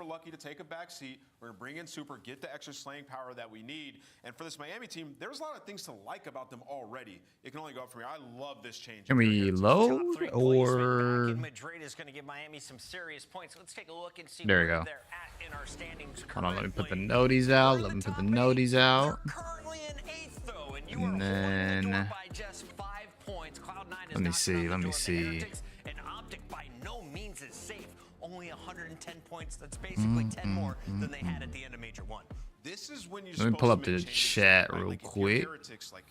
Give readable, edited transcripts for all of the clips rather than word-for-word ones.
Lucky to take a back seat. We're going to bring in Super, get the extra slaying power that we need. And for this Miami team, there's a lot of things to like about them already. It can only go up from here. I love this change. Can we load or? Madrid is going to give Miami some serious points. Let's take a look and see there we where go. they're at in our standings. Hold on, let me put the noties out. Let me put the noties out. Currently in 8th, though, and you And are then holding the door by just 5 points. Cloud9 is let me see. Let me see. And Optic by no means is safe. Only 110 points. That's basically 10 more than they had at the end of Major 1. This is when you're Let me pull up the supposed to make changes, chat right? real Like, if quick. you're Heretics, like,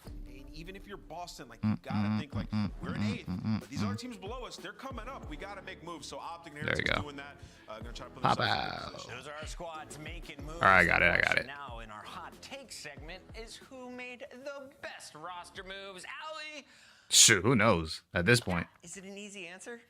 even if you're Boston, like, you gotta think like we're in 8th, but these other teams below us, they're coming up. We gotta make moves. So Optic and Heretics doing that. Gonna try to put Pop themselves in a out. good position. Those are our squads making moves. All right, I got it. I got it. Now in our hot take segment is who made the best roster moves. Allie, Shoot, who knows at this point? is it an easy answer?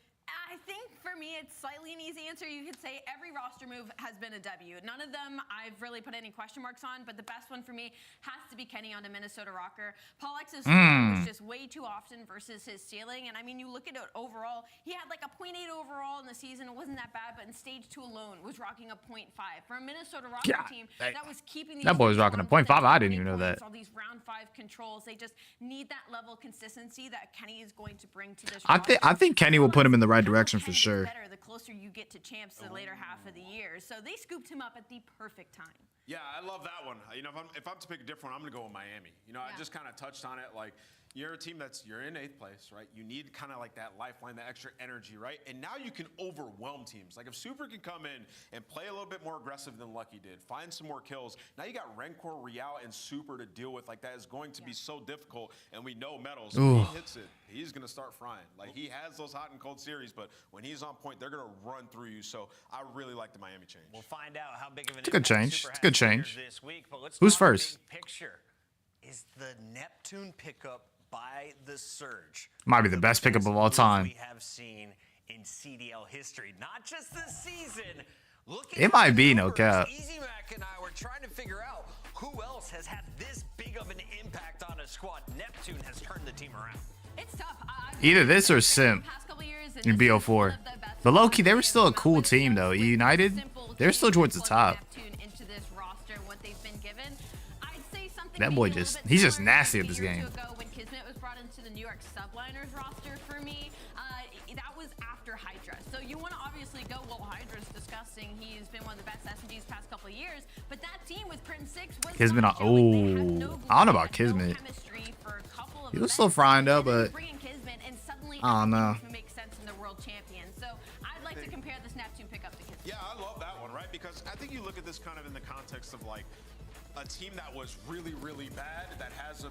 I think for me, it's slightly an easy answer. You could say every roster move has been a W. None of them I've really put any question marks on, but the best one for me has to be Kenny onto Minnesota Rokkr. Paul X's floor was just way too often versus his ceiling. And I mean, you look at it overall, he had like a 0.8 overall in the season. It wasn't that bad, but in stage 2 alone was rocking a 0.5. For a Minnesota Rokkr team, that was keeping that boy was rocking a 0.5. I didn't even know that. All these round 5 controls, they just need that level of consistency that Kenny is going to bring to this roster. I think Kenny will put him in the right direction for sure. Better the closer you get to champs the later half of the year. So they scooped him up at the perfect time. Yeah, I love that one. You know, if I'm to pick a different one, I'm going to go with Miami. You know, I just kind of touched on it. Like, you're a team you're in 8th place, right? You need kind of like that lifeline, that extra energy, right? And now you can overwhelm teams. Like, if Super can come in and play a little bit more aggressive than Lucky did, find some more kills, now you got Renkor, Real, and Super to deal with. Like, that is going to be so difficult. And we know Metals, when he hits it, he's going to start frying. Like, he has those hot and cold series, but when he's on point, they're going to run through you. So I really like the Miami change. We'll find out how big of an It's a good change. Super It's a good has change. this week, but let's Who's talk first? big picture. Is the Neptune pickup by the Surge Might be the best pickup of all time. we have seen in CDL history, not just this season. Looking It might at be, the no numbers, cap. Easy Mac and I were trying to figure out who else has had this big of an impact on a squad. Neptune has turned the team around. It's tough. Either this or Simp in BO4. But low-key, they were still a cool team, though. United, they're still towards the top. That boy he's just nasty at this game. When Kismet was brought into the New York Subliners roster for me, that was after Hydra. So you want to obviously go, well, Hydra's disgusting. He's been one of the best SMGs past couple of years. But that team with Prince 6 was Kismet I don't know about Kismet. He was still frying though, but I don't know. Makes sense in the world champion. So I'd like to compare this Neptune pickup to Kismet. Yeah, I love that one, right? Because I think you look at this kind of in the context of like a team that was really, really bad that has a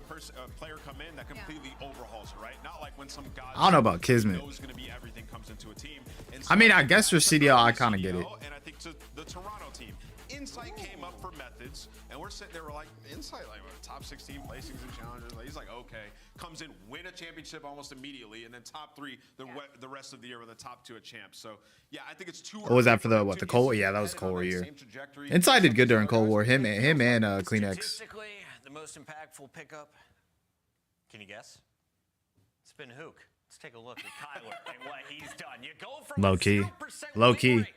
player come in that completely overhauls it, right? Not like when some guy I don't know about Kismet. knows going to be everything comes into a team. And I mean, I guess for CDL, I kind of get it. And I think to the Toronto team, Insight came up for methods, and we're sitting there, we're like, Insight, like top 16 placings and challenges. Like, he's like, okay, comes in, win a championship almost immediately, and then top 3 the rest of the year with a top 2 at champs. So yeah, I think it's too. What was that for the Cold War? Yeah, that was Cold War year. Inside did good during Cold War. Him and Kleenex. Statistically, the most impactful pickup. Can you guess? It's been Hook. Let's take a look at Kyler and what he's done. You go from Low key. 0% Low win key. rate,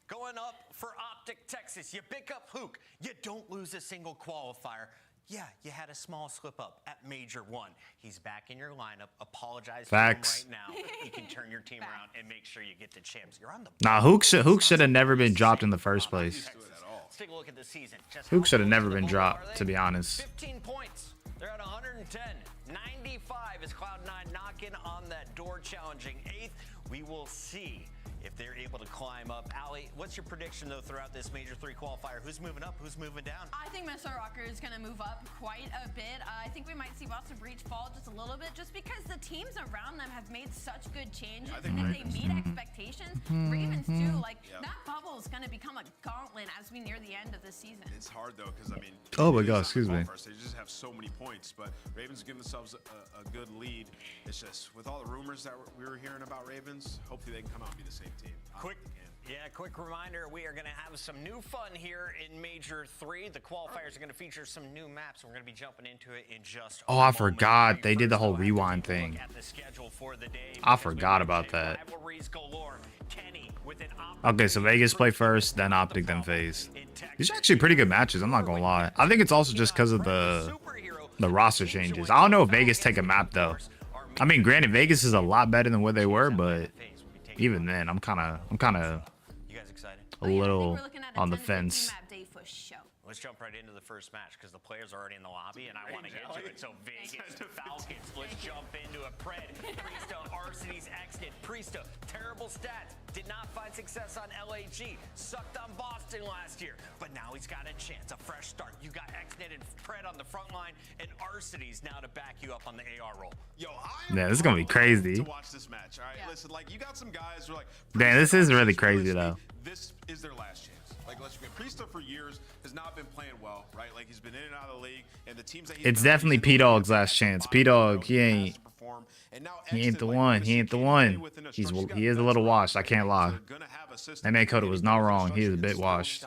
going up for Optic Texas. You pick up Hook. You don't lose a single qualifier. Yeah, you had a small slip up at Major 1. He's back in your lineup. Apologize Facts. to him right now. He can turn your team around and make sure you get the champs. You're on the Nah, Hook should have never been dropped in the first place. Let's take a look at the season. Hook should have never been dropped, to be honest. 15 points. They're at 110. 95 is Cloud9 knocking on that door, challenging 8th. We will see if they're able to climb up. Allie, what's your prediction, though, throughout this Major 3 qualifier? Who's moving up? Who's moving down? I think Minnesota Rokkr is going to move up quite a bit. I think we might see Boston Breach fall just a little bit, just because the teams around them have made such good changes. And if they meet expectations, Ravens too, like that bubble is going to become a gauntlet as we near the end of the season. It's hard though, because I mean, oh my God, excuse me. They just have so many points, but Ravens give themselves a good lead. It's just with all the rumors that we were hearing about Ravens, hopefully they can come out and be the same team. Quick Yeah, quick reminder, we are going to have some new fun here in Major 3. The qualifiers are going to feature some new maps, and we're going to be jumping into it in just a Oh, I moment. forgot. They did the whole First, though, rewind take a look thing. at the schedule for the day, I because we forgot about mentioned that. rivalries galore. Kenny with an Optic Okay, so Vegas play first, then Optic, then FaZe. These are actually pretty good matches, I'm not gonna lie. I think it's also just because of the roster changes. I don't know if Vegas take a map though. I mean, granted, Vegas is a lot better than where they were, but even then, I'm kind of You guys excited? a little on the fence. Let's jump right into the first match because the players are already in the lobby and I want to get to it. So Vegas to Falcons. Let's jump into a Pred. Priesta, Arsene's exit. Priesta, terrible stats. Did not find success on LAG. Sucked on Boston last year. But now he's got a chance, a fresh start. You got Xnet and Pred on the front line and Arsene's now to back you up on the AR role. Yo, Yeah, this is gonna be crazy. To watch this match, all right? Yeah. Listen, like you got some guys who are like, Damn, this is really crazy though. This is their last chance. Like, let's be Priesta for years has not been playing well, right? Like he's been in and out of the league, and the teams that he's It's definitely P-Dog's last chance. P-Dog, he ain't the one. He ain't the one. He is a little washed. I can't lie. That man Coda was not wrong. He is a bit washed.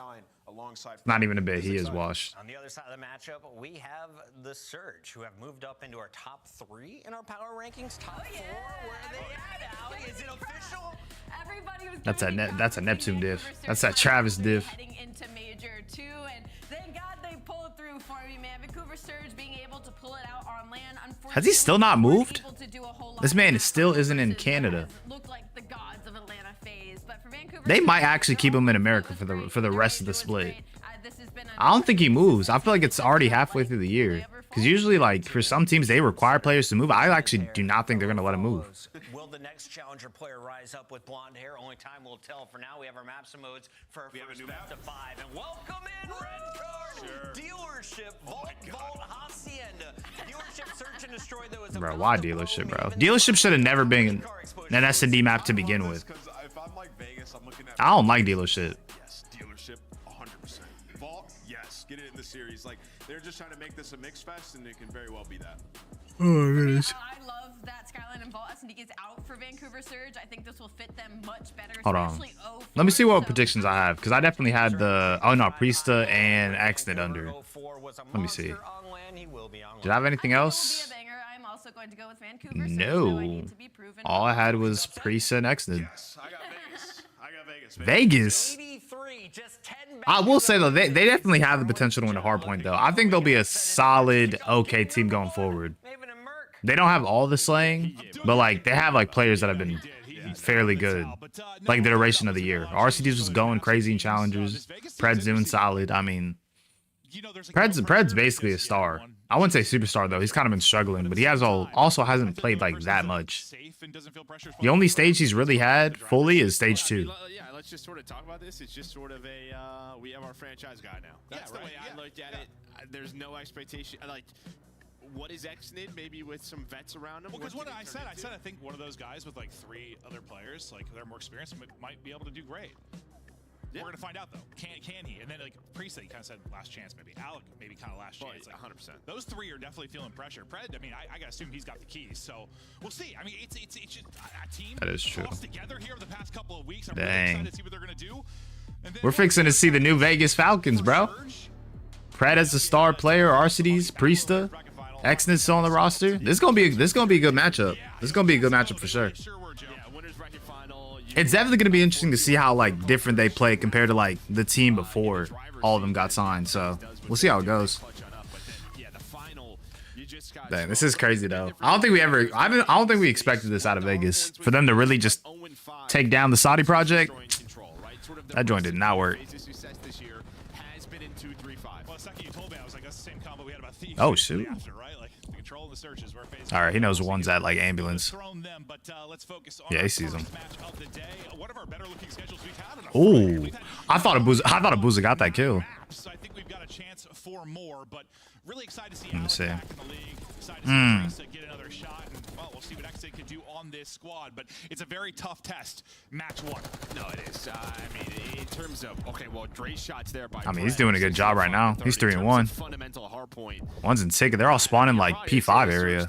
Not even a bit. He is washed. On the other side of the matchup, we have the Surge, who have moved up into our top 3 in our power rankings. Top 4, where are they at, Allie? Is it official? That's a Neptune diff. That's that Travis diff. Heading into Major 2, and thank God they pulled through for me, man. Vancouver Surge being able to pull it out on land. Has he still not moved? This man still isn't in Canada. Look like the gods of Atlanta FaZe, but for Vancouver, They might actually keep him in America for the rest of the split. I don't think he moves. I feel like it's already halfway through the year. Because usually, like, for some teams, they require players to move. I actually do not think they're going to let him move. Will the next challenger player rise up with blonde hair? Only time will tell. For now, we have our maps and modes for our first best of 5. And welcome in, Red Card! Dealership, Vault, Hacienda. Dealership search and destroy those. Bro, why dealership, bro? Dealership should have never been an S&D map to begin with. If I'm like Vegas, I'm looking at I don't like dealership. Yes, dealership, 100%. Vault, yes, get it in the series. Like they're just trying to make this a mix fest, and it can very well be that. Oh, it is. I love that Skyline and Vault S&D is out for Vancouver Surge. I think this will fit them much better. Hold on. Let me see what predictions I have, because I definitely had the Priesta and Xnet under. Let me see. Did I have anything else? I'm also going to go with Vancouver Surge, No. All I had was Priesta and Xnet. Yes, I got Vegas. I got Vegas. Vegas. I will say though, they definitely have the potential to win a hard point though. I think they'll be a solid, okay team going forward. They don't have all the slaying, but like they have like players that have been fairly good, like the duration of the year. RCDs was going crazy in challengers. Pred's doing solid. I mean, Pred's basically a star. I wouldn't say superstar though. He's kind of been struggling, but he also hasn't played like that much. The only stage he's really had fully is stage 2. Yeah, let's just sort of talk about this. It's just sort of a we have our franchise guy now. That's the way I looked at it. There's no expectation. Like, what is Xnid? Maybe with some vets around him. Well, because what I said, I think one of those guys with like 3 other players, like they're more experienced, might be able to do great. Yeah. We're gonna find out though. Can he? And then like Priest, you kind of said last chance, maybe Alec, maybe kind of last chance. Like 100%. Those 3 are definitely feeling pressure. Pred, I mean, I gotta assume he's got the keys. So we'll see. I mean, it's just a team that is true. Together here the past couple of weeks. I'm Dang. really excited to see what they're gonna do. We're fixing to see the new Vegas Falcons, bro. Pred as a star player, RCDs, Priesta, Xnit's still on the roster. This is gonna be a good matchup. This is gonna be a good matchup for sure. It's definitely going to be interesting to see how like different they play compared to like the team before all of them got signed. So we'll see how it goes. Dang, this is crazy though. I don't think we expected this out of Vegas, for them to really just take down the Saudi project. That joint did not work. Oh shoot. All right, he knows the one's at like ambulance. Yeah, he sees him. Ooh, I thought Abuza got that kill. I think we've got a chance for more, but really excited to see Let me see. back in the league. Excited to see get another shot, and well, we'll see what Xnid can do on this squad. But it's a very tough test, match 1. No, it is. I mean, in terms of Dre's shots there by. I mean, he's doing a good job right now. He's 3-1. Fundamental hard point. One's in ticket. They're all spawning like P5 area.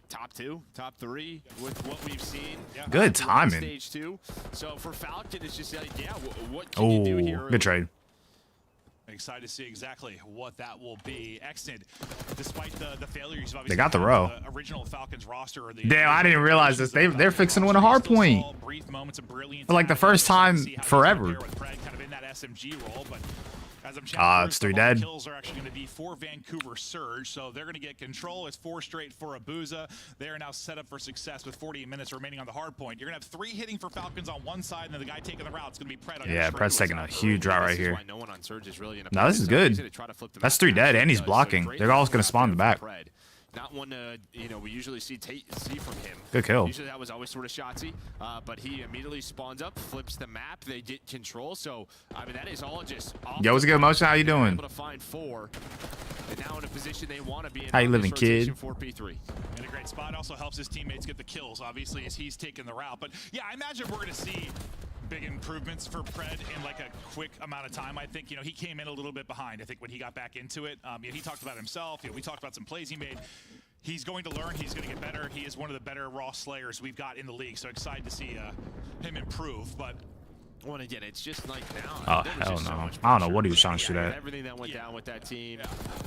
top 2, top 3 with what we've seen. Good timing. Stage 2. So for Falcon, it's just like, yeah, what can you do here? Good trade. Excited to see exactly what that will be. Extend, despite the failures, obviously they got the row. The original Falcons roster. Or the Damn, I didn't realize this. They're fixing to win a hard point for like the first time forever. Kind of in that SMG role, but as I'm It's 3 dead. Kills are actually going to be for Vancouver Surge, so they're going to get control. It's 4 straight for Abuza. They are now set up for success with 48 minutes remaining on the hard point. You're going to have 3 hitting for Falcons on one side, and then the guy taking the route is going to be Pred on Yeah, Pred's taking a huge route right here. No one on Surge is really in a No, this is good. That's 3 dead, and he's blocking. They're all going to spawn in the back. Not one, we usually see from him. Good kill. Usually that was always sort of shotsy, but he immediately spawns up, flips the map. They get control. So I mean, that is all just. Yo, what's good, Motion? How you doing? Able to find 4, and now in a position they want to be in. How you living, kid? For P3. In a great spot. Also helps his teammates get the kills, obviously, as he's taking the route. But yeah, I imagine we're going to see big improvements for Pred in like a quick amount of time. I think, he came in a little bit behind. I think when he got back into it, he talked about himself. We talked about some plays he made. He's going to learn. He's going to get better. He is one of the better raw slayers we've got in the league. So excited to see him improve. But Well, again, it's just like now. Oh, hell no. I don't know what he was trying to shoot at. Everything that went down with that team,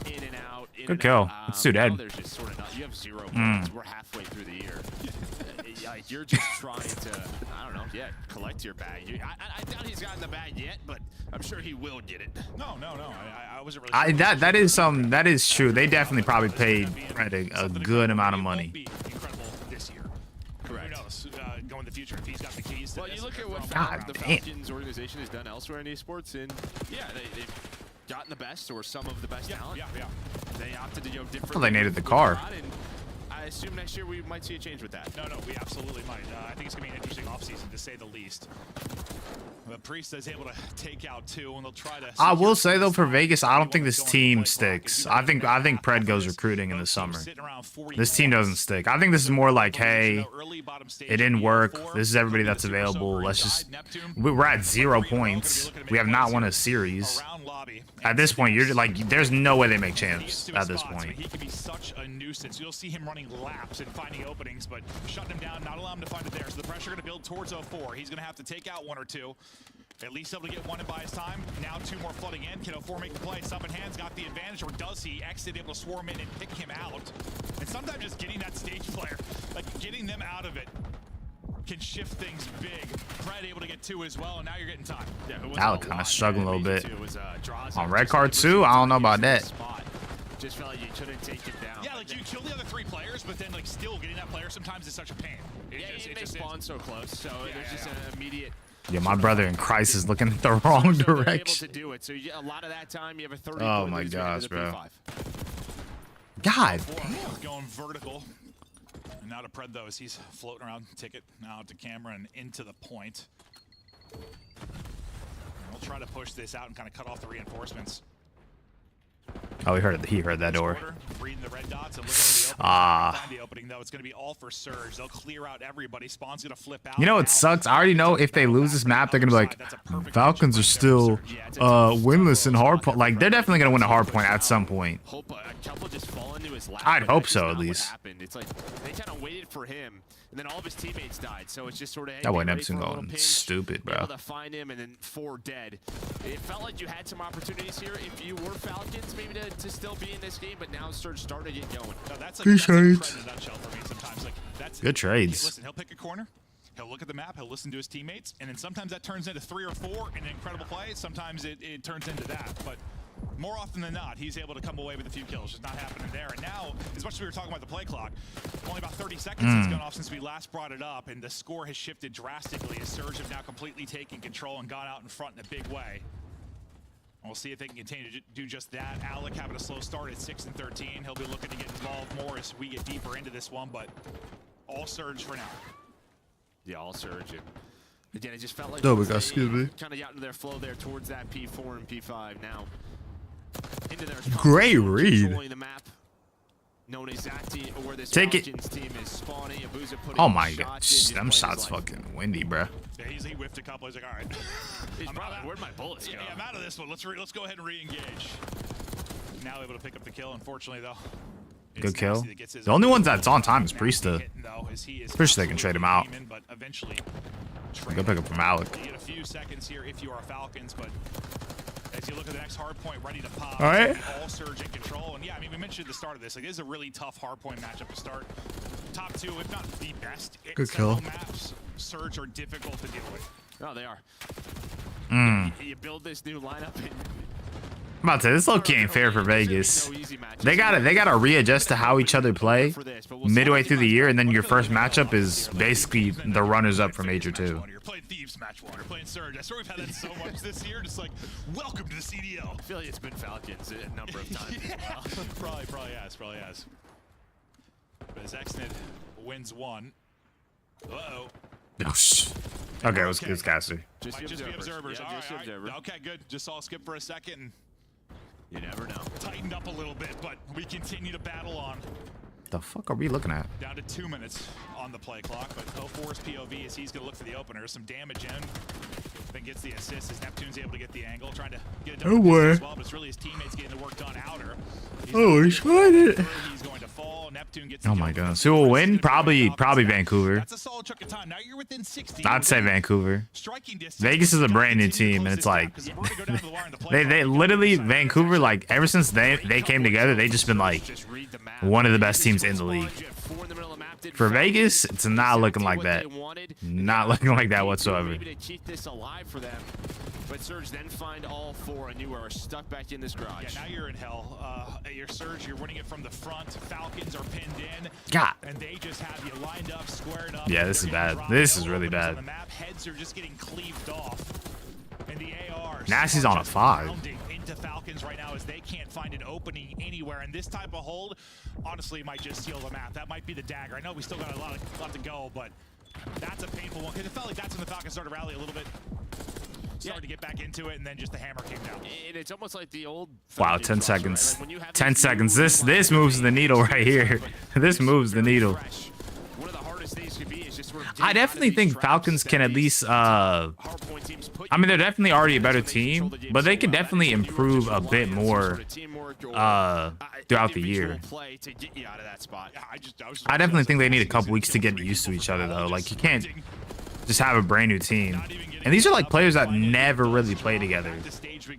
in and out. Good kill. It's too dead. There's just sort of not, you have 0 points. We're halfway through the year. Like, you're just trying to, I don't know, collect your bag. I doubt he's gotten the bag yet, but I'm sure he will get it. No. I wasn't really sure. That is true. They definitely probably paid a good amount of money. Incredible this year. Correct. Who knows? Going in the future if he's got the keys to well, this. you look at what the damn. Falcons organization has done elsewhere in esports, and they've gotten the best or some of the best talent. Yeah. They opted to go different. Well, they needed the car. I assume next year we might see a change with that. No, we absolutely might. I think it's going to be an interesting offseason, to say the least. But Priest is able to take out 2, and they'll try to... I will say, though, for Vegas, I don't think this team sticks. I think Pred goes recruiting in the summer. This team doesn't stick. I think this is more like, hey, it didn't work. This is everybody that's available. Let's just... We're at 0 points. We have not won a series. At this point, you're like, there's no way they make champs at this point. He can be such a nuisance. You'll see him running laps and finding openings, but shutting him down, not allowing him to find it there. So the pressure going to build towards 04. He's going to have to take out 1 or 2. At least able to get 1 in by his time. Now 2 more flooding in. Can 04 make the play? Sub in hands, got the advantage, or does he? Exit able to swarm in and pick him out. And sometimes just getting that stage player, like getting them out of it, can shift things big. Pred able to get 2 as well, and now you're getting time. Alec kind of struggling a little bit. On red card 2, I don't know about that. Just felt like you couldn't take him down. Yeah, like you kill the other 3 players, but then like still getting that player sometimes is such a pain. It spawn so close, so there's just an immediate. Yeah, my brother in Christ is looking the wrong direction. Able to do it, so a lot of that time you have a 30. Oh my gosh, bro. God damn. Going vertical. And now to Pred though, as he's floating around, ticket now to camera and into the point. And we'll try to push this out and kind of cut off the reinforcements. Oh, he heard that door. Reading the red dots and looking for the opening. Find the opening though. It's going to be all for Surge. They'll clear out everybody. Spawn's going to flip out. You know what sucks? I already know if they lose this map, they're going to be like, Falcons are still winless in hardpoint. Like, they're definitely going to win a hardpoint at some point. I'd hope so, at least. It's like they kind of waited for him, and then all of his teammates died. So it's just sort of that way Neptune going stupid, bro. Able to find him, and then 4 dead. It felt like you had some opportunities here if you were Falcons, maybe to still be in this game, but now Surge started to get going. No, that's like, good trades. In a nutshell for me sometimes. Like, that's good trades. Listen, he'll pick a corner. He'll look at the map, he'll listen to his teammates, and then sometimes that turns into 3 or 4 in an incredible play. Sometimes it turns into that, but more often than not, he's able to come away with a few kills. Just not happening there. And now, as much as we were talking about the play clock, only about 30 seconds has gone off since we last brought it up, and the score has shifted drastically as Surge have now completely taken control and gone out in front in a big way. We'll see if they can continue to do just that. Alec having a slow start at 6 and 13. He'll be looking to get involved more as we get deeper into this one, but all Surge for now. Yeah, all Surge. And again, it just felt like kind of got into their flow there towards that P4 and P5 now. Into their great read. The map. Known exactly where this Take it. Team is spawning. Oh my god, them shots fucking windy, bro. Yeah, he whiffed a couple. He's like, all right. Where'd my bullets go? Yeah, I'm out of this one. Let's go ahead and re-engage. Now able to pick up the kill, unfortunately though. Good kill. The only one that's on time is Priesta. Pretty sure they can trade him out. Go pick up from Alec. You get a few seconds here if you are Falcons, but as you look at the next hard point ready to pop, all right. All Surge in control. And yeah, I mean, we mentioned at the start of this, like, this is a really tough hard point matchup to start. Top two, if not the best. Good kill. Maps, Surge are difficult to deal with. Oh, they are. Mm. You build this new lineup. I'm about to say, this low-key ain't fair for Vegas. They gotta readjust to how each other play midway through the year, and then your first matchup is basically the runners-up for Major 2. You're playing Thieves match 1, you're playing Surge. I swear we've had that so much this year. Just like, welcome to the CDL. I feel like it's been Falcons a number of times as well. Probably has. But as Exnid wins one. Uh-oh. Oh, okay, it was Caster. Just be observers. Yeah, all just right. observer. Okay, good. Just saw skip for a second. And you never know. tightened up a little bit, but we continue to battle on. The fuck are we looking at? Down to 2 minutes on the play clock, but 04's POV is he's going to look for the opener. Some damage in. Then gets the assist as Neptune's able to get the angle. Trying to get it done as well, but it's really his teammates getting the work done outer. He's trying it. He's going to fall. Neptune gets Oh my goodness. Who will win? Probably Vancouver. That's a solid chunk of time. Now you're within 60. I'd say Vancouver. Striking distance. Vegas is a brand new team, and it's like they literally Vancouver, like ever since they came together, they just been like one of the best teams in the league. For Vegas, it's not looking like that. Not looking like that whatsoever. Maybe to keep this alive for them. But Surge then find all four, and you are stuck back in this garage. Yeah, now you're in hell. Your Surge, you're winning it from the front. Falcons are pinned in. God. And they just have you lined up, squared up. Yeah, this is bad. This is really bad. On the map, heads are just getting cleaved off. And the AR. Nasty's on a 5. Into Falcons right now as they can't find an opening anywhere. And this type of hold, honestly, might just seal the map. That might be the dagger. I know we still got a lot to go, but that's a painful one because it felt like that's when the Falcons started to rally a little bit. Started to get back into it, and then just the hammer came down. And it's almost like the old. Wow, 10 seconds. Right? Like 10 seconds. This moves the needle right here. This moves the needle. One of the hardest things could be is just sort of I definitely think Falcons can at least. I mean, they're definitely already a better team, but they can definitely improve a bit more throughout the year. I definitely think they need a couple weeks to get used to each other, though. Like, you can't just have a brand new team. And these are like players that never really play together.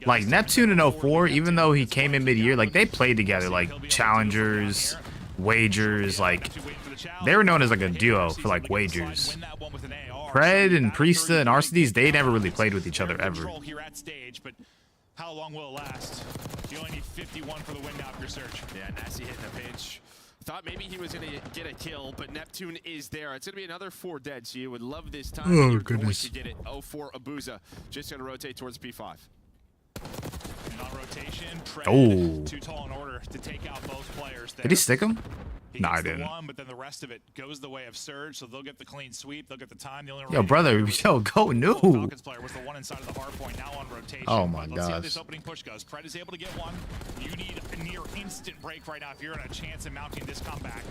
Like Neptune in 04, even though he came in mid-year, like they played together, like challengers, wagers, like they were known as like a duo for like wagers. Pred and Priesta and RCDs, they never really played with each other ever. How long will it last? You only need 51 for the win now for your Surge. Yeah, Nasty hitting a pinch. Thought maybe he was going to get a kill, but Neptune is there. It's going to be another 4 dead, so you would love this time. Oh, You're goodness. going to get it. 0-4 Abuza. Just going to rotate towards P5. And on rotation, Oh. too tall in order to take out both players there. Did he stick him? He No, I gets the didn't. one, but then the rest of it goes the way of Surge, so they'll get the clean sweep. They'll get the time. The only Yo, brother, yo, go new. Falcons player was the one inside of the hard point, now on rotation. Oh my Let's see how gosh. this opening push goes. Pred is able to get one. You need a near instant break right now if you're in a chance of mounting this comeback.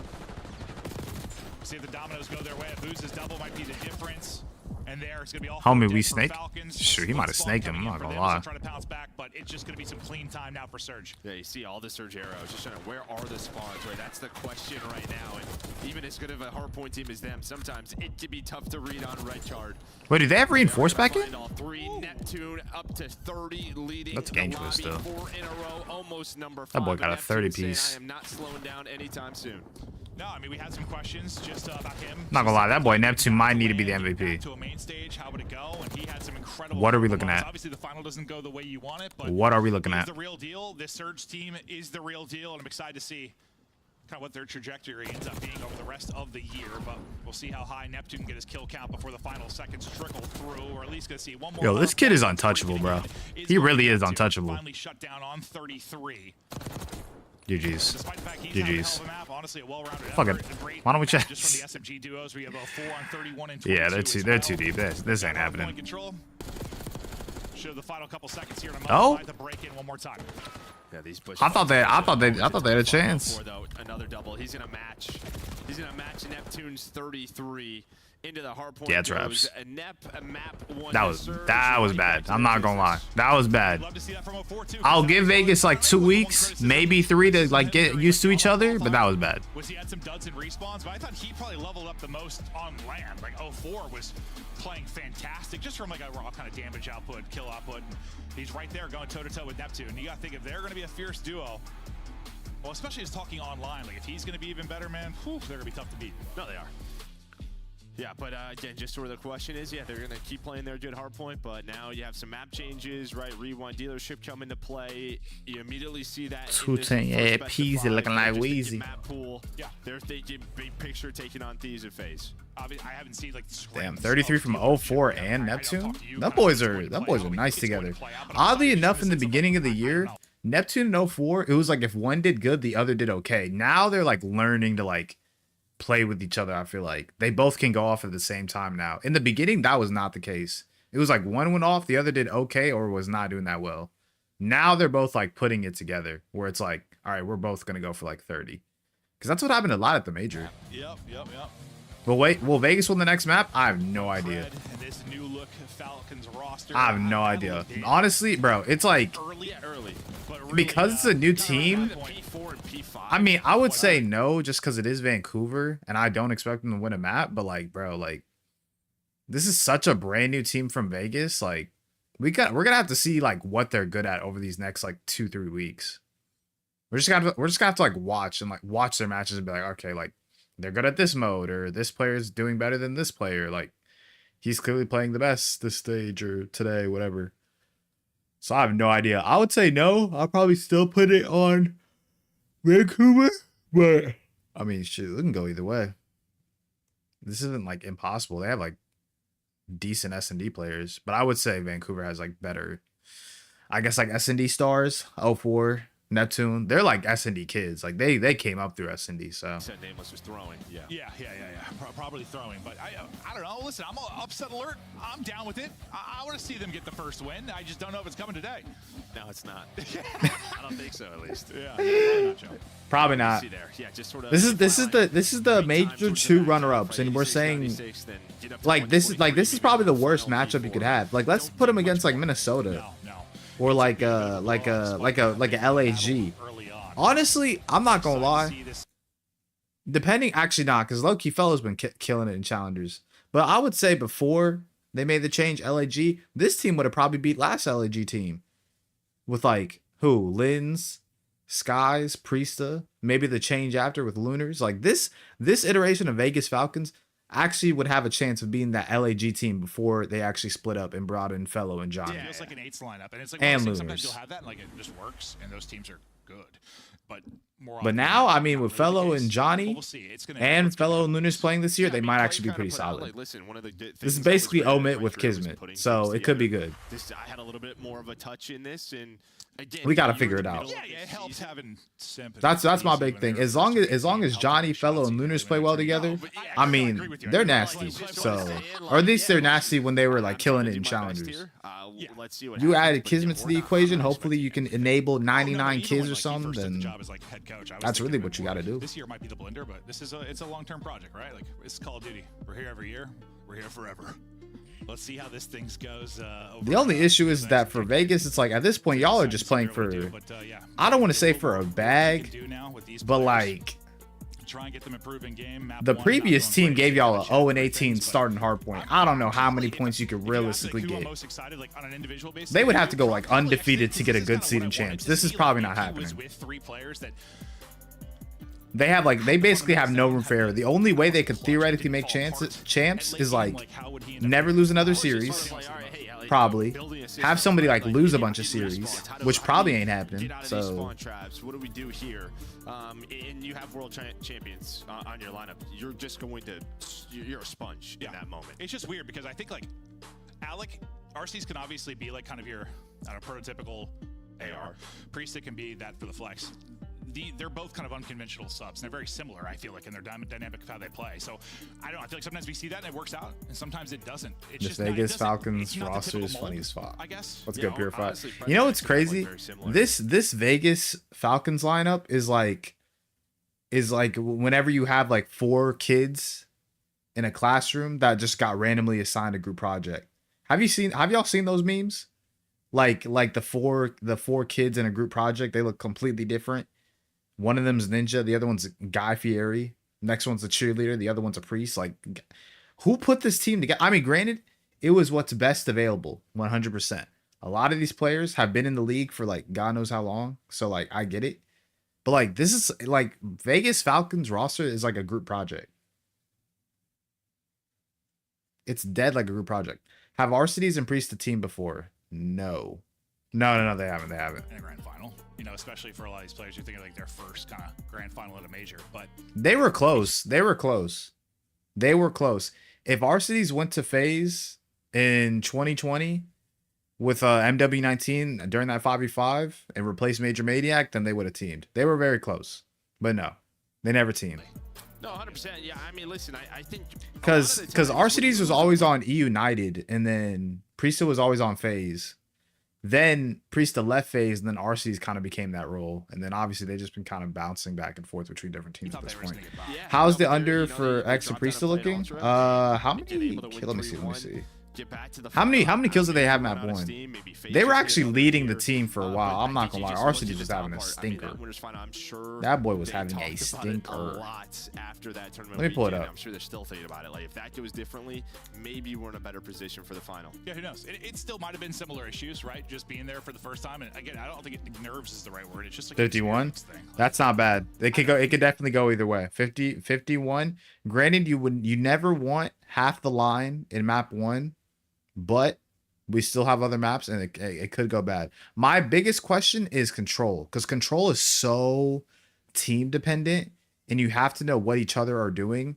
See if the dominoes go their way. Abuza's double might be the difference. And there, it's gonna be all Homie, dead we for snaked? Falcons. Sure, he might have snaked him, I'm not gonna lie. Trying to pounce back, but it's just gonna be some clean time now for Surge. Yeah, you see all the Surge arrows. Just trying to, where are the spawns, right? That's the question right now. And even as good of a hardpoint team as them, sometimes it can be tough to read on red card. Wait, do they have reinforced back in? All 3. Neptune up to 30, leading. That's game twist, though. 4 in a row, almost number 5. That boy got a 30 saying, piece. I am not slowing down anytime soon. No, I mean, we had some questions just about him. Not gonna lie, that boy Neptune might need to be the MVP. To a main stage, how would it go? And he had some incredible. What are we looking at? Obviously, the final doesn't go the way you want it, but What are we looking he's at? the real deal. This Surge team is the real deal, and I'm excited to see kind of what their trajectory ends up being over the rest of the year. But we'll see how high Neptune can get his kill count before the final seconds trickle through, or at least gonna see one more. Yo, this kid is untouchable, bro. He really is untouchable. Finally shut down on 33. GG's. Despite the fact he's having a hell GG's. of a map, honestly, a well-rounded Fuck it. effort and great Why don't we just check? from the SMG duos, we have a 4 on 31 and 22 Yeah, they're as too well. deep. This ain't happening. Point control. Show the final couple seconds here. Oh. To break in one more time. Yeah, these bushes. I thought they had a chance. Though, another double. He's gonna match. He's gonna match Neptune's 33 into the hard point. Yeah, traps. A Nep, a map, one That was bad. I'm not gonna lie. That was bad. I'll give Vegas like 2 weeks, maybe 3 to like get used to each other, but that was bad. He had some duds and respawns, but I thought he probably leveled up the most on land. Like 04 was playing fantastic just from like a raw kind of damage output, kill output. And he's right there going toe to toe with Neptune. You gotta think if they're gonna be a fierce duo, well, especially just talking online, like if he's gonna be even better, man, whew, they're gonna be tough to beat. No, they are. Yeah, but again, just sort of the question is, yeah, they're going to keep playing their good hardpoint, but now you have some map changes, right? Rewind dealership come into play. You immediately see that. 210, yeah, Peasy looking like Wheezy. Map pool. Yeah, they're thinking big picture taking on Thieves and FaZe. I haven't seen like damn 33 from 04 and Neptune. That boys are nice together. Oddly enough, in the beginning of the year, Neptune and 04, it was like if one did good, the other did okay. Now they're like learning to like play with each other. I feel like they both can go off at the same time now. In the beginning, that was not the case. It was like one went off, the other did okay or was not doing that well. Now they're both like putting it together where it's like, all right, we're both gonna go for like 30, because that's what happened a lot at the major. Yep. But wait, will Vegas win the next map? I have no idea. This new look Falcons roster, I have no idea. Honestly, bro, it's like Early, but really, because it's a new team. P4 and P5. I mean, I would say no, just because it is Vancouver, and I don't expect them to win a map. But like, bro, like, this is such a brand new team from Vegas. Like, we're gonna have to see like what they're good at over these next like 2-3 weeks. We're just gonna have to like watch their matches and be like, okay, like they're good at this mode, or this player's doing better than this player. Like, he's clearly playing the best this stage or today, whatever. So I have no idea. I would say no. I'll probably still put it on Vancouver, but I mean, shit, it can go either way. This isn't like impossible. They have like decent S&D players, but I would say Vancouver has like better, I guess, like S&D stars. 04, Neptune, they're like S&D kids. Like they came up through S&D. So Said Nameless was throwing. Yeah. Probably throwing, but I don't know. Listen, I'm upset alert. I'm down with it. I want to see them get the first win. I just don't know if it's coming today. No, it's not. I don't think so, at least. Yeah, probably not. Yeah, just sort of This is the major 2 runner-ups, and we're saying like this is probably the worst matchup you could have. Like, let's put them against like Minnesota. No. Or like a LAG. Honestly, I'm not gonna lie. Depending, actually not, because low-key Fellows been killing it in challengers. But I would say before they made the change, LAG, this team would have probably beat last LAG team. With like who? Lins, Skies, Priesta, maybe the change after with Lunars. Like this iteration of Vegas Falcons actually would have a chance of being that LAG team before they actually split up and brought in Fellow and Johnny. Yeah, it feels like an 8s lineup, and it's like and sometimes you'll have that and like it just works, and those teams are good. But now, I mean, with Fellow and Johnny we'll see. and Fellow and Lunars playing this year, they might actually be pretty solid. This is basically Omit with Kismet, so it could be good. I had a little bit more of a touch in this, and again, we got to figure it out. Yeah, it helps having sympathy. That's my big thing. As long as Johnny, Fellow, and Lunars play well together, I mean, they're nasty. So, or at least they're nasty when they were like killing it in challengers. You added Kismet to the equation. Hopefully, you can enable 99 kids or something. Then that's really what you got to do. This year might be the blender, but it's a long-term project, right? Like, it's Call of Duty. We're here every year. We're here forever. Let's see how this thing goes. The only issue is that for Vegas, it's like at this point, y'all are just playing for, I don't want to say for a bag, but like, try and get them improving game. The previous team gave y'all a 0-18 starting hardpoint. I don't know how many points you could realistically get. They would have to go like undefeated to get a good seed in champs. This is probably not happening. They basically have no room for error. The only way they could theoretically make champs is like never lose another series, probably have somebody like lose a bunch of series, which probably ain't happening. So what do we do here? And you have world champions on your lineup. You're just going to, you're a sponge in that moment. It's just weird because I think like Alec, RCs can obviously be like kind of your prototypical AR. Priest can be that for the flex. They're both kind of unconventional subs. They're very similar, I feel like, in their dynamic of how they play. So I feel like sometimes we see that and it works out, and sometimes it doesn't. It's this just Vegas Falcons roster is funny as fuck. I guess. Let's go Purify. You know what's crazy? This Vegas Falcons lineup is like whenever you have like 4 kids in a classroom that just got randomly assigned a group project. Have y'all seen those memes? Like the four kids in a group project, they look completely different. One of them's Ninja, the other one's Guy Fieri, next one's a cheerleader, the other one's a priest. Like, who put this team together? I mean, granted, it was what's best available, 100%. A lot of these players have been in the league for like God knows how long, so like I get it. But like this is like Vegas Falcons roster is like a group project. It's dead like a group project. Have Arcitys and Priest the team before? No, they haven't. In a grand final, you know, especially for a lot of these players, you're thinking like their first kind of grand final at a major, but they were close. They were close. If Arcitys went to FaZe in 2020 with MW19 during that 5v5 and replaced Major Maniac, then they would have teamed. They were very close, but no, they never teamed. No, 100%. Yeah, I mean, listen, I think because Arcitys was always on E United, and then Priesta was always on FaZe. Then Priesta left FaZe, and then Arcitys kind of became that role, and then obviously they just been kind of bouncing back and forth between different teams at this point. How's the under for X and Priesta looking? How many? Let me see. How many kills did they have map 1? They were actually leading the team for a while. I'm not gonna lie. Arcitys was having a stinker. That boy was having a stinker. Let me pull it up. I'm sure they're still thinking about it. Like, if that goes differently, maybe we're in a better position for the final. Yeah, who knows? It still might have been similar issues, right? Just being there for the first time. And again, I don't think nerves is the right word. It's just like 51. That's not bad. It could go. It could definitely go either way. 51. Granted, you never want half the line in map 1. But we still have other maps, and it could go bad. My biggest question is control, because control is so team dependent, and you have to know what each other are doing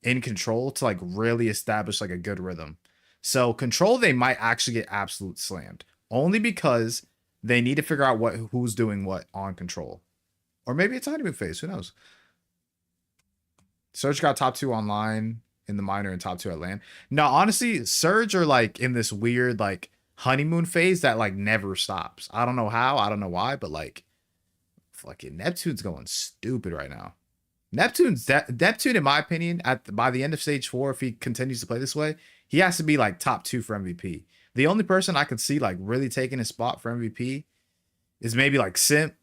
in control to like really establish like a good rhythm. So control, they might actually get absolute slammed, only because they need to figure out who's doing what on control, or maybe it's not even FaZe. Who knows? Surge got top 2 online in the minor and top 2 at LAN. No, honestly, Surge are like in this weird like honeymoon phase that like never stops. I don't know how, I don't know why, but like fucking Neptune's going stupid right now. Neptune, in my opinion, by the end of stage 4, if he continues to play this way, he has to be like top 2 for MVP. The only person I could see like really taking his spot for MVP is maybe like Simp,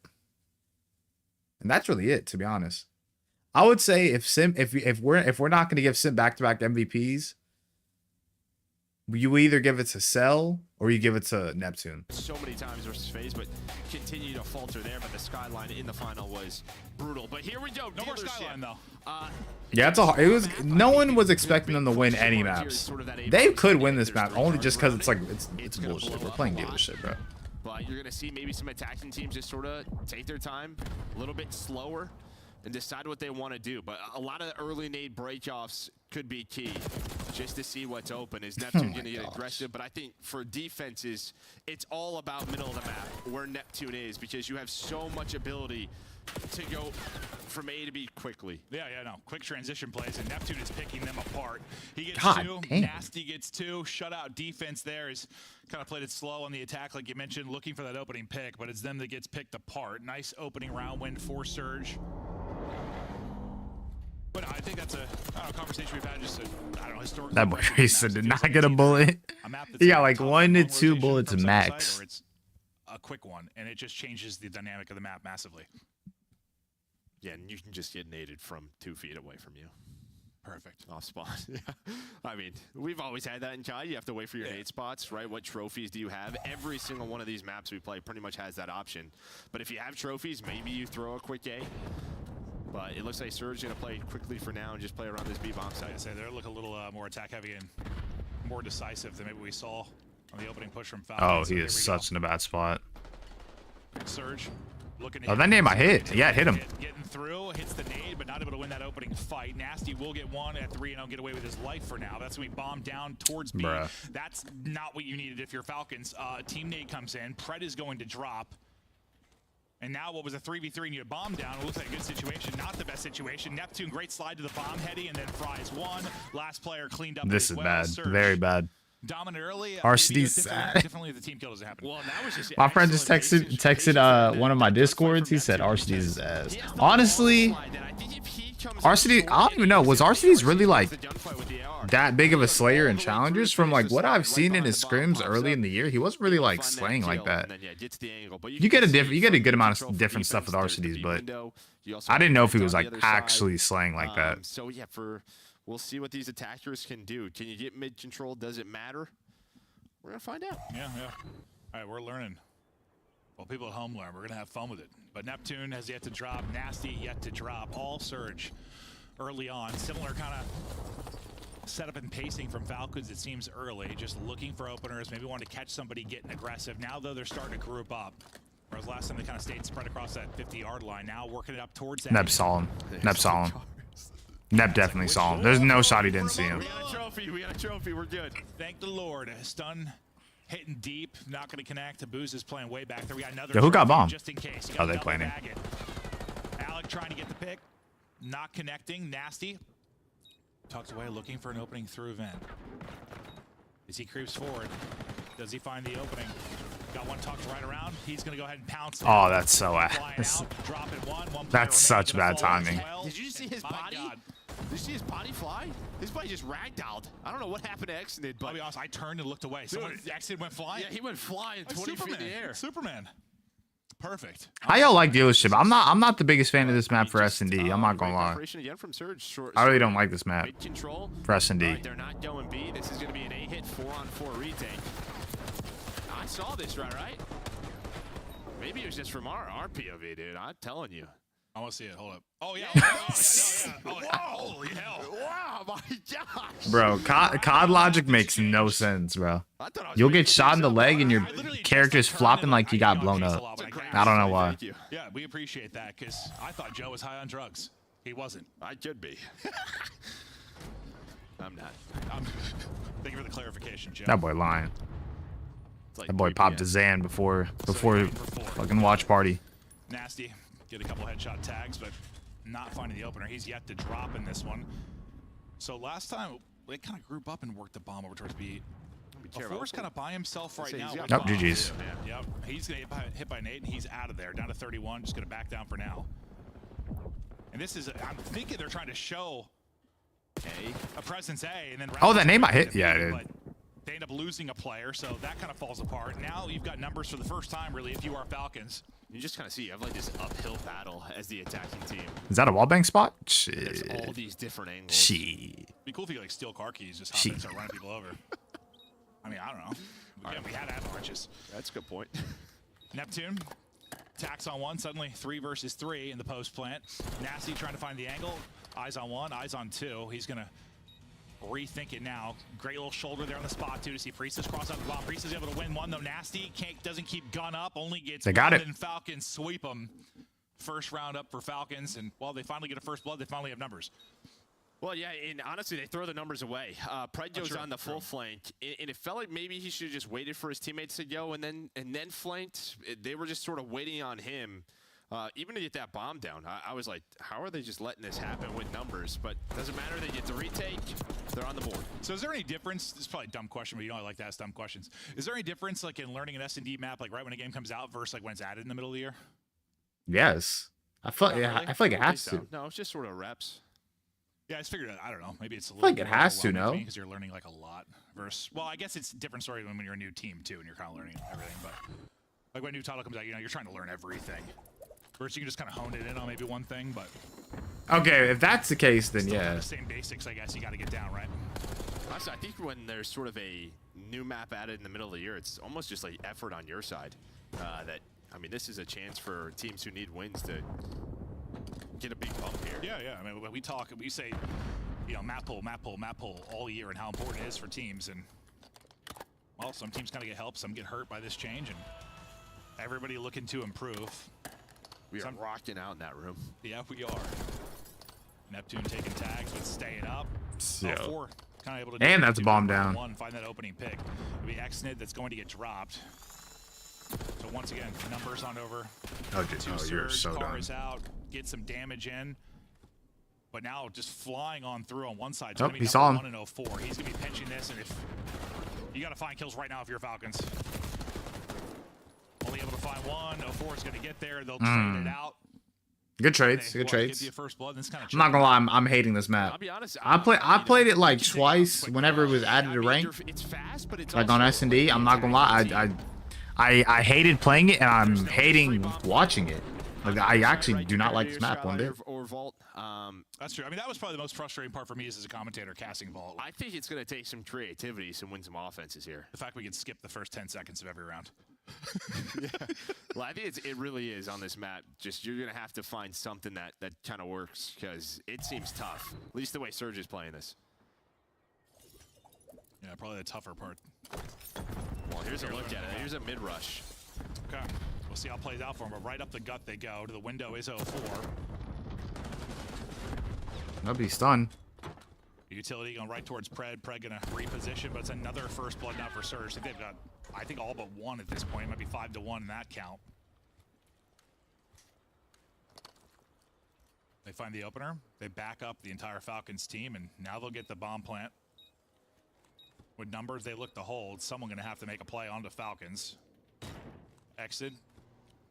and that's really it, to be honest. I would say if we're not going to give Simp back-to-back MVPs, you either give it to Cell or you give it to Neptune. So many times versus FaZe, but continue to falter there. But the skyline in the final was brutal. But here we go. No more skyline though. Yeah, it was. No one was expecting them to win any maps. They could win this map only just because it's like it's bullshit. We're playing dealership, bro. But you're gonna see maybe some attacking teams just sort of take their time, a little bit slower, and decide what they want to do. But a lot of the early nade breakoffs could be key, just to see what's open. Is Neptune going to get aggressive? But I think for defenses, it's all about middle of the map, where Neptune is, because you have so much ability to go from A to B quickly. Yeah, no. Quick transition plays, and Neptune is picking them apart. He gets God 2, damn. Nasty gets 2. Shutout defense there is kind of played it slow on the attack, like you mentioned, looking for that opening pick, but it's them that gets picked apart. Nice opening round win for Surge. But I think that's a conversation we've had, just historically. That boy Risa did not get a bullet. He got like 1 to 2 bullets max. It's a quick one, and it just changes the dynamic of the map massively. Yeah, and you can just get naded from 2 feet away from you. Perfect. Off spot. Yeah. I mean, we've always had that in CHI. You have to wait for your nade spots, right? What trophies do you have? Every single one of these maps we play pretty much has that option. But if you have trophies, maybe you throw a quick A. But it looks like Surge going to play quickly for now and just play around this B-bomb side. I'd say they look a little more attack-heavy and more decisive than maybe we saw on the opening push from Falcons. Oh, he is such in a bad spot. Surge looking. Oh, that name I hit. Yeah, hit him. Getting through, hits the nade, but not able to win that opening fight. Nasty will get 1 at 3 and get away with his life for now. That's when we bomb down towards B. Bruh. That's not what you needed if you're Falcons. Team nade comes in. Pred is going to drop. And now what was a 3v3 and you bomb down, it looks like a good situation, not the best situation. Neptune, great slide to the bomb heady, and then Fries 1. Last player cleaned up. This is well. bad, Surge very bad. Dominant early. Arcity's sad. Definitely the team kill doesn't happen. Well, that was just My friend just texted one of my discords. He said Arcity's his ass. Honestly, RCD, I don't even know. Was RCD's really like that big of a slayer in challenges? From like what I've seen in his scrims early in the year, he wasn't really like slaying like that. You get a good amount of different stuff with RCD's, but I didn't know if he was like actually slaying like that. So yeah, we'll see what these attackers can do. Can you get mid control? Does it matter? We're gonna find out. Yeah. All right, we're learning. Well, people at home learn. We're gonna have fun with it. But Neptune has yet to drop. Nasty yet to drop. All surge early on. Similar kind of setup and pacing from Falcons, it seems early. Just looking for openers. Maybe wanting to catch somebody getting aggressive. Now, though, they're starting to group up. Whereas last time they kind of stayed spread across that 50-yard line. Now working it up towards that. Neb saw him. Neb definitely saw him. There's no shot he didn't see him. We got a trophy. We got a trophy. We're good. Thank the Lord. Stun hitting deep. Not going to connect. Booze is playing way back there. We got another. Yo, who got bombed? Just in case. Oh, they planning. Alec trying to get the pick. Not connecting. Nasty. Tucked away, looking for an opening through vent. As he creeps forward, does he find the opening? Got one tucked right around. He's going to go ahead and pounce. Oh, that's so ass. That's such bad timing. Did you see his body? Did you see his body fly? His body just ragdolled. I don't know what happened to Exnid, but I'll be honest, I turned and looked away. Someone Exnid went flying. Yeah, he went flying 20 feet in the air. Superman. Perfect. How y'all like dealership? I'm not the biggest fan of this map for S&D. I'm not gonna lie. I really don't like this map for S&D. They're not going B. This is going to be an 8-hit 4-on-4 retake. I saw this right? Maybe it was just from our POV, dude. I'm telling you. I want to see it. Hold up. Oh, yeah. Oh, holy hell. Wow, my gosh. Bro, COD logic makes no sense, bro. You'll get shot in the leg and your character's flopping like he got blown up. I don't know why. Yeah, we appreciate that because I thought Joe was high on drugs. He wasn't. I could be. I'm not. Thank you for the clarification, Joe. That boy lying. That boy popped a Zan before fucking watch party. Nasty. Get a couple headshot tags, but not finding the opener. He's yet to drop in this one. So last time, they kind of group up and worked the bomb over towards B. Four's kind of by himself right now. Nope, GG's. Yep, he's going to get hit by Nate, and he's out of there. Down to 31, just going to back down for now. And this is, I'm thinking they're trying to show a presence A, and then oh, that name I hit? Yeah, I did. They end up losing a player, so that kind of falls apart. Now you've got numbers for the first time, really, if you are Falcons. You just kind of see you have like this uphill battle as the attacking team. Is that a wallbang spot? Shit. There's all these different angles. Shit. Be cool if you like steal car keys, just hop in and start running people over. I mean, I don't know. We had avalanches. That's a good point. Neptune, tax on one, suddenly 3 versus 3 in the post plant. Nasty trying to find the angle. Eyes on one, eyes on two. He's going to rethink it now. Great little shoulder there on the spot, too, to see Priestess cross out the bomb. Priestess able to win one, though. Nasty doesn't keep gun up, only gets they got one, it. and Falcons sweep them. First round up for Falcons, and while they finally get a first blood, they finally have numbers. Well, yeah, and honestly, they throw the numbers away. Pride goes on the full flank, and it felt like maybe he should have just waited for his teammates to go and then flanked. They were just sort of waiting on him. Even to get that bomb down, I was like, how are they just letting this happen with numbers? But doesn't matter, they get the retake, they're on the board. So is there any difference, this is probably a dumb question, but you know I like to ask dumb questions. Is there any difference like in learning an S&D map like right when a game comes out versus like when it's added in the middle of the year? Yes. I feel like it has to. No, it's just sort of reps. Yeah, I just figured, I don't know, maybe it's a little I feel like it has to, no? Because you're learning like a lot versus, well, I guess it's a different story when you're a new team too and you're kind of learning everything, but like when a new title comes out, you know, you're trying to learn everything. Versus you can just kind of hone it in on maybe one thing, but... Okay, if that's the case, then yeah. The same basics, I guess, you got to get down, right? Honestly, I think when there's sort of a new map added in the middle of the year, it's almost just like effort on your side. I mean, this is a chance for teams who need wins to get a big bump here. Yeah. I mean, when we say, you know, map pull all year and how important it is for teams. And, well, some teams kind of get help, some get hurt by this change, and everybody looking to improve. We are rocking out in that room. Yeah, we are. Neptune taking tags, but staying up. So. Four, kind of able to and that's a bomb down. Find that opening pick. It'll be Exnid that's going to get dropped. So once again, numbers on over. Okay, you're so car done. is out. Get some damage in. But now just flying on through on one side. Oh, he saw him. 1 and 04. He's going to be pinching this, and if you got to find kills right now if you're Falcons. Only able to find one. 04 is going to get there. They'll trade it out. Good trades. They Good get trades. you a first blood, and it's kinda I'm not gonna lie. I'm hating this I'll map. be honest. I played it like twice whenever it was added to rank, It's fast, but it's like on S&D. I'm not gonna lie. I hated playing it, and I'm hating watching it. Like, I actually do not like this map one bit. Or Vault. That's true. I mean, that was probably the most frustrating part for me as a commentator casting Vault. I think it's going to take some creativity to win some offenses here. The fact we can skip the first 10 seconds of every round. Yeah. Well, I think it really is on this map. Just you're going to have to find something that kind of works because it seems tough. At least the way Surge is playing this. Yeah, probably the tougher part. Well, here's a look at it. Here's a mid rush. Okay. We'll see how it plays out for him. But right up the gut they go. To the window is 04. That'll be stunned. Utility going right towards Pred. Pred going to reposition, but it's another first blood now for Surge. I think they've got, I think, all but one at this point. It might be 5-1 in that count. They find the opener. They back up the entire Falcons team, and now they'll get the bomb plant. With numbers they look to hold, someone going to have to make a play onto Falcons. Exit.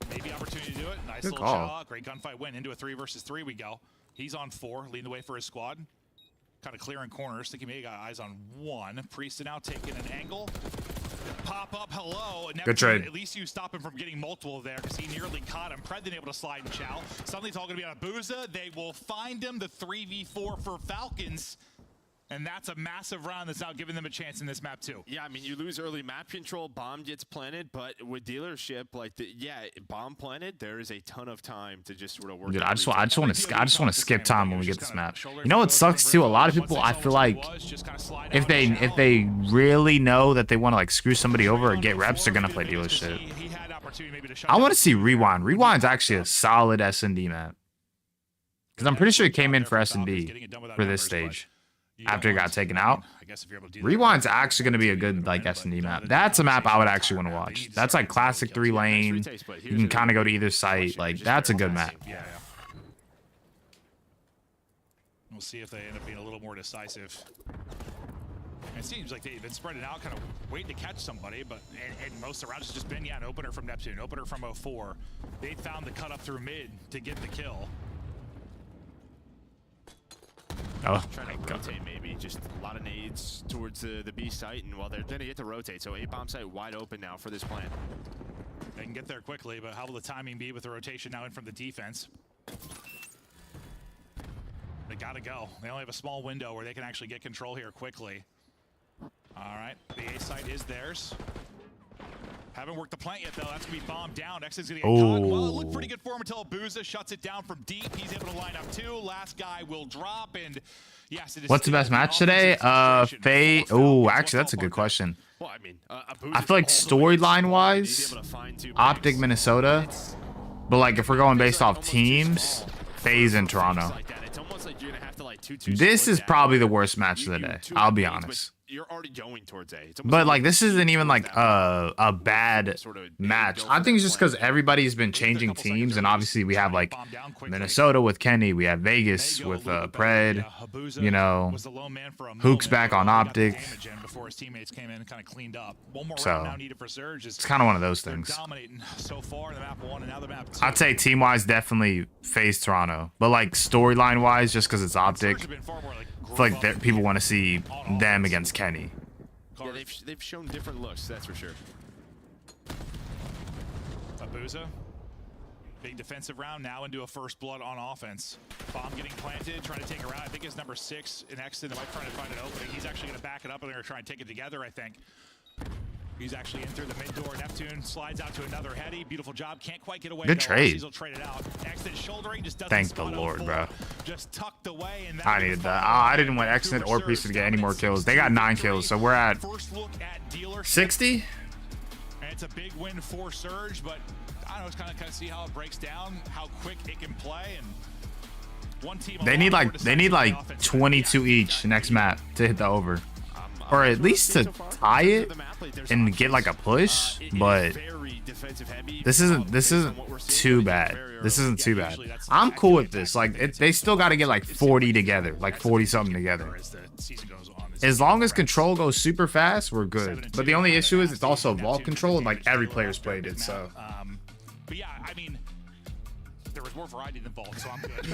Maybe opportunity to do it. Nice Good little call. shot. Great gunfight win. Into a 3 versus 3 we go. He's on 4, leading the way for his squad. Kind of clearing corners. Think he may have got eyes on 1. Priest now taking an angle. Pop up, hello. Good trade. At least you stop him from getting multiple there because he nearly caught him. Pred then able to slide and chow. Suddenly it's all going to be on Abuza. They will find him. The 3v4 for Falcons. And that's a massive round that's now giving them a chance in this map too. Yeah, I mean, you lose early map control, bomb gets planted, but with dealership, like, bomb planted, there is a ton of time to just sort of work. Dude, I just want to skip time when we get this map. You know what sucks too? A lot of people, I feel like, if they really know that they want to like screw somebody over or get reps, they're gonna play dealership. I want to see Rewind. Rewind's actually a solid S&D map because I'm pretty sure it came in for S&D for this stage. After it got taken out, Rewind's actually going to be a good like S&D map. That's a map I would actually want to watch. That's like classic 3-lane. You can kind of go to either site. Like, that's a good map. Yeah. We'll see if they end up being a little more decisive. It seems like they've been spreading out, kind of waiting to catch somebody, but and most of the rounds has just been, an opener from Neptune, opener from 04. They found the cut up through mid to get the kill. Oh, Trying to rotate maybe, just a lot of nades towards the B site, and well, they're going to get to rotate, so A bomb site wide open now for this plant. They can get there quickly, but how will the timing be with the rotation now in from the defense? They gotta go. They only have a small window where they can actually get control here quickly. All right, the A site is theirs. Haven't worked the plant yet, though. That's going to be bombed down. Exit's going to get caught. Well, it looked pretty good for him until Abuza shuts it down from deep. He's able to line up 2. Last guy will drop, and yes, it is. What's the best match today? FaZe. Oh, actually, that's a good question. Well, I mean, I feel like storyline-wise, Optic, Minnesota. But like, if we're going based off teams, FaZe and Toronto. This is probably the worst match of the day. I'll be honest. You're already going towards A. But like, this isn't even like a bad match. I think it's just because everybody's been changing teams, and obviously we have like Minnesota with Kenny, we have Vegas with Pred, you know, Hook's back on Optic. So it's kind of one of those things. I'd say team-wise, definitely FaZe Toronto, but like storyline-wise, just because it's Optic, I feel like people want to see them against Kenny. Yeah, they've shown different looks, that's for sure. Abuza, big defensive round now into a first blood on offense. Bomb getting planted, trying to take her out. I think it's number 6 in Exton. They might try to find an opening. He's actually going to back it up, and they're going to try and take it together, I think. He's actually in through the mid door. Neptune slides out to another heady. Beautiful job. Can't quite get away. Good trade. Trade it out. Shouldering, just thank the Lord, bro. Just tucked away, and I needed that. I didn't want Exit or Priest to get any more kills. They got 9 kills, so we're at 60. And it's a big win for Surge, but I don't know, it's kind of see how it breaks down, how quick it can play, and one team. They need like 22 each next map to hit the over. Or at least to tie it and get like a push, but this isn't too bad. This isn't too bad. I'm cool with this. Like, they still got to get like 40 together, like 40 something together. As long as control goes super fast, we're good. But the only issue is it's also vault control, and like every player's played it. So but yeah, I mean, there was more variety than Vault, so I'm good.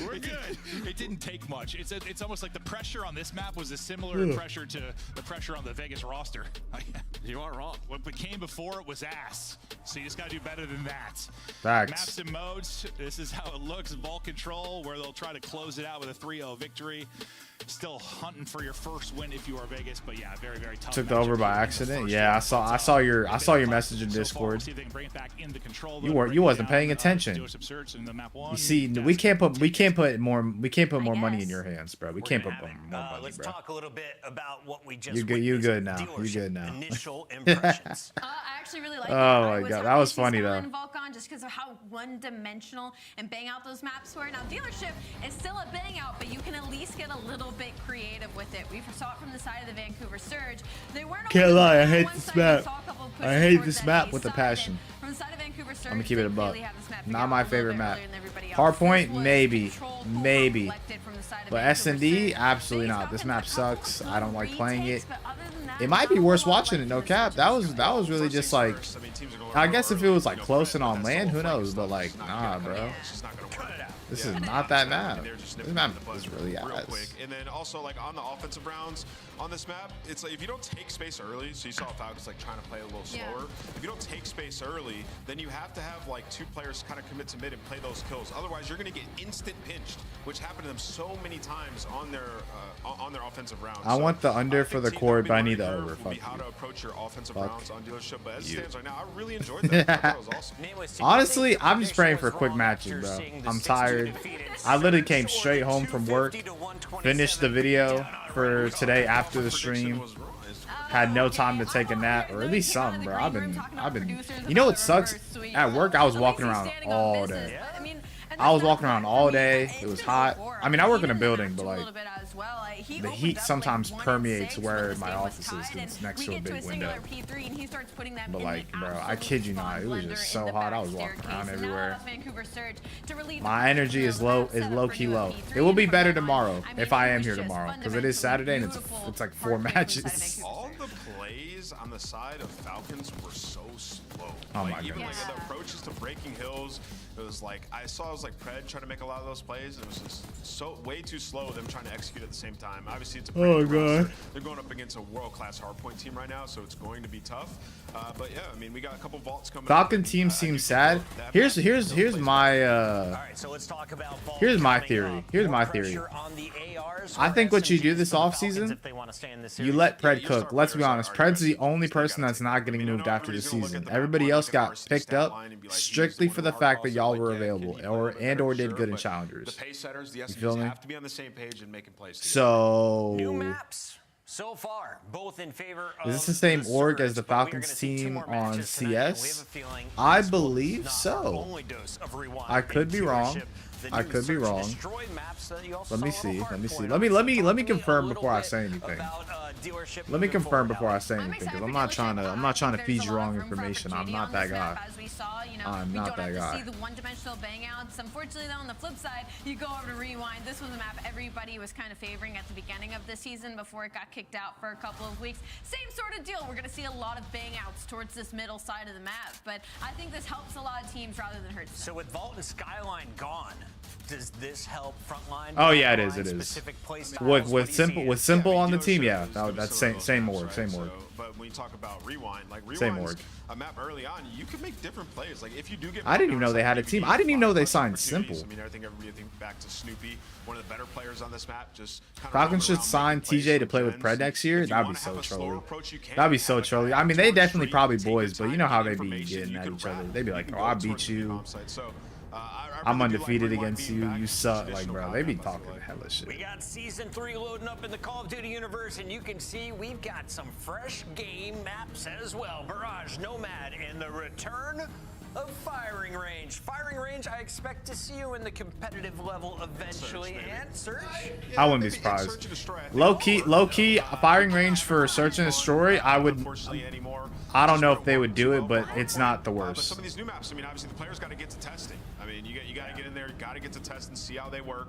We're good. It didn't take much. It's almost like the pressure on this map was a similar pressure to the pressure on the Vegas roster. You aren't wrong. What came before it was ass. So you just gotta do better than that. Facts. Maps and modes, this is how it looks. Vault Control, where they'll try to close it out with a 3-0 victory. Still hunting for your first win if you are Vegas, but yeah, very, very tough. Took over by accident. Yeah, I saw your message in Discord. You wasn't paying attention. You see, we can't put more money in your hands, bro. We can't put more money, let's bro. talk a little bit about what we just You good now. You good now. Initial impressions. I actually really like Oh that. my God, that was funny though. Vulcan, just because of how one-dimensional and bang out those maps were. Now, Dealership is still a bang out, but you can at least get a little bit creative with it. We saw it from the side of the Vancouver Surge. They weren't. Can't lie, I hate this map. I hate this map with a passion. From the side of Vancouver Surge, I'm gonna keep it a buck. Not my favorite map. Hardpoint, Hardpoint, maybe. But S&D, absolutely not. This map sucks. I don't like playing it. It might be worse watching it, no cap. That was really just like, I guess if it was like close and on land, who knows? But like, nah, bro. This is not that map. This map is really ass. And then also like on the offensive rounds on this map, it's like if you don't take space early, so you saw Falcons like trying to play a little slower. If you don't take space early, then you have to have like two players kind of commit to mid and play those kills. Otherwise, you're going to get instant pinched, which happened to them so many times on their offensive rounds. I want the under for the cord, but I need the over. Fuck you. How to approach your offensive rounds on Dealership, but as it stands right now, I really enjoyed that. I thought that was awesome. Honestly, I'm just praying for quick matching, bro. I'm tired. I literally came straight home from work, finished the video for today after the stream, had no time to take a nap, or at least some, bro. I've been, you know what sucks? At work, I was walking around all day. I was walking around all day. It was hot. I mean, I work in a building, but like, the heat sometimes permeates where my office is because it's next to a big window. But like, bro, I kid you not, it was just so hot. I was walking around everywhere. My energy is low-key low. It will be better tomorrow if I am here tomorrow because it is Saturday and it's like 4 matches. All the plays on the side of Falcons were so slow. Oh like, my even goodness. like the approaches to breaking hills, it was like I saw it was like Pred trying to make a lot of those plays. And it was just so way too slow them trying to execute at the same time. Obviously, it's a God. They're going up against a world-class hardpoint team right now, so it's going to be tough. But yeah, I mean, we got a couple vaults coming. Falcon team seems sad. Here's my here's my theory. Here's my theory. I think what you do this offseason, you let Pred cook. Let's be honest, Pred's the only person that's not getting moved after the season. Everybody else got picked up strictly for the fact that y'all were available or did good in challengers. You feel me? have to be on the same page and making plays. So New maps so far, both in favor of is this the same org as the Falcons team on CS? I believe so. I could be wrong. I could be wrong. Let me see. Let me confirm before I say anything. Let me confirm before I say anything because I'm not trying to feed you wrong information. I'm not that guy. I'm not that guy. See the one-dimensional bangouts. Unfortunately, though, on the flip side, you go over to Rewind. This was a map everybody was kind of favoring at the beginning of the season before it got kicked out for a couple of weeks. Same sort of deal. We're going to see a lot of bangouts towards this middle side of the map, but I think this helps a lot of teams rather than hurts them. So with Vault and Skyline gone, does this help frontline? Oh yeah, it is. It is. With simple on the team, yeah. That's same org. But when you talk about Rewind, like Same Rewind's org. a map early on, you can make different plays. Like if you do get, I didn't even know they had a team. I didn't even know they signed Simple. I mean, everything back to Snoopy, one of the better players on this map. Just Falcons should sign TJ to play with Pred next year. That'd be so trolly. That'd be so trolly. I mean, they definitely probably boys, but you know how they be getting at each other. They be like, "Oh, I beat you. I'm undefeated against you. You suck." Like, bro, they be talking hella shit. We got Season 3 loading up in the Call of Duty universe, and you can see we've got some fresh game maps as well. Barrage, Nomad, and the return of Firing Range. Firing Range, I expect to see you in the competitive level eventually. And Search? I wouldn't be surprised. Low key, Firing Range for Search and Destroy, I don't know if they would do it, but it's not the But worst. some of these new maps, I mean, obviously the players got to get to testing. I mean, you got to get in there, got to get to test and see how they work.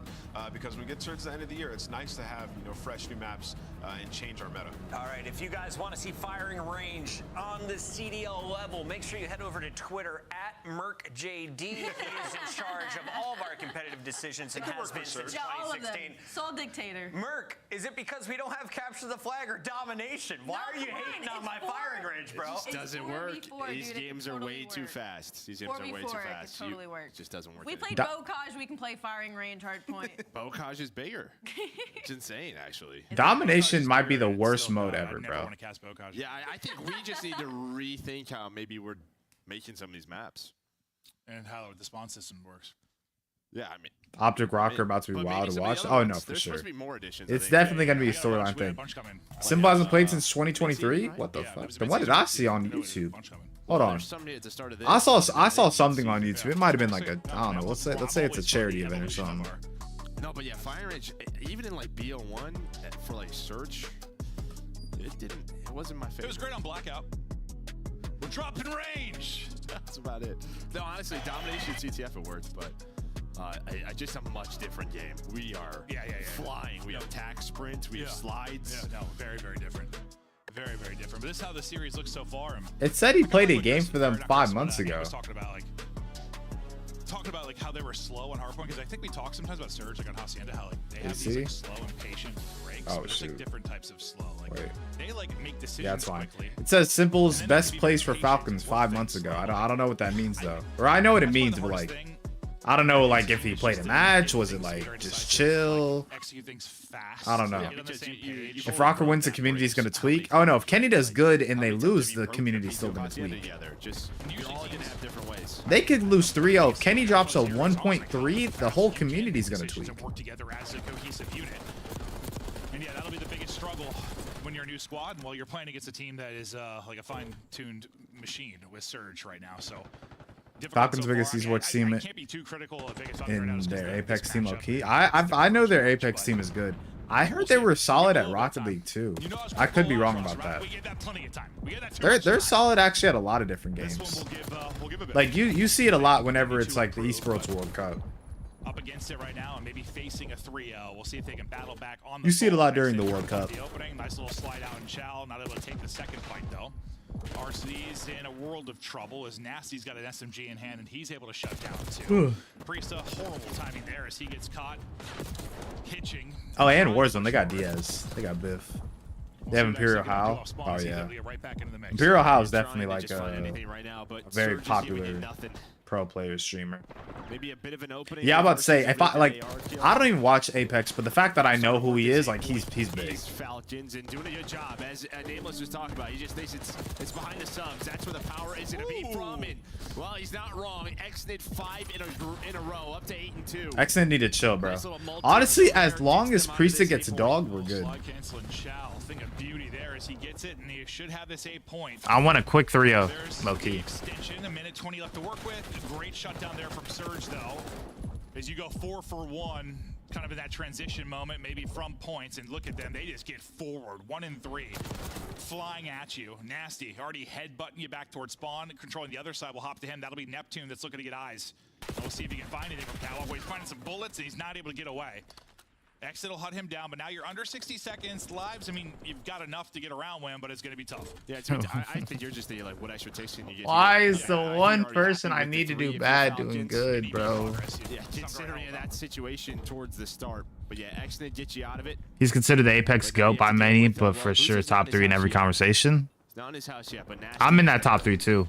Because when we get towards the end of the year, it's nice to have fresh new maps and change our meta. All right, if you guys want to see firing range on the CDL level, make sure you head over to Twitter @MerkJD. He is in charge of all of our competitive decisions and has been since all of them. 2016. Sole dictator. Merk, is it because we don't have capture the flag or domination? Why are you hating on my firing range, bro? It doesn't work. These games are way too fast. These games are way too fast. It totally works. It just doesn't work. We played Bocage, we can play firing range hard point. Bocage is bigger. It's insane, actually. Domination might be the worst mode ever, bro. Yeah, I think we just need to rethink how maybe we're making some of these maps. And how the spawn system works. Yeah, I mean, Optic Rokkr about to be wild to watch. Oh no, for sure. Supposed to be more additions, It's definitely gonna be a storyline thing. Simple hasn't played since 2023. What the fuck? Then what did I see on YouTube? Hold on. I saw something on YouTube. It might have been like a, I don't know. Let's say it's a charity event or something. No, but yeah, Fire Range, even in like BO1 for like search, it wasn't my favorite. It was great on Blackout. We're dropping range. That's about it. No, honestly, Domination CTF it worked, but just a much different game. We are flying. We have attack sprints. We have slides. Yeah, no, very, very different. Very, very different. But this is how the series looks so far. It said he played a game for them 5 months ago. Talking about like how they were slow on hardpoint, because I think we talk sometimes about Surge, like on Hacienda, how like they have these like slow and patient breaks. Oh, but there's like different types of slow. Like they like make decisions. Yeah, that's fine. Quickly. It says Simple's best place for Falcons 5 months ago. I don't know what that means though. Or I know what it means, but like I don't know like if he played a match, was it like just chill? I don't know. If Rokkr wins, the community's gonna tweak. Oh no, if Kenny does good and they lose, the community's still gonna tweak. They could lose 3-0. If Kenny drops a 1.3, the whole community's gonna tweak. Work together as a cohesive unit. And yeah, that'll be the biggest struggle when you're a new squad and while you're playing against a team that is like a fine-tuned machine with Surge right now. So Falcons' biggest esports team in their Apex team, low-key. I know their Apex team is good. I heard they were solid at Rocket League too. I could be wrong about that. They're solid actually at a lot of different games. Like you see it a lot whenever it's like the esports World Cup. Up against it right now and maybe facing a 3-0. We'll see if they can battle back on the You see it a lot during the World Cup. The opening, nice little slide out in Chow, not able to take the second fight though. RC's in a world of trouble as Nasty's got an SMG in hand and he's able to shut down too. Priesta, horrible timing there as he gets caught hitching. Oh, and Warzone, they got Diaz. They got Biff. They have Imperial How. Oh yeah. Imperial How is definitely like a very popular pro player streamer. Maybe a bit of an opening. Yeah, I'm about to say, if I don't even watch Apex, but the fact that I know who he is, like he's big. Falcons and doing a good job, as Nameless was talking about. He just thinks it's behind the subs. That's where the power is going to be from. And well, he's not wrong. Xnid 5 in a row, up to 8-2. Xnid need to chill, bro. Honestly, as long as Priesta gets a dog, we're good. Thing of beauty there as he gets it, and he should have this 8 points. I want a quick 3-0, low-key. Extension, a minute 20 left to work with. A great shutdown there from Surge, though. As you go 4 for 1, kind of in that transition moment, maybe from points, and look at them, they just get forward, 1 and 3, flying at you. Nasty, already headbutting you back towards spawn, controlling the other side. We'll hop to him. That'll be Neptune that's looking to get eyes. We'll see if he can find anything from Cowboy. He's finding some bullets, and he's not able to get away. Exit will hunt him down, but now you're under 60 seconds. Lives, I mean, you've got enough to get around with him, but it's going to be tough. Yeah, I think you're just thinking, like, what extra takes you get. Why is the one person I need to do bad doing good, bro? Yeah, considering that situation towards the start. But yeah, Xnid gets you out of it. He's considered the Apex GOAT by many, but for sure top 3 in every conversation. Not in his house yet, but I'm in that top 3 too.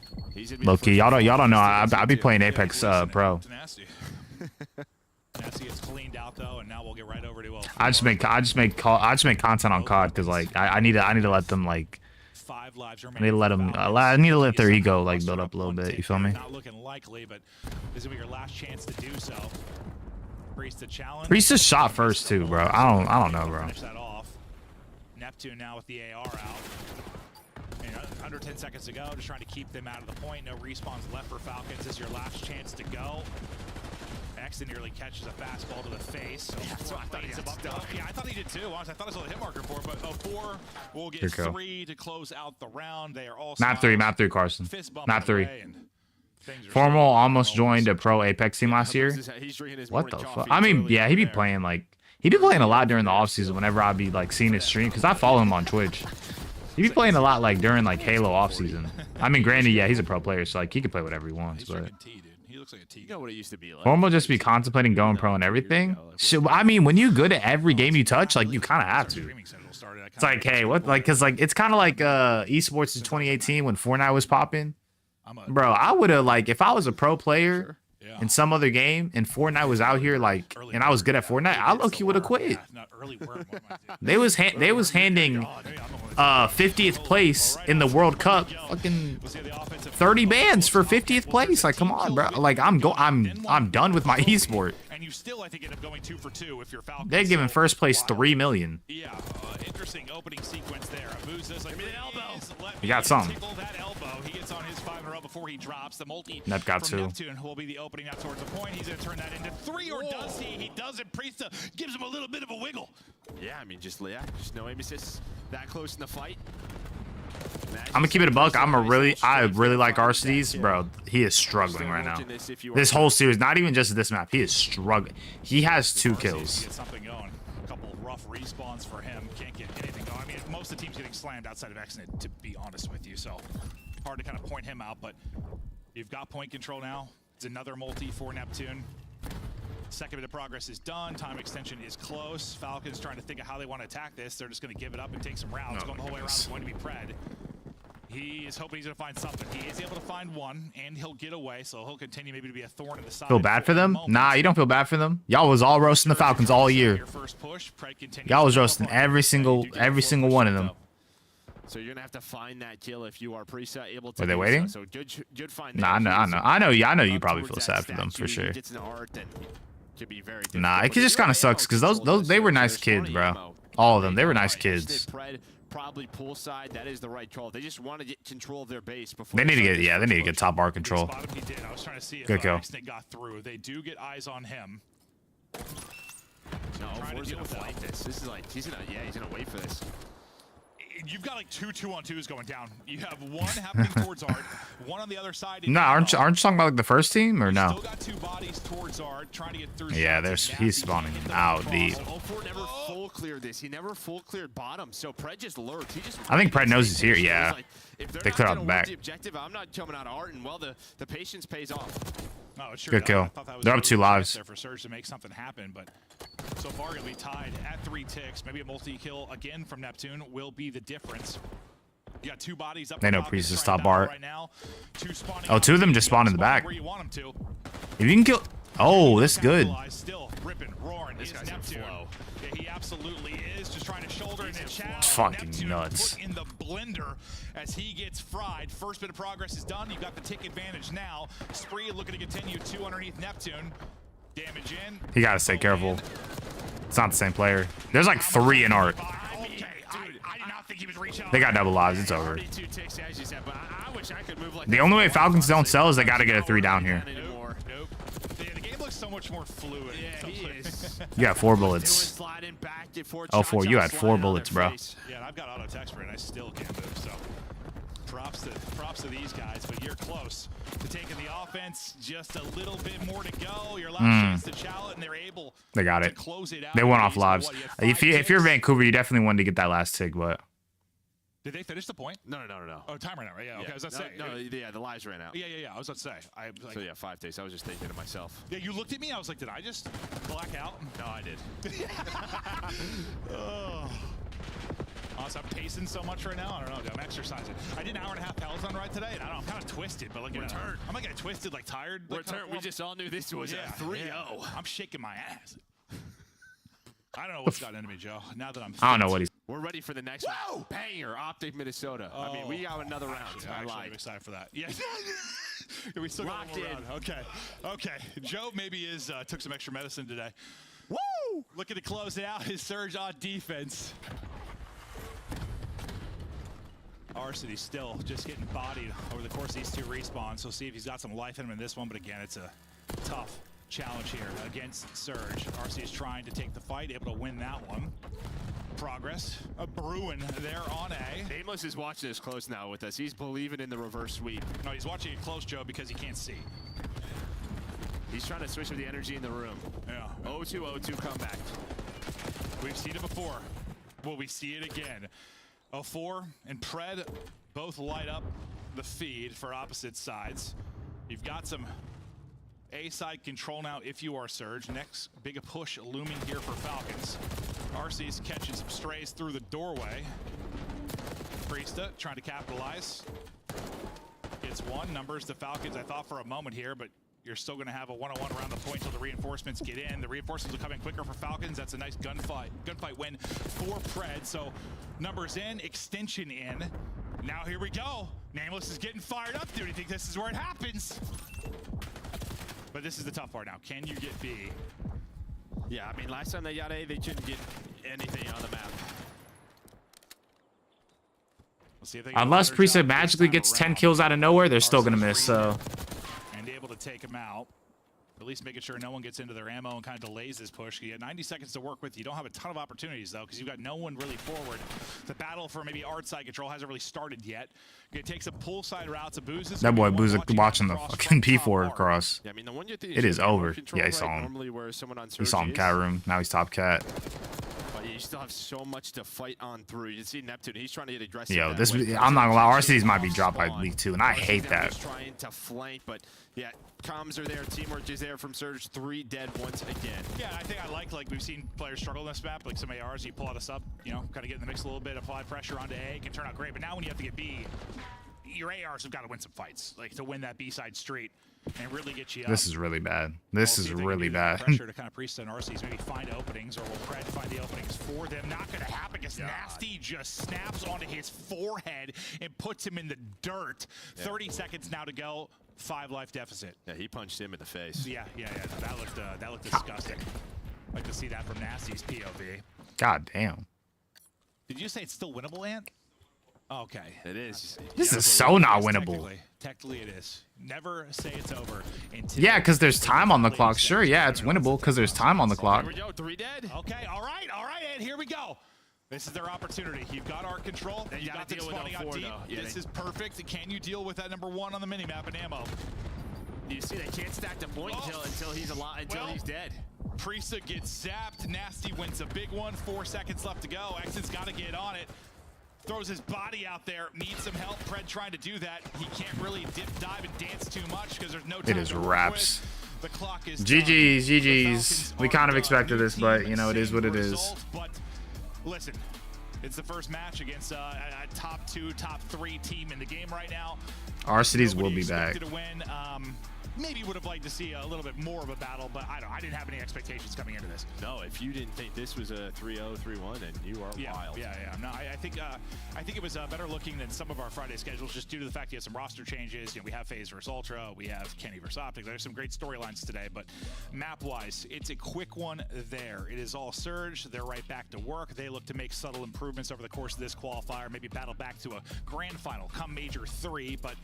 Low-key, y'all don't know. I be playing Apex Pro. Nasty gets cleaned out though, and now we'll get right over to. I just make content on COD because like I need to let them like. 5 lives I need to let them. I need to let their ego like build up a little bit. You feel me? Not looking likely, but this will be your last chance to do so. Priesta challenge. Priesta shot first too, bro. I don't know, bro. Finish that off. Neptune now with the AR out. Under 10 seconds to go, just trying to keep them out of the point. No respawns left for Falcons. This is your last chance to go. Xnid nearly catches a fastball to the face. So yeah, that's what I thought he got. Yeah, I thought he did too. Honestly, I thought I saw the hit marker for it, but 4 will get 3 to close out the round. They are all map 3, Carson. Map 3. Formal almost joined a pro Apex team last year. What the fuck? I mean, yeah, he be playing like He be playing a lot during the offseason whenever I be like seeing his stream, because I follow him on Twitch. He be playing a lot like during like Halo offseason. I mean, granted, yeah, he's a pro player, so like he can play whatever he wants. But He looks like a T. You know what it used to be like. Formal just be contemplating going pro and everything. So, I mean, when you good at every game you touch, like you kind of have to. It's like, hey, what? Like, cause like it's kind of like esports in 2018 when Fortnite was popping. Bro, I would have like if I was a pro player in some other game and Fortnite was out here like, and I was good at Fortnite, I low-key would have quit. They was handing 50th place in the World Cup, fucking 30 bans for 50th place. Like, come on, bro. Like, I'm done with my esport. And you still, I think, end up going 2 for 2 if you're Falcons. They're giving first place $3 million. Yeah, interesting opening sequence there. Abuza's like, You got something. That elbow. He gets on his 5 in a row before he drops. The multi Nep got from 2. Neptune will be the opening up towards the point. He's going to turn that into 3, or does he? He doesn't. Priesta gives him a little bit of a wiggle. Yeah, I mean, just no aim assists that close in the fight. I'm gonna keep it a buck. I really like Arcedes, bro. He is struggling right now. This whole series, not even just this map, he is struggling. He has 2 kills. Get something going. A couple rough respawns for him. Can't get anything going. I mean, most of the teams getting slammed outside of Xnet, to be honest with you. So hard to kind of point him out, but you've got point control now. It's another multi for Neptune. Second bit of progress is done. Time extension is close. Falcons trying to think of how they want to attack this. They're just going to give it up and take some rounds. Going the whole way around is going to be Pred. He is hoping he's going to find something. He is able to find one, and he'll get away, so he'll continue maybe to be a thorn in the side. Feel bad for them? Nah, you don't feel bad for them. Y'all was all roasting the Falcons all year. Y'all was roasting every single one of them. So you're gonna have to find that kill if you are able to. Are they waiting? So good find. Nah, I know you probably feel sad for them for sure. Nah, it just kind of sucks because those they were nice kids, bro. All of them, they were nice kids. Probably poolside. That is the right call. They just want to get control of their base before. They need to get top bar control. I was trying to see if good kill. Got through. They do get eyes on him. No, he's gonna fight this. This is like he's gonna wait for this. You've got like 2 2-on-2s going down. You have one happening towards Art, one on the other side. No, aren't you talking about like the first team or no? Still got 2 bodies towards Art, trying to get through. Yeah, he's spawning out deep. O4 never full cleared this. He never full cleared bottom. So Pred just lurked. I think Pred knows he's here. Yeah, they cleared out the back. The objective, I'm not coming out of Art, and well, the patience pays off. No, sure good kill. They're up 2 lives. For Surge to make something happen, but so far gonna be tied at 3 ticks. Maybe a multi-kill again from Neptune will be the difference. You got 2 bodies up. They know Priest is top bar. Right now. 2 spawning. Oh, 2 of them just spawned in the back. Where you want them to. If you can kill. Oh, this is good. Still ripping, roaring. This guy's Neptune. Yeah, he absolutely is. Just trying to shoulder in the chat. Fucking Neptune nuts. Put in the blender as he gets fried. First bit of progress is done. You've got the tick advantage now. Spree looking to continue 2 underneath Neptune. Damage in. You gotta stay careful. It's not the same player. There's like 3 in Art. Okay, I did not think he was reaching out. They got double lives. It's over. The only way Falcons don't sell is they gotta get a 3 down here. Nope. The game looks so much more fluid. Yeah, he is. You got 4 bullets. Oh, 4. You had 4 bullets, bro. Yeah, and I've got auto text for it, and I still can't move. So props to these guys, but you're close to taking the offense. Just a little bit more to go. Your last chance to challenge, and they're able. They got to it. close it out. They went off lives. If you're Vancouver, you definitely wanted to get that last tick, but. Did they finish the point? No. Oh, time ran out, right? Yeah, okay, I was about to say. No, yeah, the lives ran out. Yeah, I was about to say. So yeah, 5 days. I was just thinking to myself. Yeah, you looked at me, I was like, did I just black out? No, I did. Honestly, I'm pacing so much right now. I don't know. I'm exercising. I did an hour and a half Peloton ride today, and I'm kind of twisted, but like, I'm like twisted, like tired. We're turned. We just all knew this was a 3-0. Yeah. I'm shaking my ass. I don't know what's gotten into me, Joe. Now that I'm fit. I don't know what he's. We're ready for the next one. Banger, Optic, Minnesota. I mean, we got another round. I'm excited for that. Yeah. We still got one more round. Okay. Joe maybe took some extra medicine today. Woo! Looking to close it out. His Surge on defense. Arcity still just getting bodied over the course of these 2 respawns. So see if he's got some life in him in this one. But again, it's a tough challenge here against Surge. RC is trying to take the fight, able to win that one. Progress, a brewing there on A. Nameless is watching this close now with us. He's believing in the reverse sweep. No, he's watching it close, Joe, because he can't see. He's trying to switch up the energy in the room. Yeah. 0-2, 0-2 comeback. We've seen it before. Will we see it again? 04 and Pred both light up the feed for opposite sides. You've got some A-side control now if you are Surge. Next big push looming here for Falcons. RC's catching some strays through the doorway. Priesta trying to capitalize. Gets one. Numbers the Falcons, I thought for a moment here, but you're still going to have a one-on-one around the point until the reinforcements get in. The reinforcements will come in quicker for Falcons. That's a nice gunfight win for Pred. So numbers in, extension in. Now here we go. Nameless is getting fired up. Do you think this is where it happens? But this is the tough part now. Can you get B? Yeah, I mean, last time they got A, they couldn't get anything on the map. We'll see if they Unless Priesta magically gets 10 kills out of nowhere, they're still going to miss, so... And able to take him out. At least making sure no one gets into their ammo and kind of delays this push. You get 90 seconds to work with. You don't have a ton of opportunities, though, because you've got no one really forward. The battle for maybe art side control hasn't really started yet. It takes a pull side route to Booz. That boy Booz watching the fucking P4 cross. Yeah, I mean, the one you It is over. Yeah, he saw him. Normally where someone on He saw him cat room. Now he's top cat. But you still have so much to fight on through. You see Neptune, he's trying to get aggressive. Yo, this I'm not gonna lie, RCDs might be dropped by League 2, and I hate that. Trying to flank, but yeah, comms are there, teamwork is there from Surge. 3 dead once again. Yeah, I think I like we've seen players struggle in this map, like some ARs, you pull out a sub, you know, kind of get in the mix a little bit, apply pressure onto A, can turn out great. But now when you have to get B, your ARs have got to win some fights, like to win that B side street and really get you up. This is really bad. This is really bad. Pressure to kind of Priest and RCs maybe find openings, or will Pred find the openings for them? Not going to happen because Nasty just snaps onto his forehead and puts him in the dirt. 30 seconds now to go. 5 life deficit. Yeah, he punched him in the face. Yeah. That looked disgusting. Like to see that from Nasty's POV. God damn. Did you say it's still winnable, Ant? Okay. It is. This is so not winnable. Technically it is. Never say it's over until... Yeah, because there's time on the clock. Sure, yeah, it's winnable because there's time on the clock. Here we go, 3 dead. Okay, all right, and here we go. This is their opportunity. You've got art control. You've got them spawning out deep. This is perfect. Can you deal with that number 1 on the minimap in ammo? You see, they can't stack the point until he's alive, until he's dead. Priesta gets zapped. Nasty wins a big one. 4 seconds left to go. Exit's got to get on it. Throws his body out there, needs some help. Pred trying to do that. He can't really dip, dive, and dance too much because there's no time. It is wraps. The clock is GG's. We kind of expected this, but you know, it is what it is. But listen, it's the first match against a top 2, top 3 team in the game right now. RCDs will be back. To win. Maybe would have liked to see a little bit more of a battle, but I didn't have any expectations coming into this. No, if you didn't think this was a 3-0, 3-1, then you are wild. Yeah. No, I think it was better looking than some of our Friday schedules, just due to the fact you have some roster changes. You know, we have FaZe versus Ultra, we have Kenny versus Optic. There's some great storylines today, but map-wise, it's a quick one there. It is all Surge. They're right back to work. They look to make subtle improvements over the course of this qualifier, maybe battle back to a grand final come Major 3, but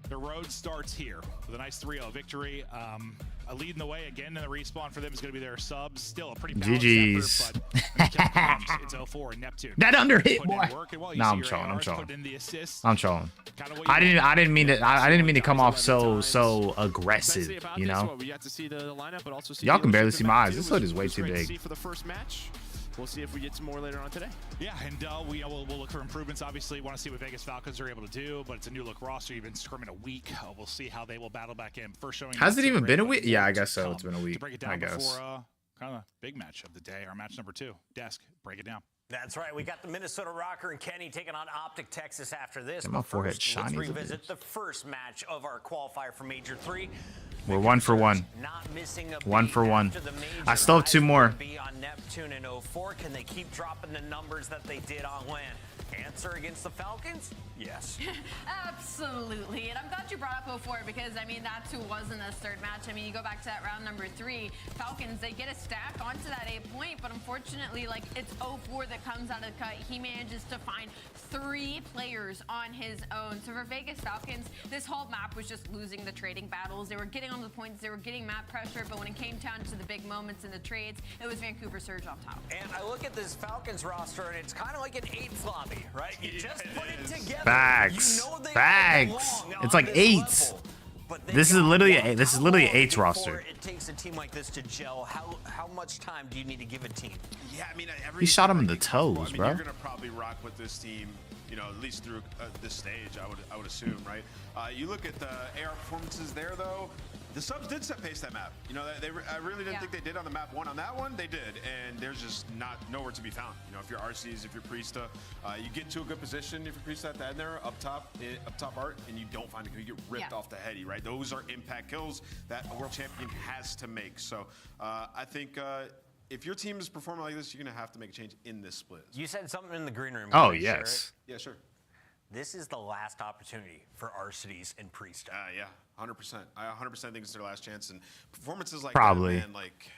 the road starts here with a nice 3-0 victory. Leading the way again in the respawn for them is going to be their subs. Still a pretty balanced GG's. effort, but it's 04 and Neptune. That under hit, boy. No, I'm trolling. I'm trolling. I didn't mean to come off so aggressive, you know. Y'all can barely see my eyes. This hood is way too big. For the first match. We'll see if we get some more later on today. Yeah, and we'll look for improvements. Obviously, want to see what Vegas Falcons are able to do, but it's a new look roster. You've been scrimming a week. We'll see how they will battle back in. First showing. Has it even been a week? Yeah, I guess so. It's been a week. To break it down I guess. Before kind of big match of the day, our match number 2. Desk, break it down. That's right. We got the Minnesota Rokkr and Kenny taking on Optic Texas after this. Get my forehead shiny. Let's revisit the first match of our qualifier for Major 3. We're 1 for 1. 1 for 1. I still have 2 more. On Neptune and 04. Can they keep dropping the numbers that they did on land? Answer against the Falcons? Yes. Absolutely. And I'm glad you brought up 04 because, I mean, that's who was in this third match. I mean, you go back to that round number 3, Falcons, they get a stack onto that 8 point, but unfortunately, like, it's 04 that comes out of the cut. He manages to find 3 players on his own. So for Vegas Falcons, this whole map was just losing the trading battles. They were getting on the points, they were getting map pressure, but when it came down to the big moments in the trades, it was Vancouver Surge on top. And I look at this Falcons roster, and it's kind of like an 8 lobby, right? You just put it together. Bags. You know Bags. It's like 8s. but This is literally an H roster. It takes a team like this to gel. How much time do you need to give a team? Yeah, I mean, He shot him in the every team's toes, comfortable. I mean, bro. You're gonna probably rock with this team, you know, at least through this stage. I would assume, right? You look at the AR performances there, though. The subs did set pace that map. You know, I really didn't think they did on the map 1. On that one, they did, and there's just nowhere to be found. You know, if you're RCs, if you're Priesta, you get to a good position. If you're Priesta at the end there, up top art, and you don't find it, you get ripped off the heady, right? Those are impact kills that a world champion has to make. So I think if your team is performing like this, you're gonna have to make a change in this split. You said something in the green room. Oh, Can I share yes. it? Yeah, sure. This is the last opportunity for Arcities and Priesta. Yeah, 100%. I 100% think it's their last chance. And performances like Probably. that, man, like,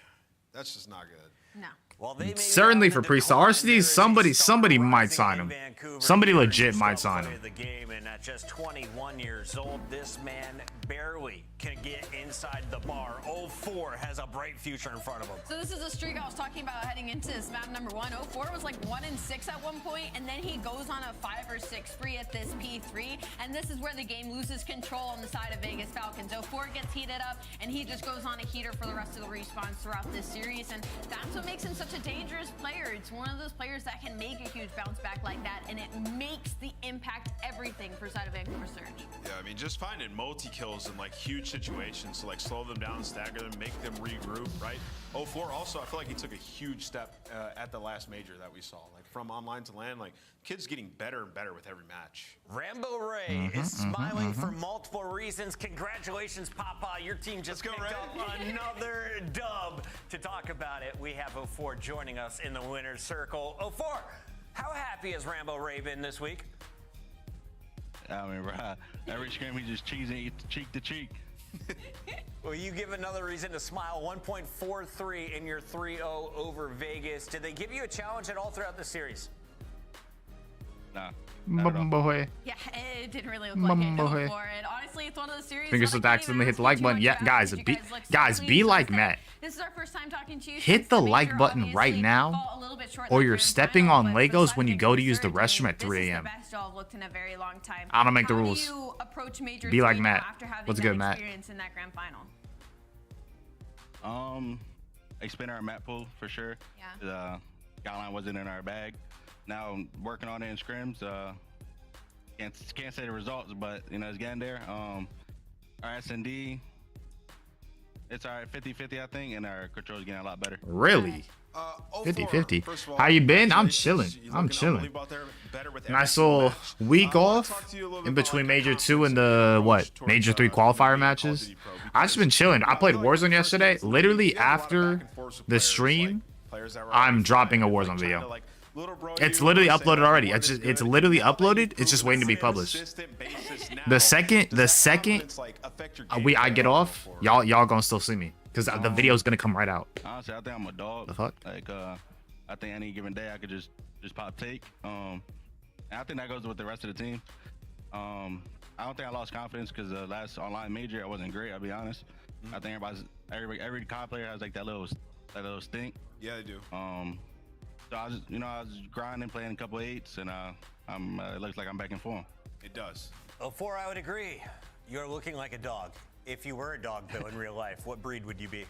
that's just not good. No. Well, they made it Certainly out for of the Priest. cold. RCDs, There is a somebody star might rising sign in him. Vancouver. Somebody Here legit is might the sign play him. of the game, and at just 21 years old, this man barely can get inside the bar. 04 has a bright future in front of him. So this is a streak I was talking about heading into this map number 1. 04 was like 1-6 at one point, and then he goes on a 5 or 6 spree at this P3, and this is where the game loses control on the side of Vegas Falcons. 04 gets heated up, and he just goes on a heater for the rest of the respawns throughout this series, and that's what makes him such a dangerous player. It's one of those players that can make a huge bounce back like that, and it makes the impact everything for side of Vancouver Surge. Yeah, I mean, just finding multi-kills in, like, huge situations to, like, slow them down, stagger them, make them regroup, right? 04 also, I feel like he took a huge step at the last major that we saw. Like, from online to LAN, like, kid's getting better and better with every match. Rambo Ray is smiling for multiple reasons. Congratulations, Papa. Your team just picked up another dub. To talk about it, we have 04 joining us in the winner's circle. 04, how happy has Rambo Ray been this week? I mean, bro, every scrim he just cheesing cheek to cheek. Well, you give another reason to smile. 1.43 in your 3-0 over Vegas. Did they give you a challenge at all throughout the series? Nah. Boy. Yeah, it didn't really look like it Boy. for it. Honestly, it's one of those series. Fingers that slipped I can't accidentally even hit the like speak too button. much Yeah, about guys, because be you guys look so guys, clean. be So like instead, Matt. This is our first time talking to you. Hit since the major like button obviously right now, fall a little bit short or that you're grand stepping final, on but for Legos side when of you go to Vancouver use the Surge, restroom at this 3 is a.m. the best y'all have looked in a very long time. I don't make the How rules. do you approach major Be like 3 now Matt. after having What's that good, Matt? experience in that grand final? Expand our map pool for sure. Yeah. The guideline wasn't in our bag. Now working on it in scrims. Can't say the results, but you know it's getting there. Our S&D, it's all right, 50-50 I think, and our control's getting a lot better. Really? 50-50. First of all, How you been? I'm congratulations. chilling. You're I'm looking chilling. unbelievable out there, better with every Nice single little match. week I wanna off talk to you a little bit in about, between like, major confidence 2 and and the approach towards, major 3 the qualifier Call of matches. Duty Pro, I've just been because chilling. I played feel like the Warzone first yesterday. seasons of the Literally league, you had a lot of after back and forth with the players, stream, like players that were I'm already dropping a flying, Warzone like, video. trying to, like, little bro It's you, literally like, say, uploaded like, already. one It's is it's good. literally Now that you've uploaded. It's just proven waiting to be on a published. consistent basis now, The second does that confidence, like, affect your game I plan get going off, forward? y'all gonna still see me because the video's gonna come right out. Honestly, I think I'm a dog. The fuck? Like, I think any given day I could just pop take. And I think that goes with the rest of the team. I don't think I lost confidence because the last online major I wasn't great. I'll be honest. I think every COD player has like that little stink. Yeah, they do. So I was grinding, playing a couple 8s, and it looks like I'm back in form. It does. 04, I would agree. You're looking like a dog. If you were a dog, though, in real life, what breed would you be?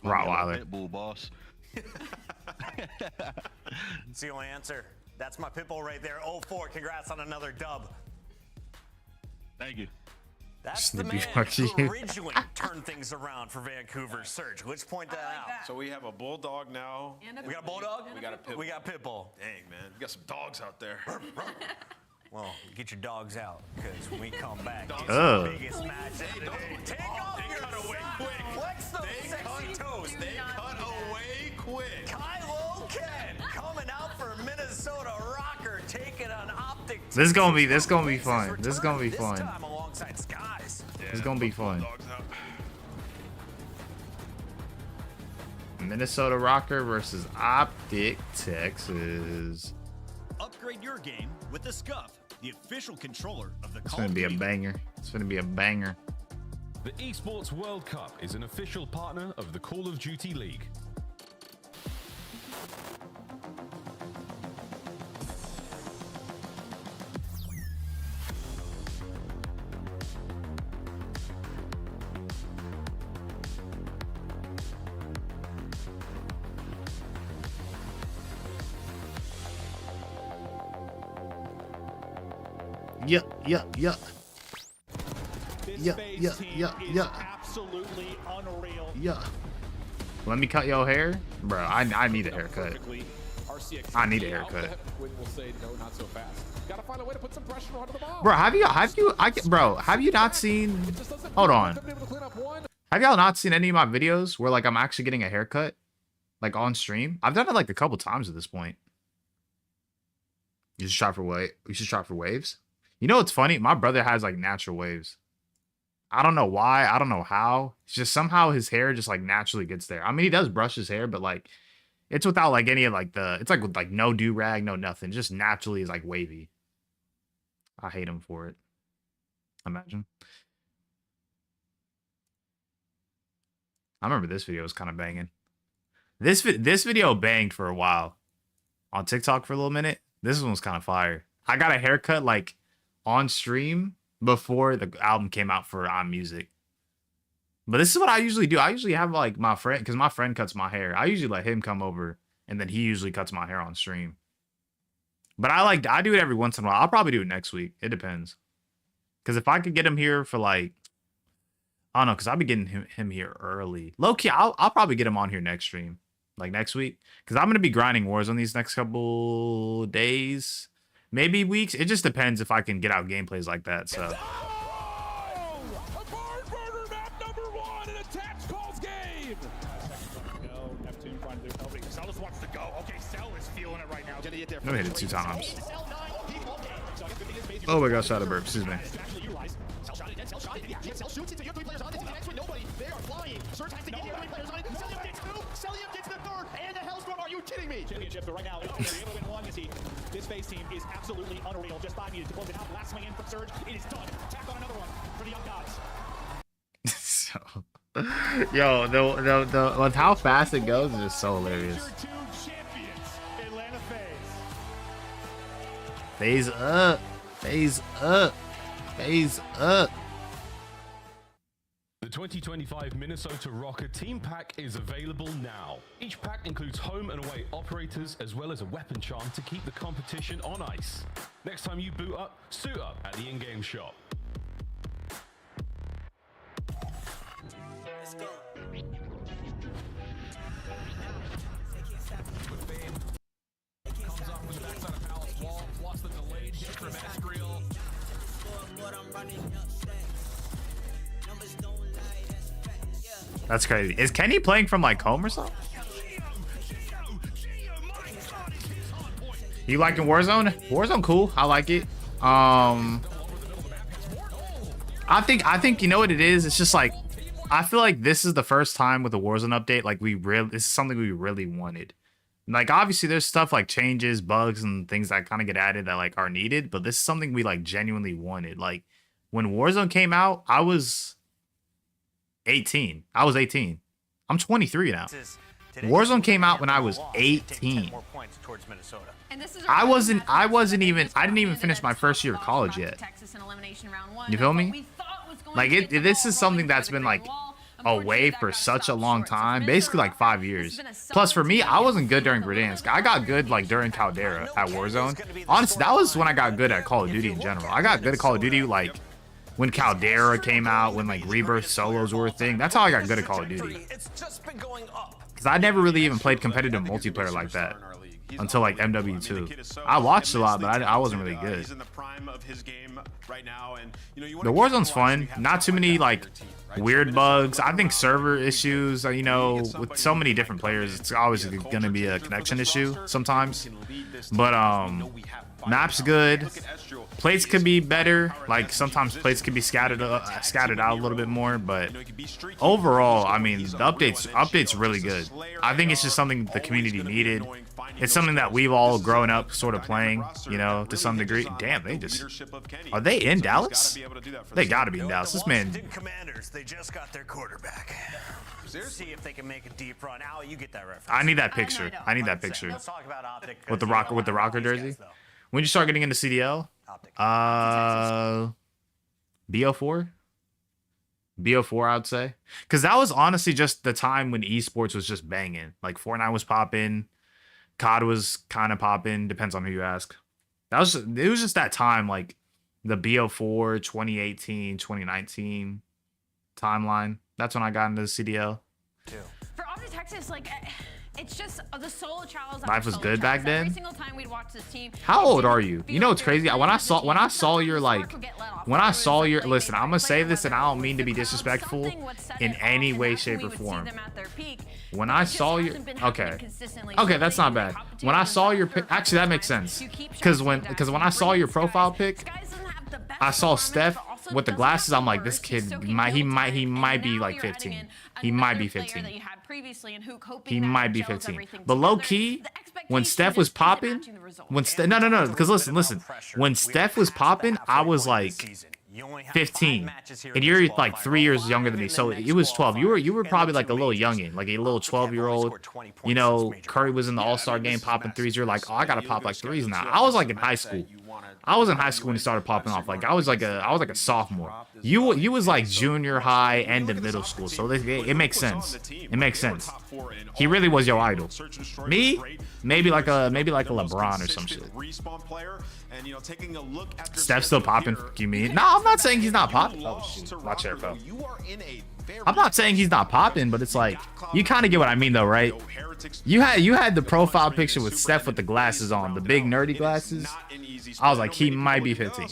Rottweiler. Pit bull, boss. It's the only answer. That's my pitbull right there. 04, congrats on another dub. Thank you. That's the Snoopy, man fuck who you. originally turned things around for Vancouver Surge. Let's point that like out. that. So we have a bulldog now. And a We got a bulldog? We got a pit We got pitbull. Dang, man. We got some dogs out there. Well, get your dogs out, because when we come back, it's Ugh. the biggest match. Take off your cut away socks. quick. Flex those sexy toes. They cut away quick. Kylo Ken coming out for Minnesota Rokkr, taking on Optic. This is gonna be fun. Return, This is gonna be this fun. time alongside Skies. It's gonna be fun. Dogs out. Minnesota Rokkr versus Optic, Texas. Upgrade your game with the Scuff, the official controller of the It's Call gonna of be a Duty. banger. It's gonna be a banger. The Esports World Cup is an official partner of the Call of Duty League. Absolutely unreal. Yeah. Let me cut your hair, bro. I need a haircut. I need a haircut. Bro, have you not seen? Hold on. Have y'all not seen any of my videos where like I'm actually getting a haircut, like on stream? I've done it like a couple times at this point. You should try for waves. You know what's funny? My brother has like natural waves. I don't know why. I don't know how. It's just somehow his hair just like naturally gets there. I mean, he does brush his hair, but like it's without like any of like it's like with like no do-rag, no nothing. Just naturally is like wavy. I hate him for it. Imagine. I remember this video was kind of banging. This video banged for a while on TikTok for a little minute. This one was kind of fire. I got a haircut like on stream before the album came out for On Music. But this is what I usually do. I usually have like my friend, because my friend cuts my hair. I usually let him come over and then he usually cuts my hair on stream. But I do it every once in a while. I'll probably do it next week. It depends. Because if I could get him here for like, I don't know, because I'll be getting him here early. Low key, I'll probably get him on here next stream. Like next week. Because I'm going to be grinding Warzone these next couple days. Maybe weeks. It just depends if I can get out gameplays like that. So. No, hit it 2 times. Oh my gosh, shot a burp. Excuse me. Championship, but right now, this FaZe team is absolutely unreal. Just 5 minutes to close it out. Last swing in from Surge. It is done. Tack on another one for the Young Gods. Yo, with how fast it goes is just so hilarious. FaZe up. FaZe up. FaZe up. The 2025 Minnesota Rokkr Team Pack is available now. Each pack includes home and away operators as well as a weapon charm to keep the competition on ice. Next time you boot up, suit up at the in-game shop. Let's go. Comes off with the backside of Palace wall, lost the delayed hit from Escriel. That's crazy. Is Kenny playing from like home or something? You liking Warzone? Warzone cool. I like it. I think you know what it is? It's just like I feel like this is the first time with the Warzone update like this is something we really wanted. Like obviously there's stuff like changes, bugs and things that kind of get added that like are needed, but this is something we like genuinely wanted. Like when Warzone came out, I was 18. I'm 23 now. Warzone came out when I was 18. I didn't even finish my first year of college yet. You feel me? Like this is something that's been like away for such a long time, basically like 5 years. Plus for me, I wasn't good during Verdansk. I got good like during Caldera at Warzone. Honestly, that was when I got good at Call of Duty in general. I got good at Call of Duty like when Caldera came out, when like Rebirth solos were a thing. That's how I got good at Call of Duty. Because I never really even played competitive multiplayer like that until like MW2. I watched a lot, but I wasn't really good. The Warzone's fun. Not too many like weird bugs. I think server issues, you know, with so many different players, it's always going to be a connection issue sometimes. But map's good. Plates could be better. Like sometimes plates could be scattered out a little bit more, but overall, I mean, the update's really good. I think it's just something the community needed. It's something that we've all grown up sort of playing, you know, to some degree. Damn, are they in Dallas? They got to be in Dallas. This man. They just got their quarterback. See if they can make a deep run. Al, you get that reference. I need that picture. I need that picture. Let's talk about Optic with the Rokkr jersey. When did you start getting into CDL? BO4? BO4, I would say. Because that was honestly just the time when esports was just banging. Like Fortnite was popping. COD was kind of popping. Depends on who you ask. It was just that time. Like the BO4 2018, 2019 timeline. That's when I got into the CDL. For Optic Texas, like, it's just the solo trials. Life was good back then. Every single time we'd watch this team. How old are you? You know what's crazy? When I saw your like, listen, I'm gonna say this, and I don't mean to be disrespectful in any way, shape, or form. When I saw your, okay, that's not bad. When I saw your pic, actually that makes sense, because when I saw your profile pic, I saw Steph with the glasses. I'm like, this kid he might be like 15. He might be 15. He might be 15. But low key, when Steph was popping, no, because listen, when Steph was popping, I was like 15, and you're like 3 years younger than me, so it was 12. You were probably like a little youngin, like a little 12-year-old. You know, Curry was in the All-Star game popping threes. You're like, oh, I gotta pop like threes now. I was like in high school. I was in high school when he started popping off. Like I was like a sophomore. You was like junior high, end of middle school. So it makes sense. It makes sense. He really was your idol. Me, maybe like a LeBron or some shit. Steph's still popping. You mean? No, I'm not saying he's not popping. Oh shoot, my chair fell. I'm not saying he's not popping, but it's like you kind of get what I mean though, right? You had the profile picture with Steph with the glasses on, the big nerdy glasses. I was like, he might be 15.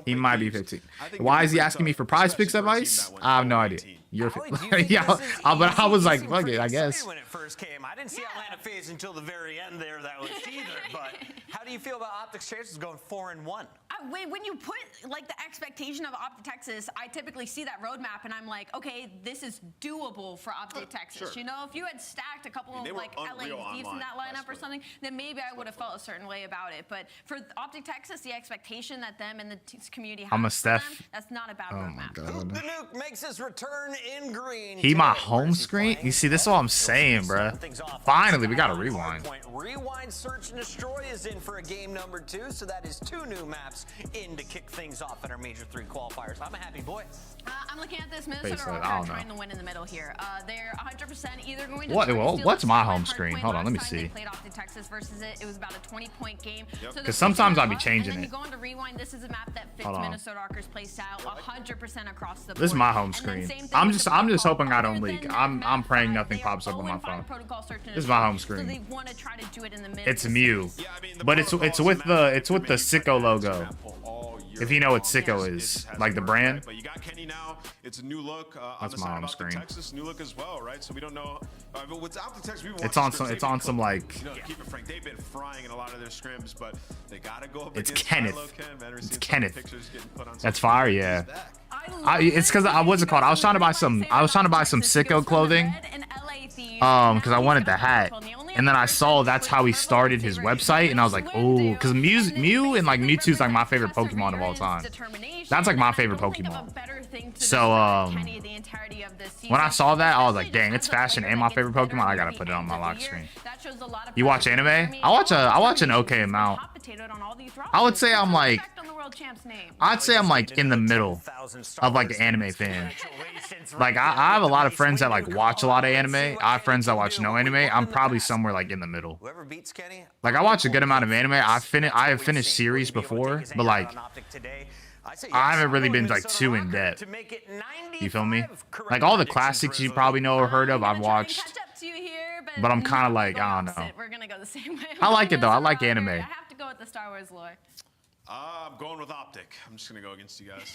He might be 15. Why is he asking me for prize picks advice? I have no idea. You're yeah, but I was like, fuck it, I guess. When it first came, I didn't see Atlanta FaZe until the very end there. That was either. But how do you feel about Optic's chances going 4-1? When you put like the expectation of Optic Texas, I typically see that roadmap and I'm like, okay, this is doable for Optic Texas. You know, if you had stacked a couple of like LA Thieves in that lineup or something, then maybe I would have felt a certain way about it. But for Optic Texas, the expectation that them and the community have, I'm a Steph. Them, that's not a bad roadmap. The Nuke makes his return in green. He my home screen. You see, this is what I'm saying, bro. Finally, we got a rewind. Rewind Search and Destroy is in for a game number 2, so that is 2 new maps in to kick things off in our Major 3 qualifiers. I'm a happy boy. I'm looking at this Minnesota Rokkr trying to win in the middle here. They're 100% either going to what's my home screen? Hold on, let me see. Played Optic Texas versus it was about a 20-point game. Because sometimes I'll be changing it. You go into Rewind. This is a map that fits Minnesota Rocker's play style 100% across the board. This is my home screen. I'm just hoping I don't leak. I'm praying nothing pops up on my phone. This is my home screen. It's Mew, but it's with the Sicko logo. If you know what Sicko is, like the brand. But you got Kenny now. It's a new look. That's my home screen. Texas, new look as well, right? So we don't know. But what's out the Texas? It's on some like. You know, keep it frank. They've been frying in a lot of their scrims, but they gotta go up. It's Kenneth. It's Kenneth. That's fire, yeah. It's because what's it called? I was trying to buy some Sicko clothing. Because I wanted the hat. And then I saw that's how he started his website, and I was like, oh, because Mew and like Mewtwo's like my favorite Pokemon of all time. That's like my favorite Pokemon. So when I saw that, I was like, dang, it's fashion and my favorite Pokemon. I gotta put it on my lock screen. You watch anime? I watch an okay amount. I would say I'm like in the middle of like an anime fan. Like I have a lot of friends that like watch a lot of anime. I have friends that watch no anime. I'm probably somewhere like in the middle. Like I watch a good amount of anime. I have finished series before, but like I haven't really been like too in depth. You feel me? Like all the classics you probably know or heard of, I've watched. But I'm kind of like, I don't know. We're gonna go the same way. I like it though. I like anime. I have to go with the Star Wars lore. I'm going with Optic. I'm just going to go against you guys.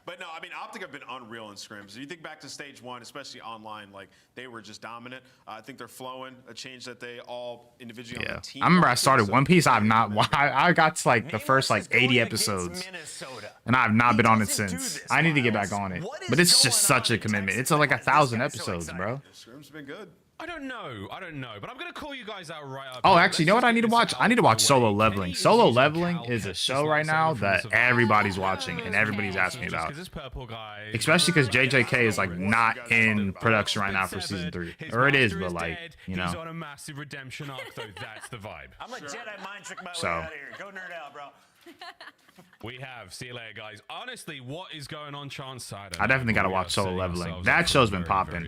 But no, I mean, Optic have been unreal in scrims. If you think back to stage 1, especially online, like they were just dominant. I think they're flowing, a change that they all individually on the team. I remember I started One Piece. I got to like the first like 80 episodes, and I have not been on it since. I need to get back on it. But it's just such a commitment. It's like 1,000 episodes, bro. Scrim's been good. I don't know, but I'm gonna call you guys out right up. Oh, actually, you know what I need to watch? I need to watch Solo Leveling. Solo Leveling is a show right now that everybody's watching and everybody's asking me about. Especially because JJK is like not in production right now for season 3, or it is, but like you know. He's on a massive redemption arc, though. That's the vibe. I'm a Jedi mind trick my way out of here. Go nerd out, bro. We have. See you later, guys. Honestly, what is going on, Chance side? I definitely gotta watch Solo Leveling. That show's been popping.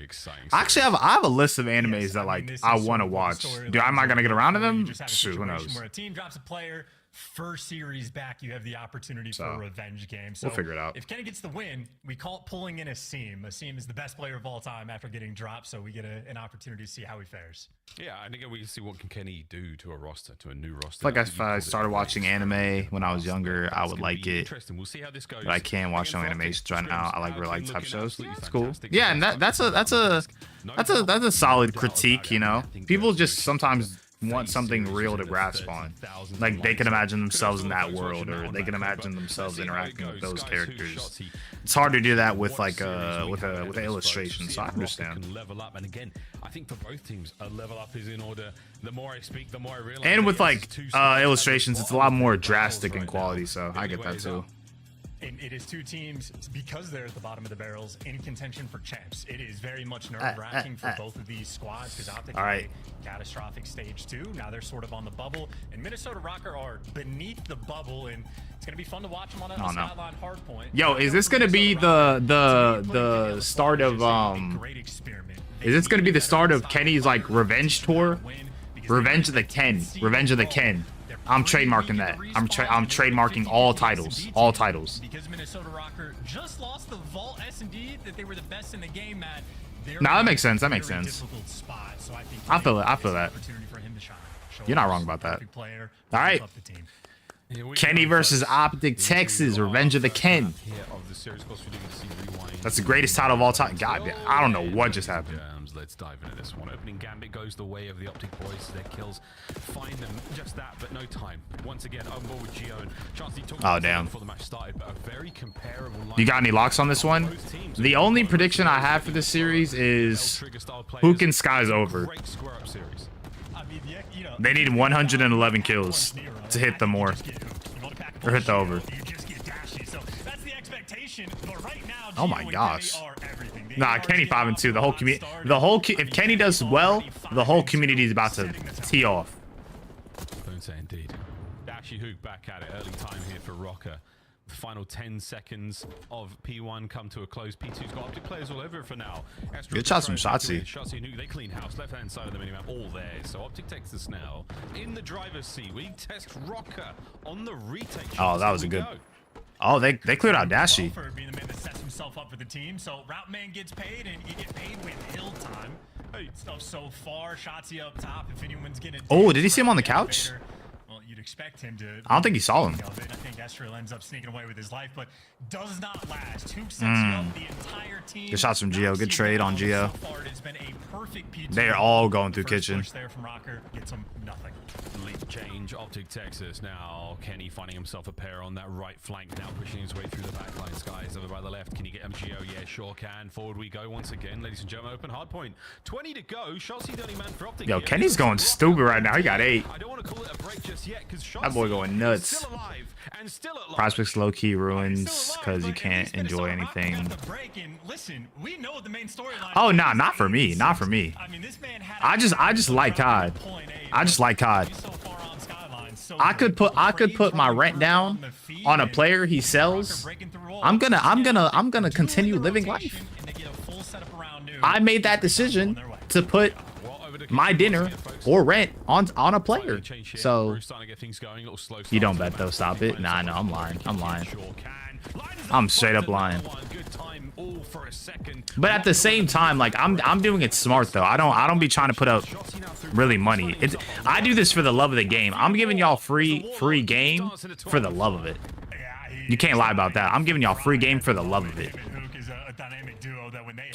Actually, I have a list of animes that like I want to watch. Dude, am I gonna get around to them? Shoot, who knows? Where a team drops a player, first series back, you have the opportunity for a revenge game. So we'll figure it out. If Kenny gets the win, we call it pulling in a seam. A seam is the best player of all time after getting dropped, so we get an opportunity to see how he fares. Yeah, I think we can see what can Kenny do to a roster, to a new roster. Like if I started watching anime when I was younger, I would like it. We'll see how this goes. But I can't watch no animations right now. I like real life type shows. It's cool. Yeah, and that's a solid critique, you know. People just sometimes want something real to grasp on. Like they can imagine themselves in that world, or they can imagine themselves interacting with those characters. It's hard to do that with like with an illustration, so I understand. Level up, and again, I think for both teams, a level up is in order. The more I speak, the more I realize. And with like illustrations, it's a lot more drastic in quality, so I get that too. And it is two teams, because they're at the bottom of the barrels, in contention for champs. It is very much nerve-wracking for both of these squads, because Optic is a catastrophic stage 2. Now they're sort of on the bubble, and Minnesota Rokkr are beneath the bubble, and it's gonna be fun to watch them on a sideline hard point. Yo, is this gonna be the start of Is this gonna be the start of Kenny's like revenge tour? Revenge of the Ken. Revenge of the Ken. I'm trademarking that. I'm trademarking all titles. All titles. Because Minnesota Rokkr just lost the Vault S&D that they were the best in the game at. Nah, that makes sense. That makes sense. I feel it. I feel that. You're not wrong about that. All right. Kenny versus Optic Texas. Revenge of the Ken. That's the greatest title of all time. God, I don't know what just happened. Let's dive into this one. Opening gambit goes the way of the Optic boys. Their kills find them just that, but no time. Once again, on board with Gio. Oh damn! Before the match started, but a very comparable line. You got any locks on this one? The only prediction I have for this series is Hook and Sky's over. They need 111 kills to hit the more, or hit the over. Oh my gosh. Nah, Kenny 5-2. The whole community. If Kenny does well, the whole community is about to tee off. Don't say indeed. Dashy Hook back at it. Early time here for Rokkr. The final 10 seconds of P1 come to a close. P2's got Optic players all over it for now. Good shots from Shotzzy. Shotzzy and Hook, they clean house. Left hand side of the minimap, all there. So Optic takes us now in the driver's seat. We test Rokkr on the retake. Oh, that was a good. Oh, they cleared out Dashy. For being the man that sets himself up for the team. So Route Man gets paid, and you get paid with hill time. Stuff so far. Shotzzy up top. If anyone's getting. Oh, did he see him on the couch? Well, you'd expect him to. I don't think he saw him. I think Estrel ends up sneaking away with his life, but does not last. Hook sets up the entire team. Good shots from Gio. Good trade on Gio. So far, it's been a perfect P2. They're all going through kitchen. Push there from Rokkr gets him nothing. Lead change. Optic Texas now. Kenny finding himself a pair on that right flank. Now pushing his way through the backline. Skies over by the left. Can he get him? Gio? Yeah, sure can. Forward we go once again. Ladies and gentlemen, open hard point. 20 to go. Shotzzy the only man for Optic. Yo, Kenny's going stupid right now. He got 8. I don't want to call it a break just yet because that boy going nuts. Still alive and still at Prospects low key ruins because you can't enjoy anything. Oh nah, not for me. Not for me. I just like COD. I just like COD. I could put my rent down on a player he sells. I'm gonna continue living life. I made that decision to put my dinner or rent on a player. So you don't bet though. Stop it. Nah, no, I'm lying. I'm lying. I'm straight up lying. But at the same time, like I'm doing it smart though. I don't be trying to put up really money. I do this for the love of the game. I'm giving y'all free game for the love of it. You can't lie about that. I'm giving y'all free game for the love of it.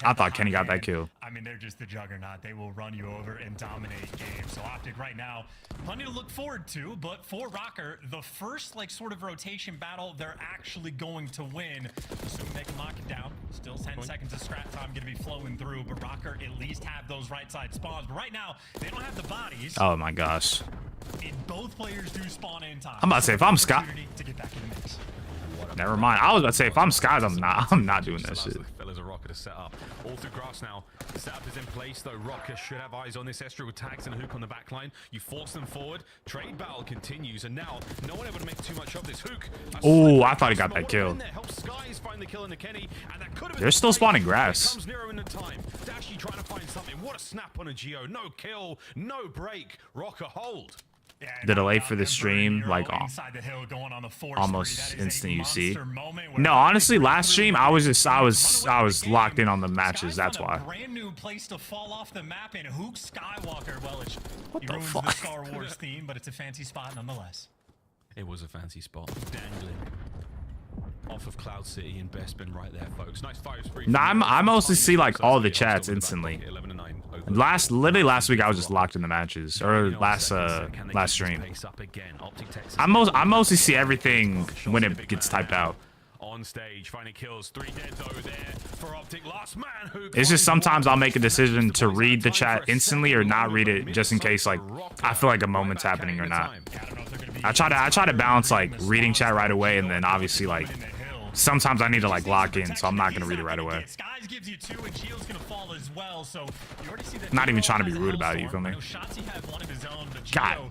I thought Kenny got that kill. I mean, they're just the juggernaut. They will run you over and dominate games. So Optic right now, plenty to look forward to. But for Rokkr, the first like sort of rotation battle they're actually going to win. Assuming they can lock it down. Still 10 seconds of scrap time going to be flowing through. But Rokkr at least have those right side spawns. But right now, they don't have the bodies. Oh my gosh. And both players do spawn in time. I'm about to say if I'm Scott. Never mind. I was about to say if I'm Skies, I'm not doing that shit. Fellas are Rokkr to set up. All through grass now. The setup is in place though. Rokkr should have eyes on this. Esther with tags and a Hook on the back line. You force them forward. Trade battle continues, and now no one able to make too much of this. Hook. Oh, I thought he got that kill. They're still spawning grass. Dashy trying to find something. What a snap on a Gio. No kill, no break. Rokkr hold. the delay for the stream, like almost instant you see. No, honestly, last stream I was locked in on the matches. That's why. Brand new place to fall off the map in Hook Skywalker. Well, What the ruins fuck? the Star Wars theme, but it's a fancy spot nonetheless. It was a fancy spot. Dangling off of Cloud City and Bespin right there, folks. Nice fire spree. No, I mostly see like all the chats instantly. Literally last week I was just locked in the matches, or last stream. I mostly see everything when it gets typed out. On stage, finding kills, 3 dead though there for Optic. Last man who It's just sometimes I'll make a decision to read the chat instantly or not read it, just in case like I feel like a moment's happening or not. I try to balance like reading chat right away, and then obviously like sometimes I need to like lock in, so I'm not gonna read it right away. Not even trying to be rude about it, you feel me? God.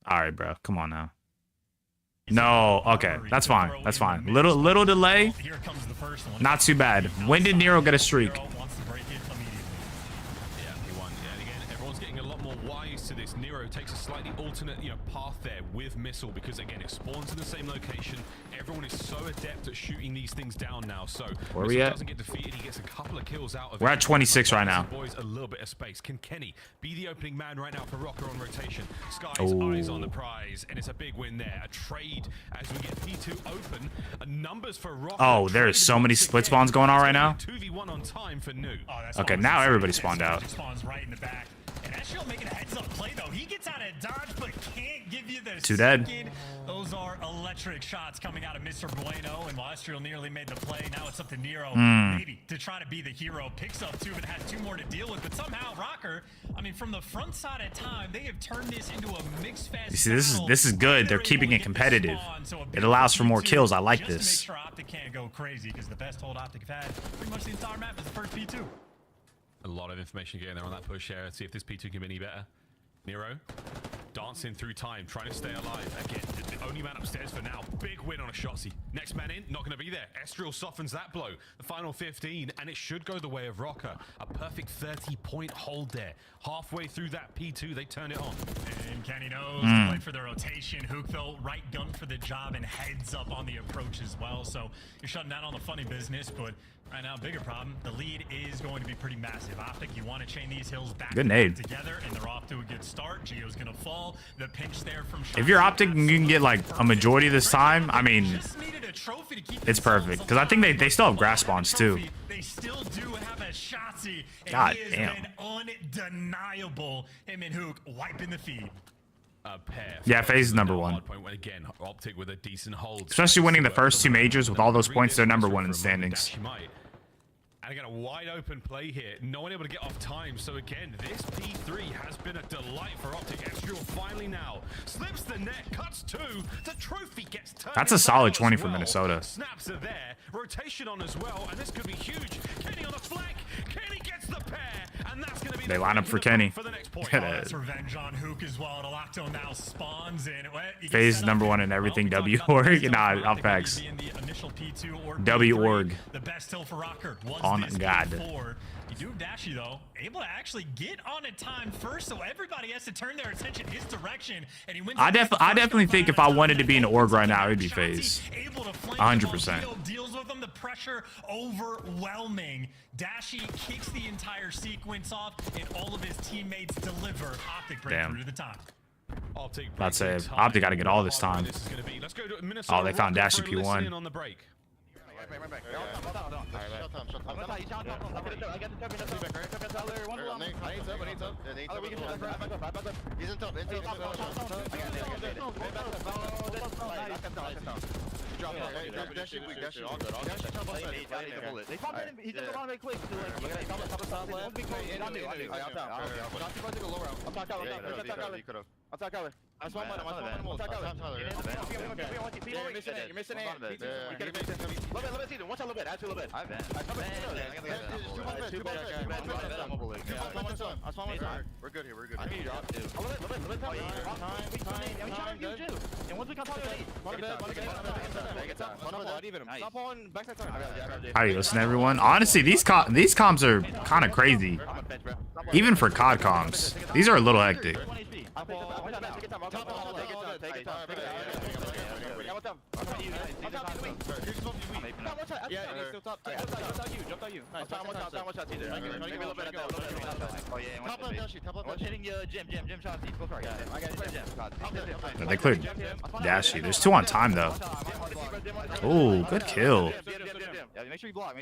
All right, bro. Come on now. No, okay, that's fine. That's fine. Little delay. Not too bad. When did Nero get a streak? Yeah, he won. Yeah, and again, everyone's getting a lot more wise to this. Nero takes a slightly alternate, path there with missile because again, it spawns in the same location. Everyone is so adept at shooting these things down now. So where are we at? Doesn't get defeated. He gets a couple of kills out of it. We're at 26 right now. Boys, a little bit of space. Can Kenny be the opening man right now for Rokkr on rotation? Sky's eyes on the prize, and it's a big win there. A trade as we get P2 open. Numbers for Rokkr. Oh, there is so many split spawns going on right now. 2v1 on time for New. Okay, now everybody spawned out. Spawns right in the back. And Astral making a heads-up play though. He gets out of dodge, but can't give you the 2 dead. second. Those are electric shots coming out of Mr. Bueno, and while Astral nearly made the play, now it's up to Nero maybe to try to be the hero. Picks up 2 and has 2 more to deal with, but somehow Rokkr, I mean, from the front side of time, they have turned this into a mixed fest. You see, this is good. They're keeping it competitive. It allows for more kills. I like this. Just to make sure Optic can't go crazy, because the best hold Optic have had pretty much the entire map is the first P2. A lot of information getting there on that push here. Let's see if this P2 can be any better. Nero dancing through time, trying to stay alive. Again, the only man upstairs for now. Big win on a Shotzzy. Next man in, not going to be there. Estriel softens that blow. The final 15, and it should go the way of Rokkr. A perfect 30-point hold there. Halfway through that P2, they turn it on. And Kenny knows to wait for the rotation. Hook, though, right gun for the job and heads up on the approach as well. So you're shutting down on the funny business, but right now, bigger problem. The lead is going to be pretty massive. Optic, you want to chain these hills back together, and they're off to a good start. Geo's going to fall. The pinch there from if you're Optic and you can get like a majority of this time, I mean, it's perfect. Because I think they still have grass spawns too. They still do have a Shotzzy. God he damn. has been undeniable. Him and Hook wiping the feed. Yeah, FaZe is #1. Again, Optic with a decent hold. Especially winning the first 2 majors with all those points, they're #1 in standings. And again, a wide open play here. No one able to get off time. So again, this P3 has been a delight for Optic. Estriel finally now slips the net, cuts 2. The trophy gets turned. That's a solid 20 for Minnesota. Snaps are there. Rotation on as well. And this could be huge. Kenny on the flank. Kenny gets the pair. And that's going to be They line up for Kenny. For the next point. That's revenge on Hook as well. Delacto now spawns in. FaZe is #1 in everything. W org. Nah, off facts. W org. The best hill for Rokkr was on God. You do Dashy though, able to actually get on a time first, so everybody has to turn their attention his direction, and he wins. I definitely think if I wanted to be in the org right now, it would be FaZe. 100%. Deals with them, the pressure overwhelming. Dashy kicks the entire sequence off, and all of his teammates deliver. Optic breakthrough to the top. I'd say Optic got to get all this time. Oh, they found Dashy P1. We're good here. We're good. Alright, listen everyone. Honestly, these comms are kind of crazy. Even for COD comms. These are a little hectic. I'll take your time. Take your time. Yeah, he's still top. Jumped on you. Nice. One shot, Caesar. Maybe a little bit of that. Oh, yeah. Top left down sheet. What's hitting Jim, shot. Go for it. I got Jim. They cleared Dashy. There's 2 on time, though. Oh, good kill. Yeah, make sure you block.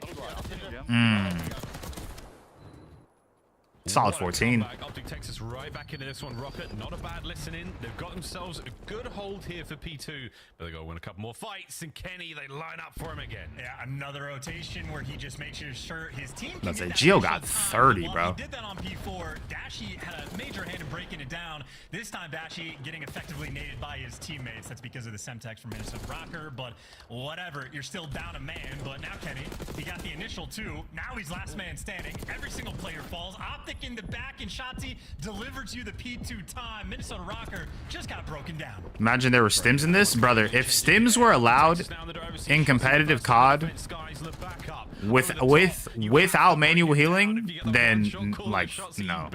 Solid 14. Optic takes us right back into this one. Rokkr, not a bad listening. They've got themselves a good hold here for P2, but they got to win a couple more fights. And Kenny, they line up for him again. Yeah, another rotation where he just makes sure his team. Let's say Gio got 30, bro. He did that on P4. Dashy had a major hand in breaking it down. This time, Dashy getting effectively naded by his teammates. That's because of the Semtex from Minnesota Rokkr. But whatever, you're still down a man. But now Kenny, he got the initial 2. Now he's last man standing. Every single player falls. Optic in the back, and Shotzi delivered you the P2 time. Minnesota Rokkr just got broken down. Imagine there were stims in this, brother. If stims were allowed in competitive COD without manual healing, then like no.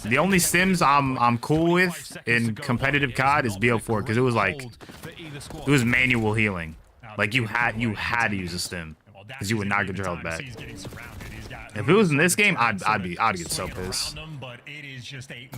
The only stims I'm cool with in competitive COD is BO4 because it was like it was manual healing. Like you had to use a stim because you would not get your health back. If it was in this game, I'd get so pissed.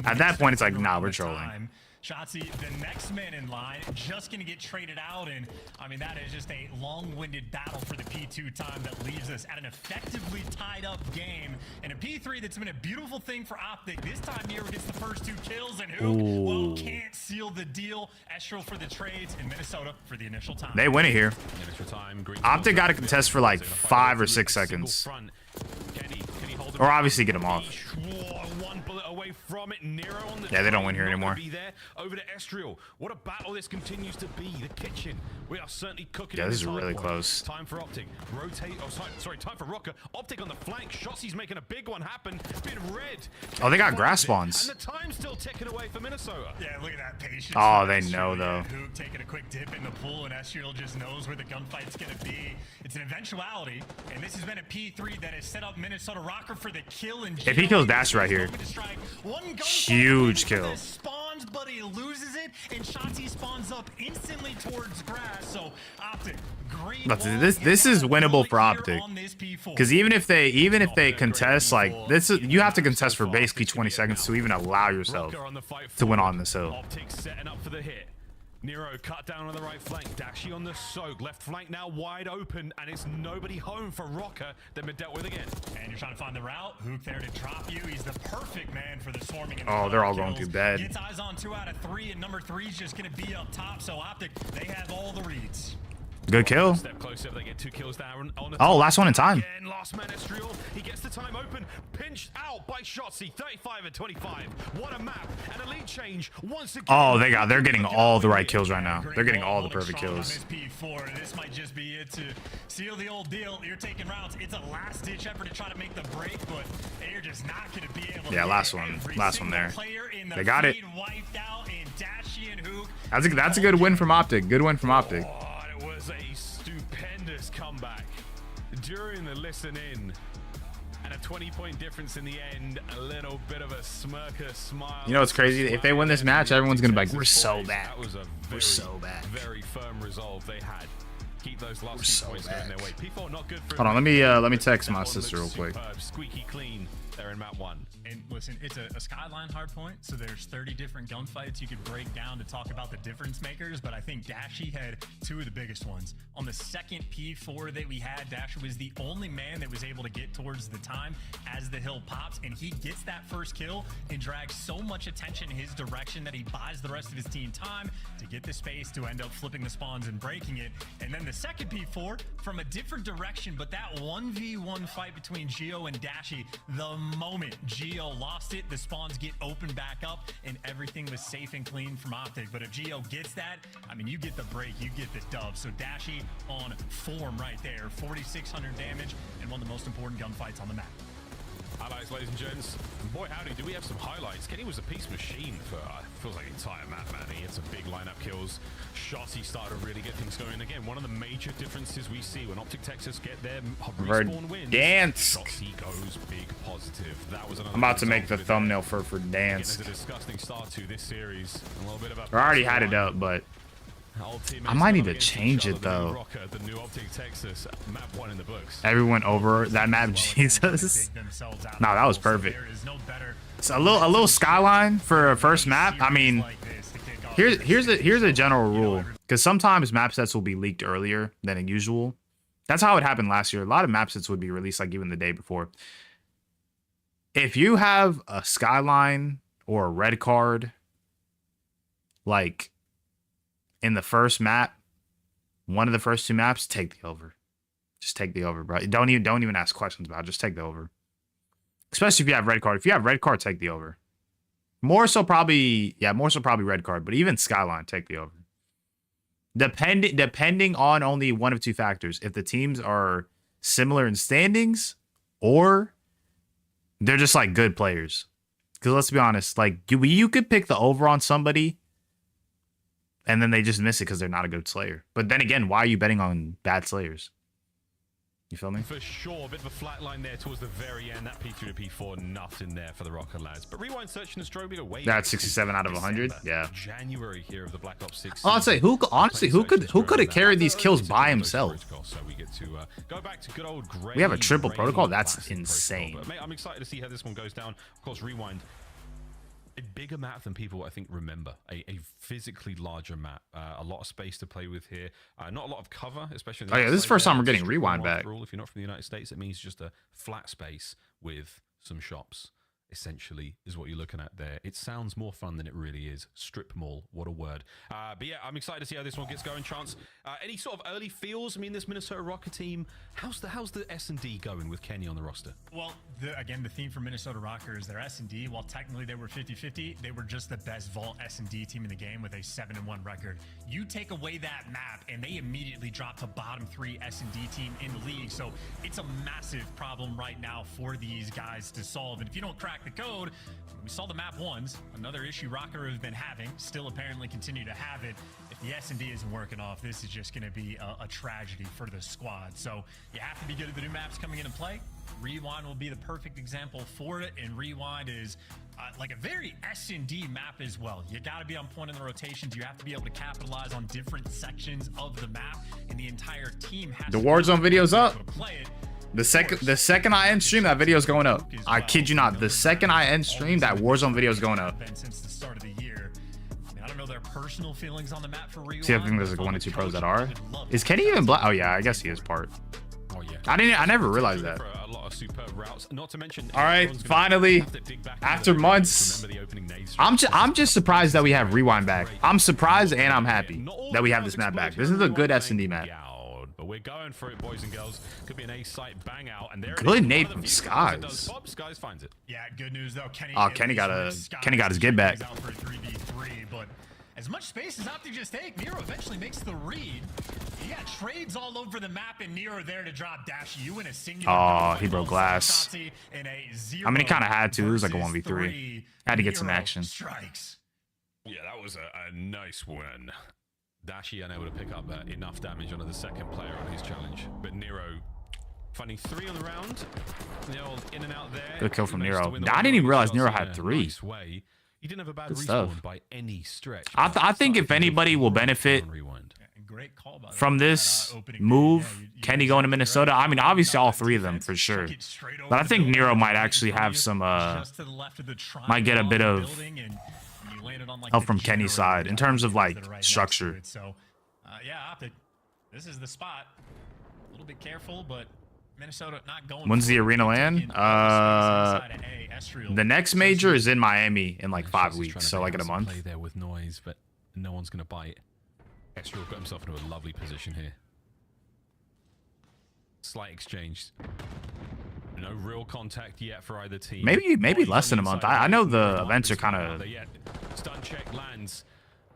At that point, it's like, nah, we're trolling. Shotzi, the next man in line, just going to get traded out. And, I mean, that is just a long-winded battle for the P2 time that leaves us at an effectively tied-up game. And a P3 that's been a beautiful thing for Optic. This time, Nero gets the first 2 kills, and who, well, can't seal the deal. Estro for the trades, and Minnesota for the initial time. They win it here. Optic got to contest for like 5 or 6 seconds. Or obviously get him off. Yeah, they don't win here anymore. Over to Estriel. What a battle this continues to be. The kitchen. We are certainly cooking. Yeah, this is really close. Time for Optic. Rotate. Oh, sorry. Time for Rokkr. Optic on the flank. Shotzzy's making a big one happen. Been red. Oh, they got grass spawns. And the time's still ticking away for Minnesota. Yeah, look at that patience. Oh, they know though. Hoop taking a quick dip in the pool, and Estriel just knows where the gunfight's gonna be. It's an eventuality, and this has been a P3 that has set up Minnesota Rokkr for the kill. And if he kills Dash right here, huge kill. Spawns, but he loses it, and Shotzi spawns up instantly towards grass. So Optic, green. This is winnable for Optic, because even if they contest like this, you have to contest for basically 20 seconds to even allow yourself to win on this hill. Optic setting up for the hit. Nero cut down on the right flank. Dashy on the soak. Left flank now wide open, and it's nobody home for Rokkr. They've been dealt with again. And you're trying to find the route. Hook there to drop you. He's the perfect man for the swarming. Oh, they're all going through bed. Gets eyes on 2 out of 3, and number 3 is just going to be up top. So Optic, they have all the reads. Good kill. Step closer, they get 2 kills down on the last one in time. Again, last man Estriel. He gets the time open. Pinched out by Shotzi. 35 and 25. What a map. And a lead change once again. Oh, they're getting all the right kills right now. They're getting all the perfect kills. This might just be it to seal the old deal. You're taking rounds. It's a last-ditch effort to try to make the break, but they're just not going to be able to. Yeah, last one there. They got it. That's a good win from Optic. Good win from Optic. It was a stupendous comeback during the listen-in, and a 20-point difference in the end. A little bit of a smirker smile. You know what's crazy? If they win this match, everyone's gonna be like, "We're so bad. We're so bad." Very firm resolve they had. Keep those last few points going their way. P4 not good for. Hold on, let me text my sister real quick. Squeaky clean there in map 1. And listen, it's a Skyline hardpoint, so there's 30 different gunfights you could break down to talk about the difference makers, but I think Dashy had 2 of the biggest ones. On the second P4 that we had, Dashy was the only man that was able to get towards the time as the hill pops, and he gets that first kill and drags so much attention in his direction that he buys the rest of his team time to get the space to end up flipping the spawns and breaking it. And then the second P4 from a different direction, but that 1v1 fight between Gio and Dashy, the moment Gio lost it, the spawns get opened back up, and everything was safe and clean from Optic. But if Gio gets that, I mean, you get the break, you get the dub. So Dashy on form right there, 4,600 damage, and one of the most important gunfights on the map. highlights, ladies and gents. And boy, howdy, do we have some highlights. Kenny was a piece machine for, feels like the entire map, man. He had some big lineup kills. Shots, he started to really get things going. Again, one of the major differences we see when Optic Texas get their respawn wins. Shots, he goes big positive. That was I'm about to make the thumbnail for Dance. Again, a disgusting start to this series. A little bit of a I already had it up, but I might need to change it though. Rokkr, the new Optic Texas map 1 in the books. Everyone over that map, Jesus. No, that was perfect. It's a little skyline for a first map. I mean, here's a general rule, because sometimes map sets will be leaked earlier than usual. That's how it happened last year. A lot of map sets would be released like even the day before. If you have a skyline or a red card, like in the first map, one of the first 2 maps, take the over. Just take the over, bro. Don't even ask questions about it. Just take the over. Especially if you have red card. If you have red card, take the over. More so probably red card, but even skyline, take the over. Depending on only one of 2 factors. If the teams are similar in standings or they're just like good players. Because let's be honest, like you could pick the over on somebody and then they just miss it because they're not a good slayer. But then again, why are you betting on bad slayers? You feel me? For sure, a bit of a flat line there towards the very end. That P3 to P4, nothing there for the Rokkr lads. But Rewind Search and Strobing away. That's 67 out of 100. Yeah. January here of the Black Ops 6. I'll say who could have carried these kills by himself? So we get to go back to good old Gray. We have a triple protocol. That's insane. But, mate, I'm excited to see how this one goes down. Of course, Rewind. A bigger map than people, I think, remember. A physically larger map. A lot of space to play with here. Not a lot of cover, especially... Oh, yeah, this is the first time we're getting Rewind back. If you're not from the United States, it means just a flat space with some shops, essentially, is what you're looking at there. It sounds more fun than it really is. Strip mall, what a word. But yeah, I'm excited to see how this one gets going. Chance, any sort of early feels? I mean, this Minnesota Rokkr team, how's the S&D going with Kenny on the roster? Well, again, the theme for Minnesota Rokkr is their S&D. While technically they were 50-50, they were just the best vault S&D team in the game with a 7-1 record. You take away that map, and they immediately drop to bottom 3 S&D team in the league. So it's a massive problem right now for these guys to solve. And if you don't crack the code, we saw the map once. Another issue Rokkr has been having, still apparently continue to have it. If the S&D isn't working off, this is just going to be a tragedy for the squad. So you have to be good at the new maps coming into play. Rewind will be the perfect example for it, and Rewind is like a very S&D map as well. You got to be on point in the rotations. You have to be able to capitalize on different sections of the map, and the entire team has the Warzone video's up. The second I end stream, that video's going up. I kid you not. The second I end stream, that Warzone video's going up. Since the start of the year. I don't know their personal feelings on the map for Rewind. See, I think there's like 1 or 2 pros that are. Is Kenny even black? Oh yeah, I guess he is part. Oh yeah. I never realized that. A lot of superb routes. Not to mention. All right, finally, after months, I'm just surprised that we have Rewind back. I'm surprised and I'm happy that we have this map back. This is a good S&D map. But we're going for it, boys and girls. Could be an A site bang out, and there good nade from Skies. Skies finds it. Yeah, good news though. Kenny got his get back. Out for a 3v3, but as much space as Optic just take, Nero eventually makes the read. You got trades all over the map, and Nero there to drop Dash you in a singular. Oh, he broke glass. I mean, he kind of had to. It was like a 1v3. Had to get some action. Strikes. Yeah, that was a nice win. Dashi unable to pick up enough damage onto the second player on his challenge, but Nero finding 3 on the round. The old in and out there. Good kill from Nero. I didn't even realize Nero had 3. Nice way. He didn't have a bad respawn by any stretch. I think if anybody will benefit from this move, Kenny going to Minnesota. I mean, obviously all 3 of them for sure, but I think Nero might actually have some might get a bit of help from Kenny's side in terms of like structure. So yeah, Optic, this is the spot. A little bit careful, but Minnesota not going. When's the arena land? The next major is in Miami in like 5 weeks, so like in a month. Play there with noise, but no one's gonna bite. Estriel got himself into a lovely position here. Slight exchange. No real contact yet for either team. Maybe less than a month. I know the events are kind of. Stun check lands.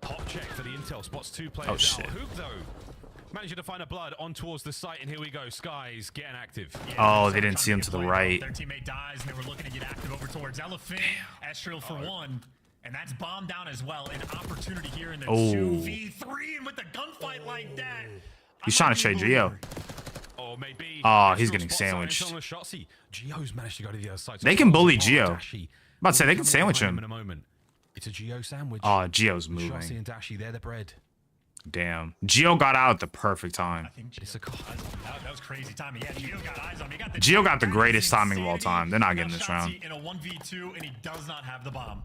Hot check for the intel. Spots 2 players. Oh shit. Hoop though. Managing to find a blood on towards the site, and here we go. Skies getting active. Oh, they didn't see him to the right. Their teammate dies, and they were looking to get active over towards Elephant. Estriel for one. And that's bombed down as well. An opportunity here in the 2v3, and with a gunfight like that. He's trying to trade Geo. Or maybe He's getting sandwiched. Geo's managed to go to the other side. They can bully Geo. I'm about to say they can sandwich him. In a moment. It's a Geo sandwich. Oh, Geo's Shotzi moving. and Dashy, they're the bread. Damn. Geo got out at the perfect time. That was crazy timing. Yeah, Geo got eyes on him. Geo got the greatest timing of all time. They're not getting this round. In a 1v2, and he does not have the bomb.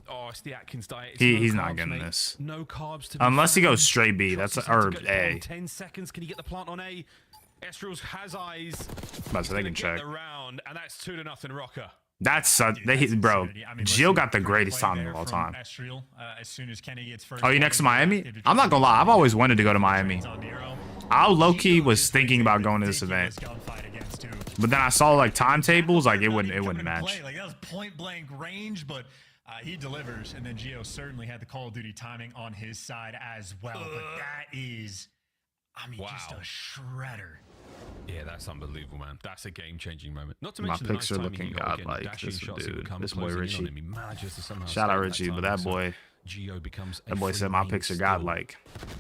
Oh, it's the Atkins diet. He's not getting this. No carbs to unless he goes straight B. That's or A. 10 seconds. Can he get the plant on A? Estriel has eyes. But so they can check. The round, and that's 2-0 Rokkr. That's bro. Geo got the greatest timing of all time. Estriel, as soon as Kenny gets first. Oh, you next to Miami? I'm not gonna lie. I've always wanted to go to Miami. I low-key was thinking about going to this event, but then I saw like timetables, like it wouldn't match. Like that was point blank range, but he delivers, and then Geo certainly had the Call of Duty timing on his side as well. But that is, I mean, just a shredder. Yeah, that's unbelievable, man. That's a game-changing moment. Not to My mention picks are looking godlike. This dude, this boy Richie. Shout out Richie, but that boy said my picks are godlike.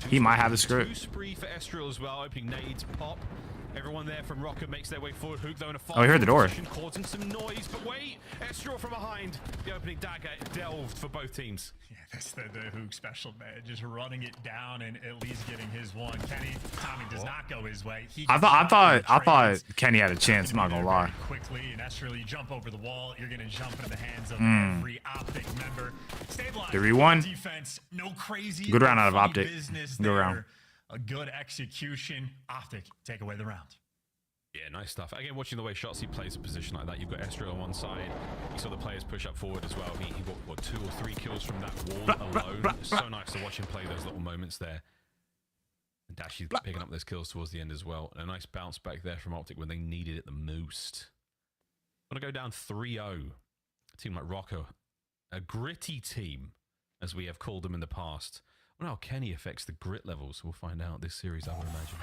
He might have the script. Spree for Estriel as well. Opening nades, pop. Everyone there from Rokkr makes their way forward. Hook though in a Oh, he heard the door. Causing some noise, but wait, Estriel from behind. The opening dagger delved for both teams. Yeah, that's the Hook special, man. Just running it down and at least getting his one. Kenny, timing does not go his way. I thought Kenny had a chance. I'm not gonna lie. Quickly, and Estriel, you jump over the wall. You're gonna jump into the hands of every Optic member. Stabilize 3-1. Defense, no crazy. Good round out of Optic. Good round. A good execution. Optic, take away the round. Yeah, nice stuff. Again, watching the way Shotzi plays a position like that, you've got Estriel on one side. You saw the players push up forward as well. He got, what, 2 or 3 kills from that wall alone. It's so nice to watch him play those little moments there. And Dashy's picking up those kills towards the end as well. And a nice bounce back there from Optic when they needed it the most. Going to go down 3-0. A team like Rokkr, a gritty team, as we have called them in the past. I don't know how Kenny affects the grit levels. We'll find out this series, I would imagine.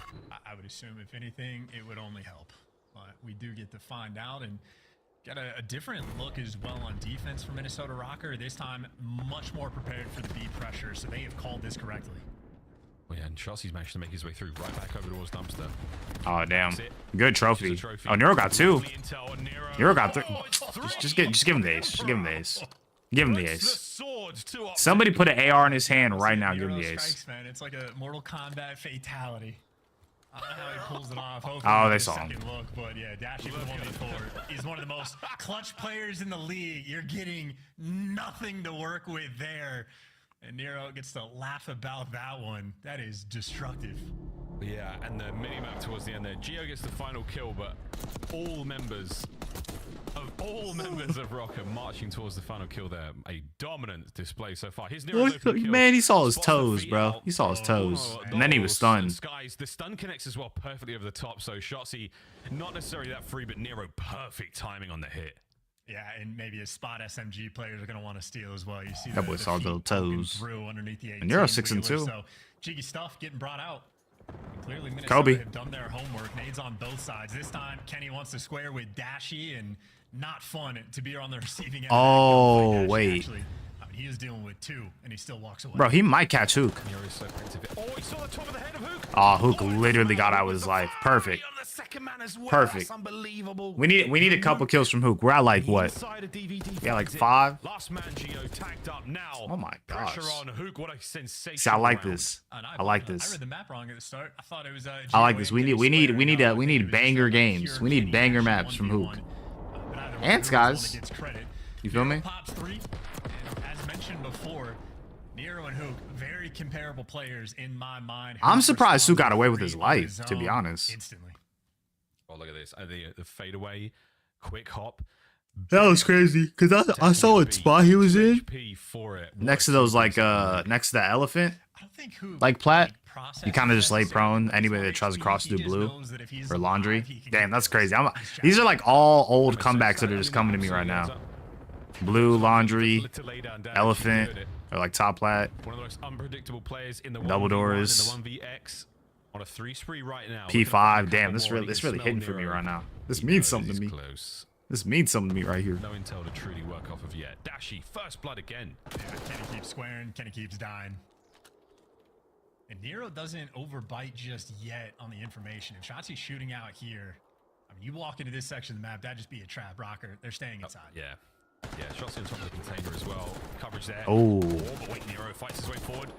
I would assume, if anything, it would only help. But we do get to find out and get a different look as well on defense for Minnesota Rokkr. This time, much more prepared for the B pressure, so they have called this correctly. Well, yeah, and Chelsea's managed to make his way through right back over towards Dumpster. Oh, damn. Good trophy. Oh, Nero got 2. Nero got 3. Just give him the ace. Just give him the ace. Give him the ace. Somebody put an AR in his hand right now. Give him the ace. Strikes, man. It's like a Mortal Kombat fatality. I don't know how he pulls it off. Oh, they saw him. Look, but yeah, Dashy for 1v4. He's one of the most clutch players in the league. You're getting nothing to work with there. And Nero gets to laugh about that one. That is destructive. Yeah, and the mini-map towards the end there. Geo gets the final kill, but all members of Rokkr marching towards the final kill there. A dominant display so far. His man, he saw his toes, bro. He saw his toes. And then he was stunned. Skies, the stun connects as well perfectly over the top. So Shotzi, not necessarily that free, but Nero, perfect timing on the hit. Yeah, and maybe a spot SMG players are going to want to steal as well. You see that boy saw the toes. Through underneath the and Nero 6-2. So jiggy stuff getting brought out. And clearly Minnesota Kobe have done their homework. Nades on both sides. This time Kenny wants to square with Dashy, and not fun to be on the receiving end. Oh, wait. Actually, I mean, he is dealing with 2, and he still walks away. Bro, he might catch Hook. So oh, he saw the top of the head of Hook. Oh, Hook literally got out with his life. Perfect. Perfect. Unbelievable. We need a couple kills from Hook. We're at like what? Yeah, like 5. Last man Geo tagged up now. Oh my gosh. Pressure on Hook. What a sensation. See, I like this. I like this. I read the map wrong at the start. I thought it was I like this. We need banger games. We need banger maps from Hook. And Skies. You feel me? Pops 3. And as mentioned before, Nero and Hook, very comparable players in my mind. I'm surprised Hook got away with his life, to be honest. Instantly. Oh, look at this. The fadeaway, quick hop. That was crazy because I saw what spot he was in. Next to those next to that elephant, like Platt. You kind of just lay prone. Anybody that tries to cross do blue or laundry. Damn, that's crazy. These are like all old comebacks that are just coming to me right now. Blue, laundry, elephant, or like top Platt. One of the most unpredictable players in the double doors. On a 3 spree right now. P5. Damn, this really hitting for me right now. This means something to me. Close. This means something to me right here. No intel to truly work off of yet. Dashy, first blood again. Yeah, Kenny keeps squaring. Kenny keeps dying. And Nero doesn't overbite just yet on the information. If Shotzi's shooting out here, I mean, you walk into this section of the map, that'd just be a trap. Rokkr, they're staying inside. Yeah. Yeah, Shotzi on top of the container as well. Coverage there. Oh. But wait, Nero fights his way forward.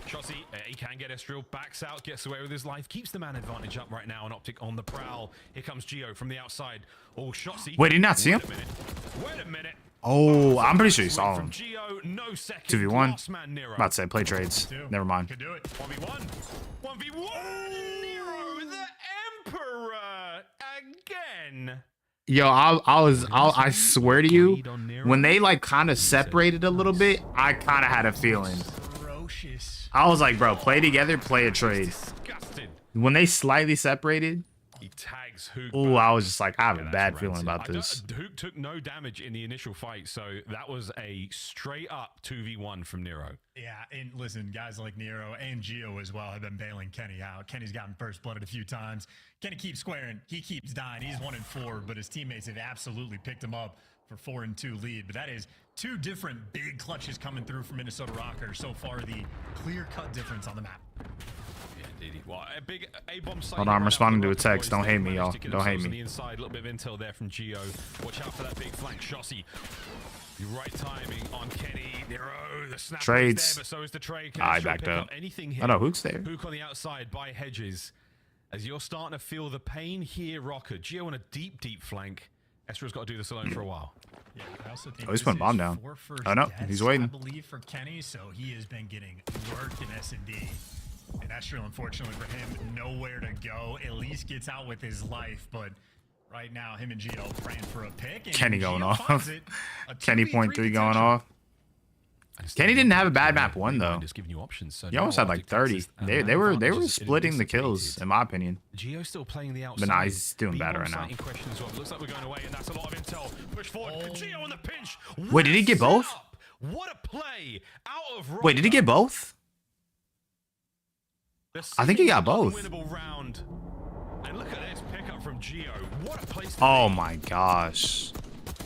Shotzi, he can get Estriel, backs out, gets away with his life, keeps the man advantage up right now, and Optic on the prowl. Here comes Gio from the outside. Oh, Shotzi. Wait, did he not see him? Wait a minute. Oh, I'm pretty sure you saw him. Gio, no second. 2v1. About to say play trades. Never mind. Could do it. 1v1. 1v1. Nero, the Emperor, again. Yo, I swear to you, when they like kind of separated a little bit, I kind of had a feeling. Ferocious. I was like, bro, play together, play a trade. Disgusting. When they slightly separated, He tags Hook. oh, I was just like, I have a bad feeling about this. Hook took no damage in the initial fight, so that was a straight up 2v1 from Nero. Yeah, and listen, guys like Nero and Gio as well have been bailing Kenny out. Kenny's gotten first blooded a few times. Kenny keeps squaring. He keeps dying. He's 1-4, but his teammates have absolutely picked him up for 4-2 lead. But that is 2 different big clutches coming through from Minnesota Rokkr. So far, the clear-cut difference on the map. Well, a big A-bomb site. Hold on, I'm responding to a text. Don't hate me, y'all. Don't hate me. On the inside, a little bit of intel there from Gio. Watch out for that big flank. Shotzi. The right timing on Kenny. Nero, the snap Trades. there, but so is the trade. I backed up. Anything here? Oh no, Hook's there. Hook on the outside by Hedges. As you're starting to feel the pain here, Rokkr. Gio on a deep, deep flank. Estra's got to do this alone for a while. Yeah, I also think he's putting bomb down. Oh no, he's waiting. I believe for Kenny, so he has been getting worked in S&D. And Estriel, unfortunately for him, nowhere to go. At least gets out with his life, but right now, him and Gio praying for a pick. And Kenny going Gio off. Kenny point 3 going off. Kenny didn't have a bad map 1 though. Just giving you options. So he almost had like 30. They were splitting the kills, in my opinion. Gio still playing the outside. But nah, he's doing better right now. Looks like we're going away, and that's a lot of intel. Push forward. Gio on the pinch. Wait, did he get both? What a play out of Rokkr. Wait, did he get both? I think he got both. Round. And look at this pickup from Gio. What a place to oh be. My gosh.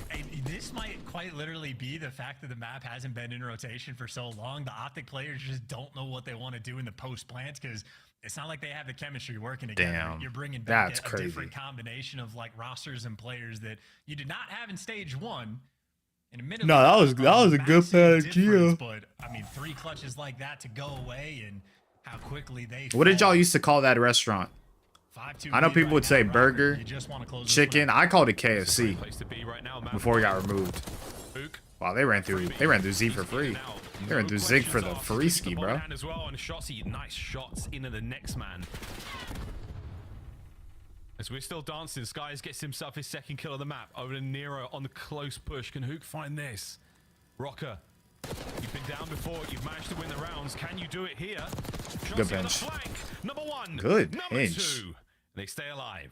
And this might quite literally be the fact that the map hasn't been in rotation for so long. The Optic players just don't know what they want to do in the post plants because it's not like they have the chemistry working together. Damn, you're bringing back that's a crazy. different combination of like rosters and players that you did not have in stage 1. No, that was a good play, Gio. But I mean, 3 clutches like that to go away and how quickly they. What did y'all used to call that restaurant? I know people would say burger, chicken. I called it KFC before it got removed. Wow, they ran through Z for free. They ran through Zig for the free ski, bro. Nice shots into the next man. As we're still dancing, Skies gets himself his 2nd kill of the map. Over to Nero on the close push. Can Hook find this? Rokkr, you've been down before. You've managed to win the rounds. Can you do it here? Good bench. Number 1. Good Number pinch. 2. They stay alive.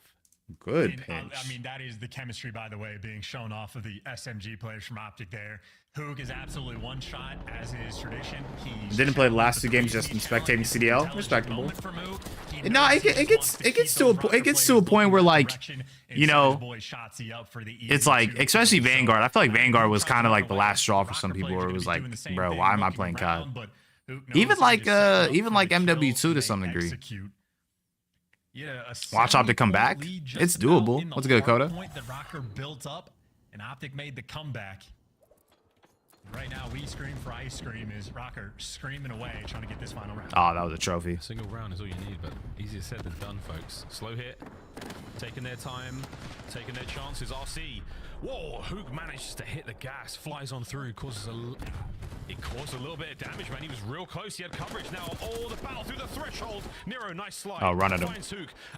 Good pinch. I mean, that is the chemistry, by the way, being shown off of the SMG players from Optic there. Hook is absolutely one shot, as is tradition. Didn't play the last 2 games, just been spectating CDL. Respectable. No, it gets to a point where, like, you know, it's like, especially Vanguard. I feel like Vanguard was kind of like the last straw for some people, where it was like, bro, why am I playing COD? Even like MW2 to some degree. Watch Optic come back. It's doable. What's good, Coda? Point that Rokkr built up, and Optic made the comeback. Right now, we scream for ice cream is Rokkr screaming away, trying to get this final round. Oh, that was a trophy. A single round is all you need, but easier said than done, folks. Slow hit, taking their time, taking their chances. RC. Whoa, Hook manages to hit the gas, flies on through, caused a little bit of damage, man. He was real close. He had coverage now. Oh, the battle through the threshold. Nero, nice slide. Oh, run at him.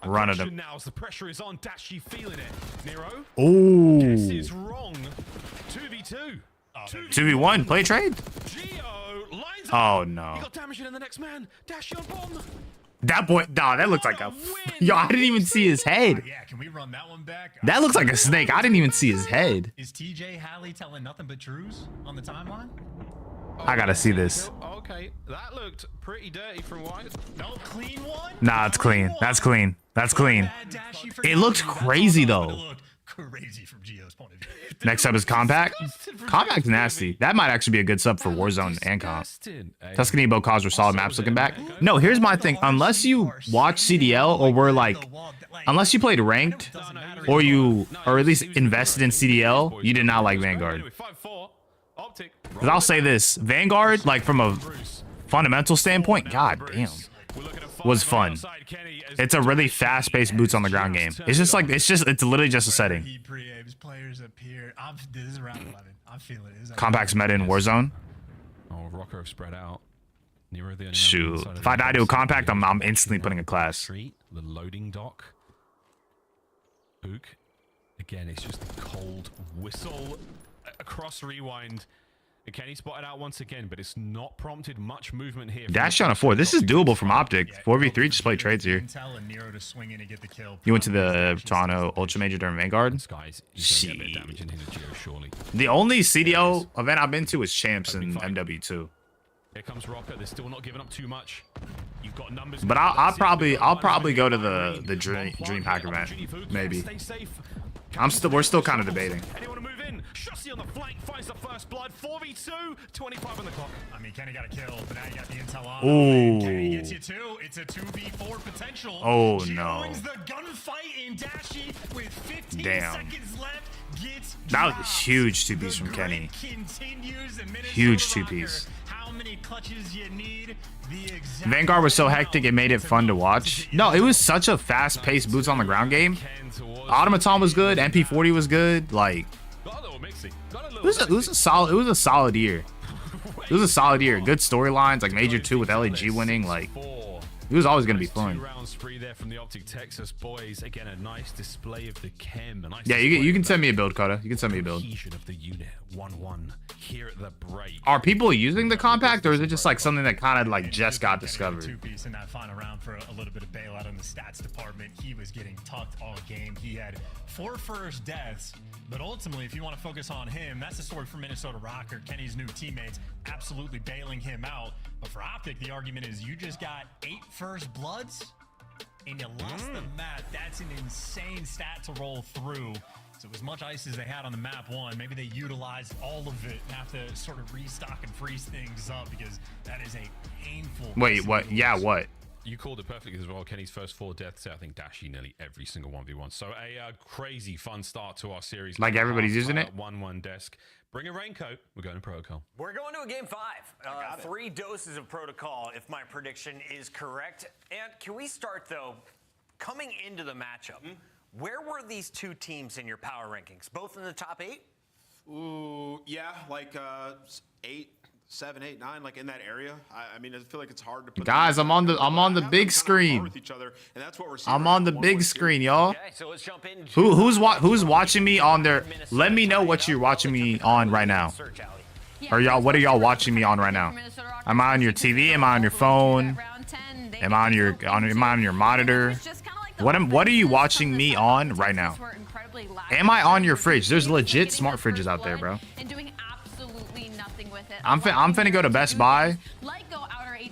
Run at him. Now as the pressure is on, Dashy feeling it. Nero. Oh. This is wrong. 2v2. 2v1, play trade. Gio lines oh no. He got damage in the next man. Dashy on bomb. That boy, nah, that looks like a. Yo, I didn't even see his head. Yeah, can we run that one back? That looks like a snake. I didn't even see his head. Is TJ Halley telling nothing but truths on the timeline? I gotta see this. Okay, that looked pretty dirty from White. No clean one. Nah, it's clean. That's clean. That's clean. It looks crazy though. Crazy from Gio's point of view. Next up is Compact. Compact's nasty. That might actually be a good sub for Warzone and Comp. Tuscany, Bocause were solid maps looking back. No, here's my thing. Unless you watch CDL or were like, unless you played ranked or at least invested in CDL, you did not like Vanguard. Because I'll say this, Vanguard, like from a fundamental standpoint, god damn, was fun. It's a really fast-paced boots on the ground game. It's literally just a setting. This is round 11. I'm feeling it. Compact's meta in Warzone. Oh, Rokkr have spread out. Shoot, if I die to a Compact, I'm instantly putting a class. The loading dock. Ook. Again, it's just a cold whistle across rewind. Kenny spotted out once again, but it's not prompted much movement here. Dash on a 4. This is doable from Optic. 4v3, just play trades here. You went to the Toronto Ultra Major during Vanguard? The only CDL event I've been to is Champs and MW2. Here comes Rokkr. They're still not giving up too much. You've got numbers. But I'll probably go to the Dream Hack event. Maybe. We're still kind of debating. Anyone to move in? Shossi on the flank finds the first blood. 4v2, 25 on the clock. I mean, Kenny got a kill, but now you got the intel on. Ooh. Kenny gets you two. It's a 2v4 potential. Oh she no. wins the gunfight in Dashi with 15 Damn. seconds left. That was a huge 2-piece from Kenny. Huge 2-piece. How many clutches you need? Vanguard was so hectic it made it fun to watch. No, it was such a fast-paced boots on the ground game. Automaton was good. MP40 was good. Like, it was a solid year. It was a solid year. Good storylines, like Major 2 with LAG winning. Like, it was always gonna be fun. 2 rounds free there from the Optic Texas boys. Again, a nice display of the chem. Yeah, you can send me a build, Coda. You can send me a build. Of the unit 1-1 here at the break. Are people using the Compact, or is it just like something that kind of like just got discovered? 2-piece in that final round for a little bit of bailout in the stats department. He was getting tucked all game. He had 4 first deaths, but ultimately, if you want to focus on him, that's the story for Minnesota Rokkr. Kenny's new teammates absolutely bailing him out. But for Optic, the argument is you just got 8 first bloods and you lost the map. That's an insane stat to roll through. So as much ice as they had on the map 1, maybe they utilized all of it and have to sort of restock and freeze things up because that is a painful. Wait, what? Yeah, what? You called it perfectly as well. Kenny's first 4 deaths. I think Dashi nearly every single 1v1. So a crazy fun start to our series. Like everybody's using it. 1-1 desk. Bring a raincoat. We're going to protocol. We're going to a game 5. 3 doses of protocol, if my prediction is correct. And can we start though? Coming into the matchup, where were these 2 teams in your power rankings? Both in the top 8? Ooh, yeah, like 8, 7, 8, 9, like in that area. I mean, I feel like it's hard to put. Guys, I'm on the big screen. With each other, and that's what we're seeing I'm on the big screen, y'all. Okay, so let's jump in. Who's watching me on there? Let me know what you're watching me on right now. Or y'all, what are y'all watching me on right now? Am I on your TV? Am I on your phone? Am I on your monitor? What are you watching me on right now? Am I on your fridge? There's legit smart fridges out there, bro. I'm finna go to Best Buy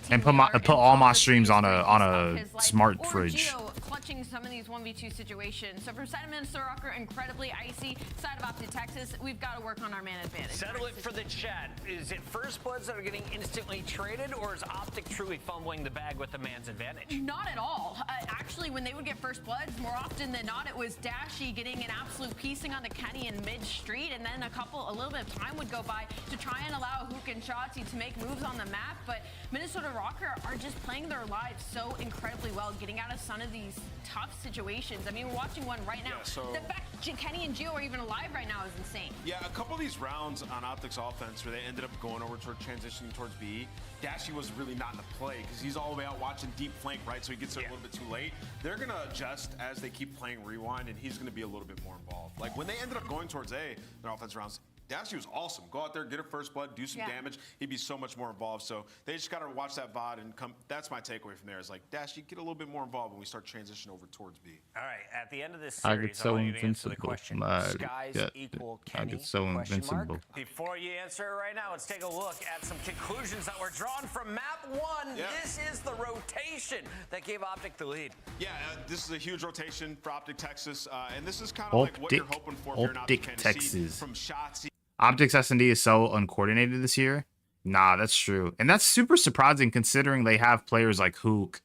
and put all my streams on a smart fridge. Clutching some of these 1v2 situations. So from side of Minnesota Rokkr, incredibly icy. Side of Optic Texas, we've got to work on our man advantage. Settle it for the chat. Is it first bloods that are getting instantly traded, or is Optic truly fumbling the bag with the man's advantage? Not at all. Actually, when they would get first bloods, more often than not, it was Dashi getting an absolute piecing onto Kenny in mid-street, and then a little bit of time would go by to try and allow Hook and Shotzi to make moves on the map. But Minnesota Rokkr are just playing their lives so incredibly well, getting out of some of these tough situations. I mean, we're watching one right now. Yeah, so the fact Kenny and Gio are even alive right now is insane. Yeah, a couple of these rounds on Optic's offense where they ended up going over toward transitioning towards B, Dashi was really not in the play because he's all the way out watching deep flank, right? So he gets there a little bit too late. They're going to adjust as they keep playing rewind, and he's going to be a little bit more involved. Like when they ended up going towards A, their offense rounds, Dashy was awesome. Go out there, get a first blood, do some damage. He'd be so much more involved. So they just got to watch that VOD and come. That's my takeaway from there. Is like, Dashy, get a little bit more involved when we start transitioning over towards B. All right, at the end of this I series, get so want you to answer the invincible. question, skies equal I Kenny? get so invincible. Before you answer it right now, let's take a look at some conclusions that were drawn from map 1. This is the rotation that gave Optic the lead. Yeah, this is a huge rotation for Optic Texas, and this is kind of like what you're hoping for here in Optic Texas. From Shotzi. Optic's S&D is so uncoordinated this year. Nah, that's true. And that's super surprising considering they have players like Hook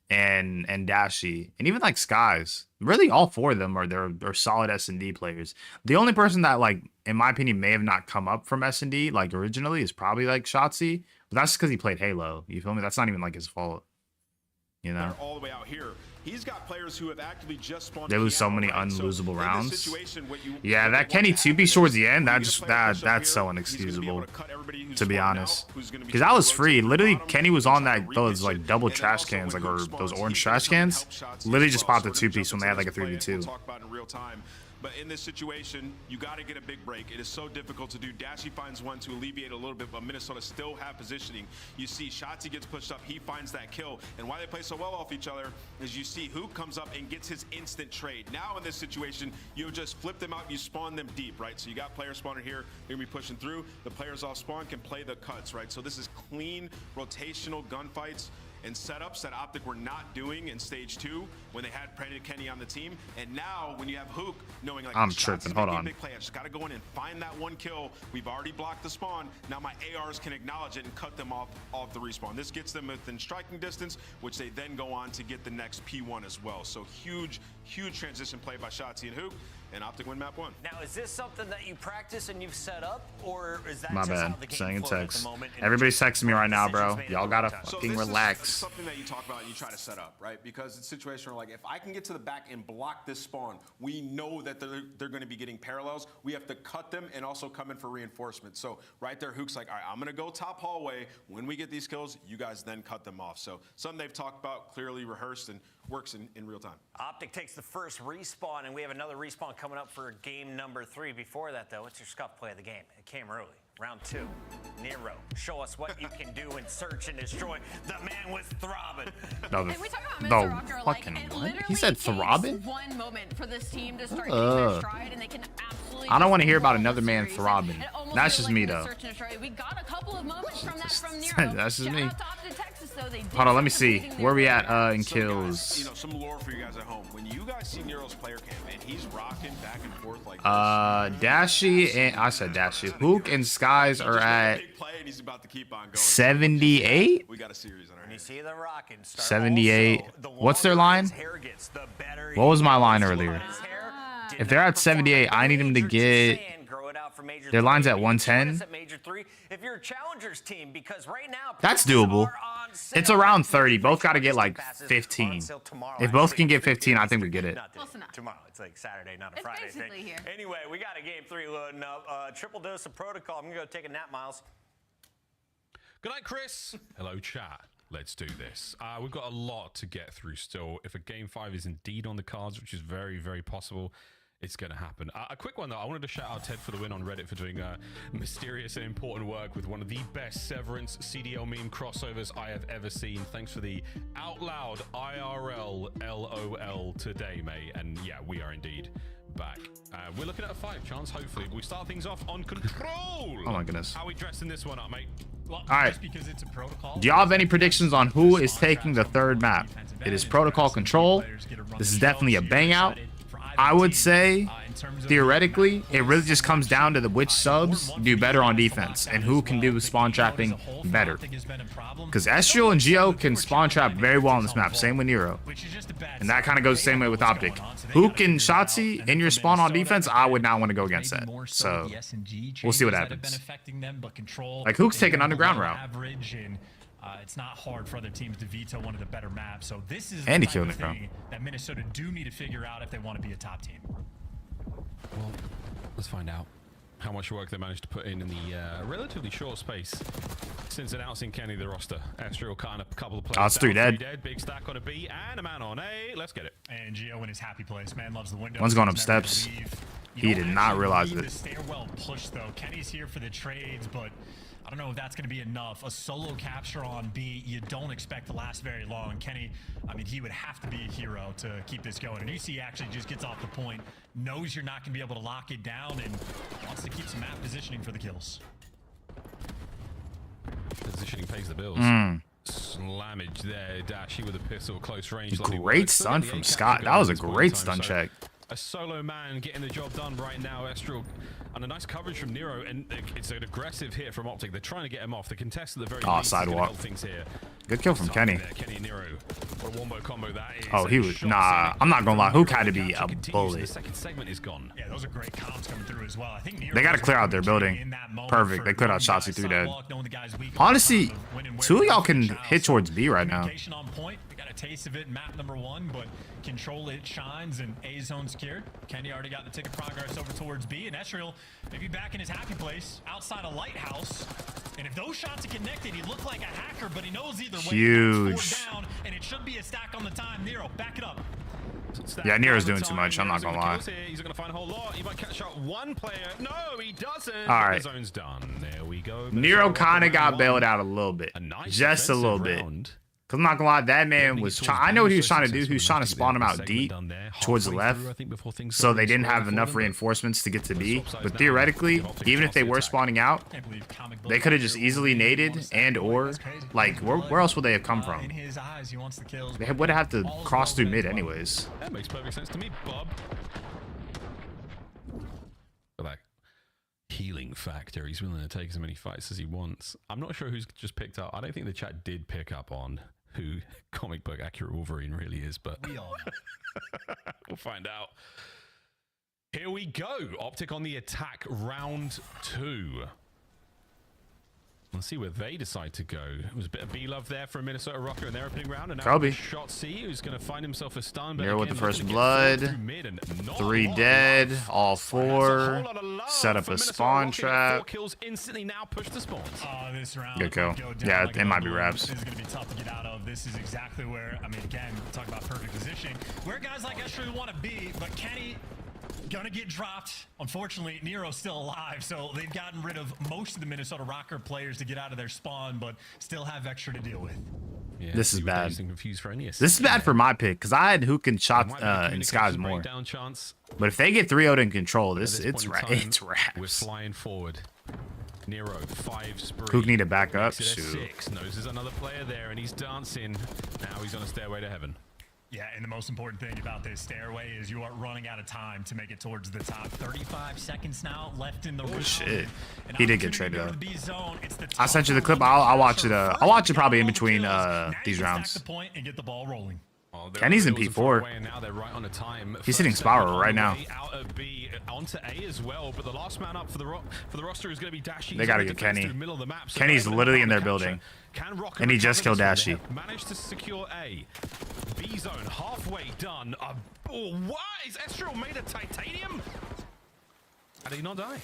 and Dashy and even like Skies. Really all 4 of them are solid S&D players. The only person that, like, in my opinion, may have not come up from S&D like originally is probably like Shotzi. But that's because he played Halo. You feel me? That's not even like his fault. You know? All the way out here. He's got players who have actively just spawned. They lose so many unlosable rounds. Yeah, that Kenny 2B towards the end, that's so unexcusable, to be honest. Because that was free. Literally, Kenny was on those like double trash cans, like, or those orange trash cans. Literally just popped a 2-piece when they had like a 3v2. But in this situation, you got to get a big break. It is so difficult to do. Dashy finds one to alleviate a little bit, but Minnesota still have positioning. You see Shotzi gets pushed up. He finds that kill. And why they play so well off each other is you see Hook comes up and gets his instant trade. Now in this situation, you just flip them out. You spawn them deep, right? So you got players spawning here. They're going to be pushing through. The players off spawn can play the cuts, right? So this is clean, rotational gunfights and setups that Optic were not doing in stage 2 when they had Predator Kenny on the team. And now when you have Hook knowing like I'm tripping, hold on. Big play, I just got to go in and find that one kill. We've already blocked the spawn. Now my ARs can acknowledge it and cut them off the respawn. This gets them within striking distance, which they then go on to get the next P1 as well. So huge transition play by Shotzi and Hook. And Optic win map 1. Now, is this something that you practice and you've set up, or is that my just bad? How the game Saying in flows text. At the moment? Everybody's texting me right now, bro. Y'all gotta So fucking this relax. is something that you talk about and you try to set up, right? Because it's a situation where, like, if I can get to the back and block this spawn, we know that they're going to be getting parallels. We have to cut them and also come in for reinforcement. So right there, Hook's like, all right, I'm going to go top hallway. When we get these kills, you guys then cut them off. So something they've talked about, clearly rehearsed, and works in real time. Optic takes the first respawn, and we have another respawn coming up for game number 3. Before that, though, what's your scuff play of the game? It came early. Round 2. Nero, show us what you can do and search and destroy. The man was throbbing. No, and we talk about Mr. Rokkr, like, it what? literally He said throbbing? takes one moment for this team to start hitting their stride, and they can absolutely. I don't want to hear about another man series. throbbing. That's just me, though. Search and destroy. We got a couple of moments from that from Nero. That's just me. Shout out to Optic Texas, though. They did Hold on, let me start see. competing Where we there. at in So kills? guys, you know, some lore for you guys at home. When you guys see Nero's player cam, and he's rocking back and forth like this. Dashy and I said Dashy. Hook and Skies are at 78. We got a series on our hands. You see the rocking. 78. What's their line? What was my line earlier? If they're at 78, I need them to get. Their line's at 110. If you're a challengers team, because right now That's doable. It's around 30. Both got to get like 15. If both can get 15, I think we get it. Tomorrow. It's like Saturday, not a It's Friday basically thing. here. Anyway, we got a game 3 loading up. Triple dose of protocol. I'm going to go take a nap, Miles. Good night, Chris. Hello, chat. Let's do this. We've got a lot to get through still. If a game 5 is indeed on the cards, which is very, very possible, it's going to happen. A quick one, though. I wanted to shout out Ted for the win on Reddit for doing mysterious and important work with one of the best Severance CDL meme crossovers I have ever seen. Thanks for the out loud IRL LOL today, mate. And yeah, we are indeed back. We're looking at a 5 chance, hopefully. We start things off on control. Oh my goodness. How are we dressing this one up, mate? Well, All right. just because it's a protocol. Do y'all have any predictions on who is taking the 3rd map? It is Protocol Control. This is definitely a bang out. I would say, theoretically, it really just comes down to which subs do better on defense and who can do spawn trapping better. Because Estriel and Geo can spawn trap very well on this map, same with Nero. And that kind of goes the same way with Optic. Hook and Shotzi in your spawn on defense, I would not want to go against that. So, we'll see what happens. Like, Hook's taking underground route. It's not hard for other teams to veto one of the better maps. So this is And the he type killed of it, bro. thing that Minnesota do need to figure out if they want to be a top team. Well, let's find out how much work they managed to put in the relatively short space since announcing Kenny the roster. Estriel cutting a couple of players. Oh, it's 3 dead. Big stack on a B and a man on A. Let's get it. And Gio in his happy place, man, loves the window. One's going up steps. He did not realize The it. stairwell push though. Kenny's here for the trades, but I don't know if that's going to be enough. A solo capture on B, you don't expect to last very long. Kenny, I mean, he would have to be a hero to keep this going. And you see, actually just gets off the point, knows you're not going to be able to lock it down, and wants to keep some map positioning for the kills. Positioning pays the bills. Slammage there. Dashy with a pistol, close range. Great stun from Scott. That was a great stun check. A solo man getting the job done right now. Estrel, and a nice coverage from Nero, and it's an aggressive hit from Optic. They're trying to get him off. The contest at the very least sidewalk. Things here. Good kill from Kenny. Kenny and Nero. What a wombo combo that is. Oh, he was nah. I'm not gonna lie. Hook had to be a bullet. The second segment is gone. Yeah, those are great comps coming through as well. I think Nero They got to clear out their building. Perfect. They cleared out Shotzzy through dead. Honestly, two of y'all can hit towards B right now. On point. We got a taste of it in map number 1, but control it shines and A zone secured. Kenny already got the ticket progress over towards B, and Esriel maybe back in his happy place outside a lighthouse. And if those shots are connected, he looked like a hacker, but he knows either way. Huge. Down, and it should be a stack on the time. Nero, back it up. Yeah, Nero's doing too much. I'm not gonna lie. He's gonna find a whole lot. He might catch out one player. No, he doesn't. All right. The zone's done. There we go. Nero kind of got bailed out a little bit, just a little bit. Cause I'm not gonna lie, that man was trying. I know what he was trying to do. He was trying to spawn him out deep towards the left, so they didn't have enough reinforcements to get to B. But theoretically, even if they were spawning out, they could have just easily naded and/or like where else would they have come from? They would have to cross through mid anyways. That makes perfect sense to me, Bob. That healing factor. He's willing to take as many fights as he wants. I'm not sure who's just picked up. I don't think the chat did pick up on who comic book accurate Wolverine really is, but we'll find out. Here we go. Optic on the attack, round 2. Let's see where they decide to go. It was a bit of B-love there for a Minnesota Rokkr in their opening round. And now Shotzzy, who's going to find himself a stun. Nero with the first blood. 3 dead. All 4. Set up a spawn trap. 4 kills instantly now push the spawns. This round good kill. Yeah, it might be wraps. This is going to be tough to get out of. This is exactly where, I mean, again, talk about perfect positioning. Where guys like Escher want to be, but Kenny gonna get dropped. Unfortunately, Nero's still alive, so they've gotten rid of most of the Minnesota Rokkr players to get out of their spawn, but still have extra to deal with. Yeah, this is bad. This is bad for my pick because I had Hook and Shot and Skies more. But if they get 3-0'd in control, it's wraps. We're flying forward. Nero 5 spree. Hook need to back up. Shoot. 6 knows there's another player there, and he's dancing. Now he's on a stairway to heaven. Yeah, and the most important thing about this stairway is you are running out of time to make it towards the top. 35 seconds now left in the round. Shit. He did get traded up. I sent you the clip. I'll watch it. I'll watch it probably in between these rounds. The point and get the ball rolling. Kenny's in P4. He's hitting Spiral right now. Out of B onto A as well, but the last man up for the roster is going to be Dashy. They gotta get Kenny. Kenny's literally in their building, and he just killed Dashy. Managed to secure A. B zone halfway done. What is Estrel made of titanium? How did he not die?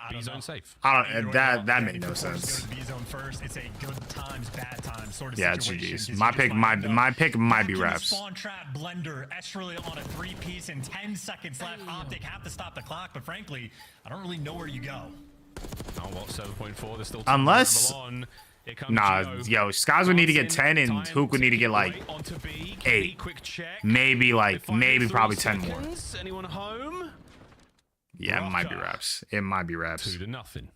B zone safe. I don't. That made no sense. B zone first. It's a good times, bad times sort of situation. GG's. My pick might be wraps. Spawn trap blender. Estrel on a 3-piece and 10 seconds left. Optic have to stop the clock, but frankly, I don't really know where you go. Oh, what 7.4? There's still unless. Nah, yo, Skies would need to get 10 and Hook would need to get like 8. Maybe probably 10 more. Anyone home? Yeah, it might be wraps. It might be wraps. 2-0.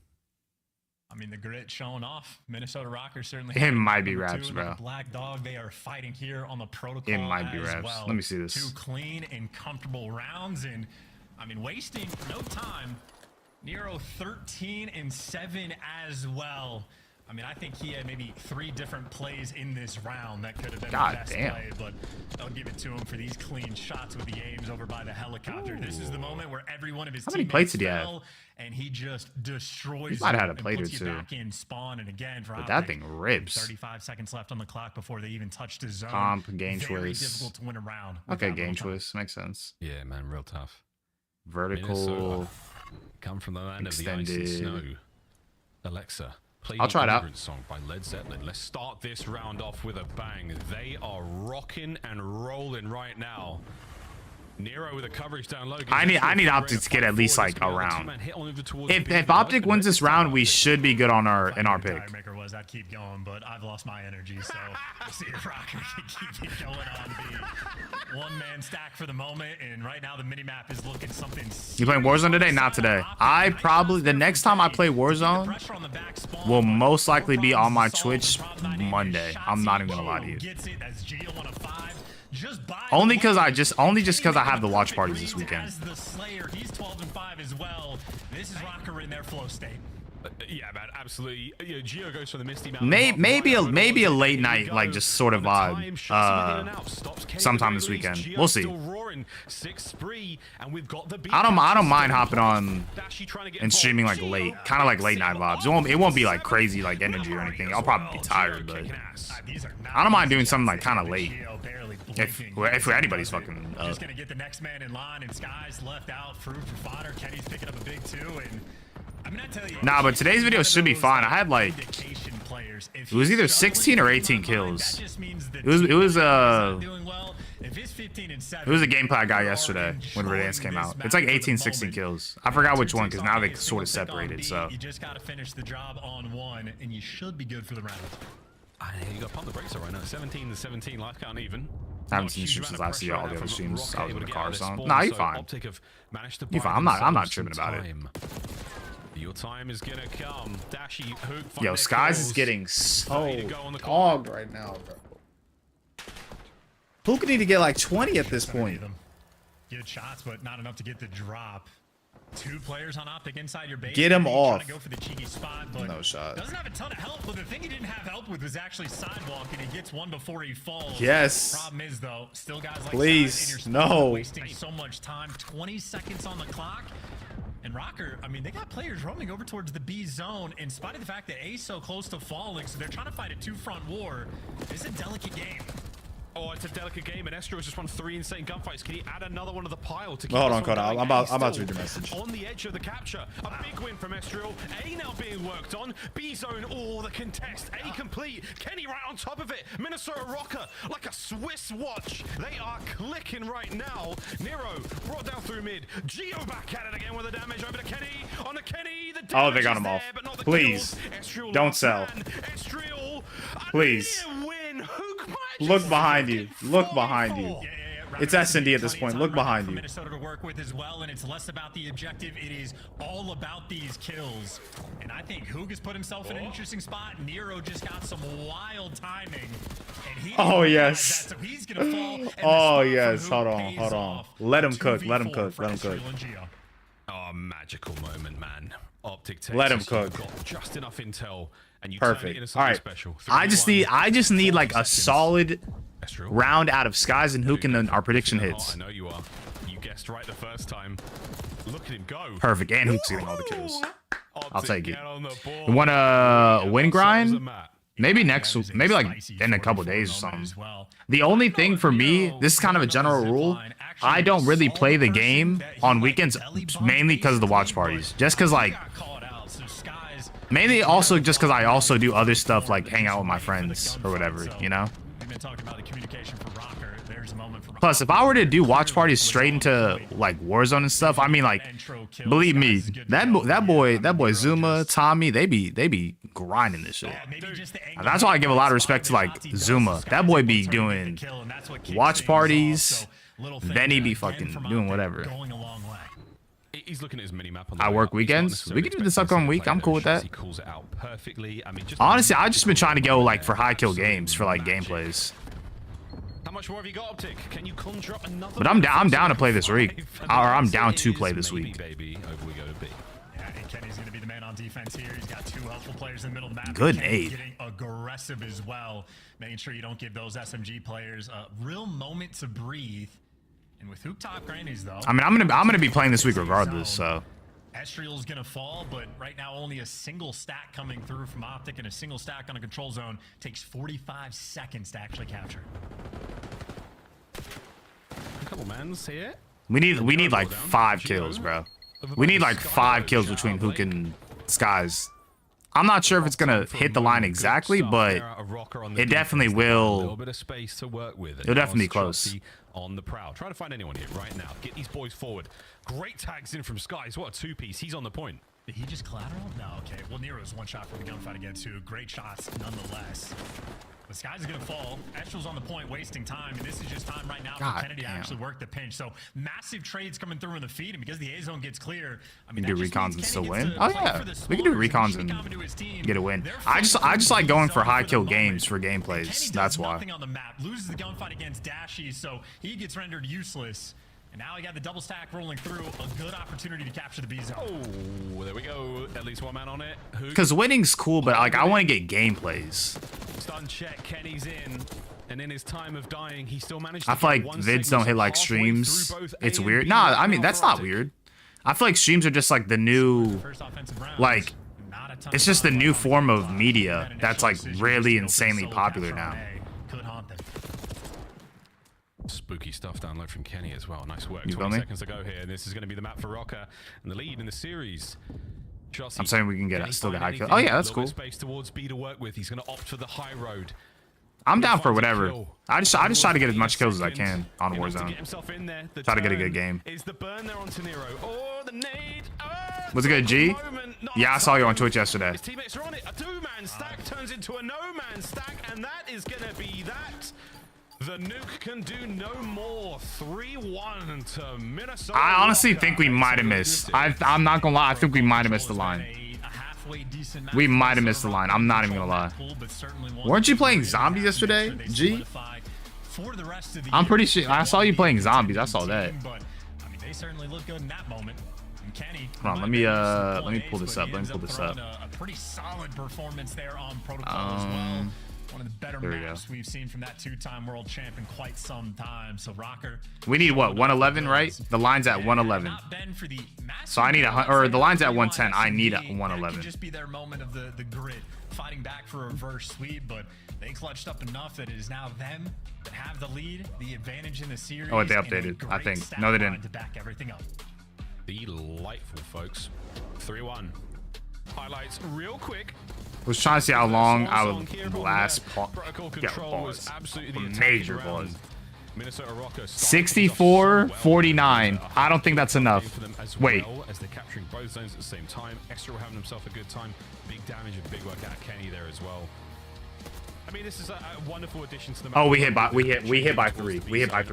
I mean, the grit showing off. Minnesota Rokkr certainly. It might be wraps, bro. Black Dog, they are fighting here on the protocol. It might be wraps. Well. Let me see this. 2 clean and comfortable rounds, and I mean, wasting no time. Nero 13 and 7 as well. I mean, I think he had maybe 3 different plays in this round that could have been the best play, but I'll give it to him for these clean shots with the aims over by the helicopter. Ooh. This is the moment where every one of his teammates fell, and he just destroys. He might have had a plate or two. Back in spawn, and again, for but that thing rips. 35 seconds left on the clock before they even touch the zone. Comp, game choice. Difficult to win a round. Okay, game choice makes sense. Yeah, man, real tough. Vertical. Minnesota. Come from the land extended. of the ice and snow. Alexa. I'll try it out. Song by Led Zeppelin. Let's start this round off with a bang. They are rocking and rolling right now. Nero with a coverage down low. I need Optic to get at least like a round. If Optic wins this round, we should be good on our pick. Was I'd keep going, but I've lost my energy, so we'll see if Rokkr can keep it going on the one-man stack for the moment. And right now the mini-map is looking something. You playing Warzone today? Not today. The next time I play Warzone will most likely be on my Twitch Monday. I'm not even gonna lie to you. Only because I have the watch parties this weekend. He's 12-5 as well. This is Rokkr in their flow state. Yeah, man, absolutely. You know, Geo goes for the Misty Mountain. Maybe a late night, like just sort of vibe. Sometime this weekend. We'll see. I don't mind hopping on and streaming like late, kind of like late night vibes. It won't be like crazy like energy or anything. I'll probably be tired, but I don't mind doing something like kind of late. If anybody's fucking just gonna get the next man in line, and Sky's left out. Fruit for fodder. Kenny's picking up a big 2, and I mean, I tell you, nah, but today's video should be fine. I had like it was either 16 or 18 kills. It was a gameplay guy yesterday when Verdansk came out. It's like 18, 16 kills. I forgot which one because now they sort of separated. So you just gotta finish the job on 1, and you should be good for the round. You got to pump the brakes right now. 17-17, life count even. I haven't seen streams since I see all the other streams. I was in the car or something. Nah, you're fine. You're fine. I'm not tripping about it. Your time is gonna come. Dashy, Hook, yo, Skies is getting so dogged right now, bro. Hook need to get like 20 at this point. Good shots, but not enough to get the drop. 2 players on Optic inside your base. Get him off. Go for the cheeky spot, but no shot. Doesn't have a ton of help, but the thing he didn't have help with was actually sidewalk, and he gets one before he falls. Yes. Problem is though, still guys like please no. Wasting so much time. 20 seconds on the clock. And Rokkr, I mean, they got players roaming over towards the B zone in spite of the fact that A's so close to falling, so they're trying to fight a 2-front war. It's a delicate game. Oh, it's a delicate game, and Estro has just won 3 insane gunfights. Can he add another one to the pile to keep hold on, Connor. I'm about to read your message. On the edge of the capture, a big win from Estro. A now being worked on. B zone, all the contest. A complete. Kenny right on top of it. Minnesota Rokkr like a Swiss watch. They are clicking right now. Nero brought down through mid. Geo back at it again with the damage over to Kenny. On to Kenny. The oh, they got him off. Please, don't sell. Please. Look behind you. Look behind you. It's S&D at this point. Look behind you. Minnesota to work with as well, and it's less about the objective. It is all about these kills. And I think Hoog has put himself in an interesting spot. Nero just got some wild timing. And he yes. So he's gonna fall. Oh yes. Hold on. Let him cook. Let him cook. Oh, magical moment, man. Optic takes let him cook. Got just enough intel. And you perfect. All right. I just need like a solid round out of Skies and Hook, and then our prediction hits. I know you are. You guessed right the first time. Look at him go. Perfect. And Hook's getting all the kills. I'll take it. You want a win grind? Maybe maybe like in a couple days or something. The only thing for me, this is kind of a general rule. I don't really play the game on weekends, mainly because of the watch parties. Just because like. Mainly also just because I also do other stuff like hang out with my friends or whatever, you know? Plus, if I were to do watch parties straight into like Warzone and stuff, I mean, like, believe me, that boy Zuma, Tommy, they be grinding this shit. That's why I give a lot of respect to like Zuma. That boy be doing watch parties, then he be fucking doing whatever. He's looking at his mini map. I work weekends. We can do this upcoming week. I'm cool with that. He calls it out perfectly. I mean, honestly, I've just been trying to go like for high kill games for like gameplays. How much more have you got, Optic? Can you conjure up another? But I'm down to play this week, or I'm down to play this week. Baby, over we go to B. Yeah, and Kenny's gonna be the man on defense here. He's got 2 helpful players in the middle of the map. Good nade. Getting aggressive as well, making sure you don't give those SMG players a real moment to breathe. And with Hook top grannies though. I mean, I'm gonna be playing this week regardless, so. Estriel's gonna fall, but right now only a single stack coming through from Optic, and a single stack on a control zone takes 45 seconds to actually capture. A couple mans here. We need like 5 kills, bro. We need like 5 kills between Hook and Skies. I'm not sure if it's gonna hit the line exactly, but it definitely will. It'll definitely be close. On the prowl, try to find anyone here right now. Get these boys forward. Great tags in from Skies. What a two-piece. He's on the point. Did he just collateral? No, okay. Well, Nero's one shot from the gunfight again, too. Great shots, nonetheless. The Skies is going to fall. Estrel's on the point, wasting time, and this is just time right now for Kennedy to actually work the pinch. So massive trades coming through in the feed, and because the A zone gets clear, I mean, we can do recons and still win. Oh yeah, we can do recons and get a win. I just like going for high kill games for gameplays. That's why. Nothing on the map. Loses the gunfight against Dashy, so he gets rendered useless. And now he got the double stack rolling through. A good opportunity to capture the B zone. Oh, there we go. At least one man on it. Because winning's cool, but like I want to get gameplays. Stun check. Kenny's in. And in his time of dying, he still managed to I feel like vids don't hit like streams. It's weird. Nah, I mean, that's not weird. I feel like streams are just like the new, like, it's just the new form of media that's like really insanely popular now. Spooky stuff down low from Kenny as well. Nice work. 20 seconds to go here. This is going to be the map for Rokkr and the lead in the series. Chelsea, I'm saying we can get still get high kill. Oh yeah, that's cool. Space towards B to work with. He's going to opt for the high road. I'm down for whatever. I just try to get as much kills as I can on Warzone. Try to get a good game. Is the burn there onto Nero? Oh, the nade. Was it good, G? Yeah, I saw you on Twitch yesterday. His teammates are on it. A two-man stack turns into a no-man stack, and that is going to be that. The nuke can do no more. 3-1 to Minnesota. I honestly think we might have missed. I'm not gonna lie. I think we might have missed the line. We might have missed the line. I'm not even gonna lie. Weren't you playing zombies yesterday, G? I'm pretty sure I saw you playing zombies. I saw that. Hold on, let me pull this up. Let me pull this up. A pretty solid performance there on protocol as well. One of the better maps we've seen from that two-time world champ in quite some time. So Rokkr. We need what, 111, right? The line's at 111. So I need or the line's at 110. I need a 111. Just be their moment of the grid, fighting back for a reverse sweep, but they clutched up enough that it is now them that have the lead, the advantage in the series. Oh, they updated, I think. No, they didn't. To back everything up. Delightful, folks. 3-1. Highlights real quick. Was trying to see how long I would last. Was major pause. 64-49. I don't think that's enough. Wait. As they're capturing both zones at the same time, Extra having himself a good time. Big damage and big work out of Kenny there as well. I mean, this is a wonderful addition to the map. Oh, we hit by 3. We hit by 3. We hit by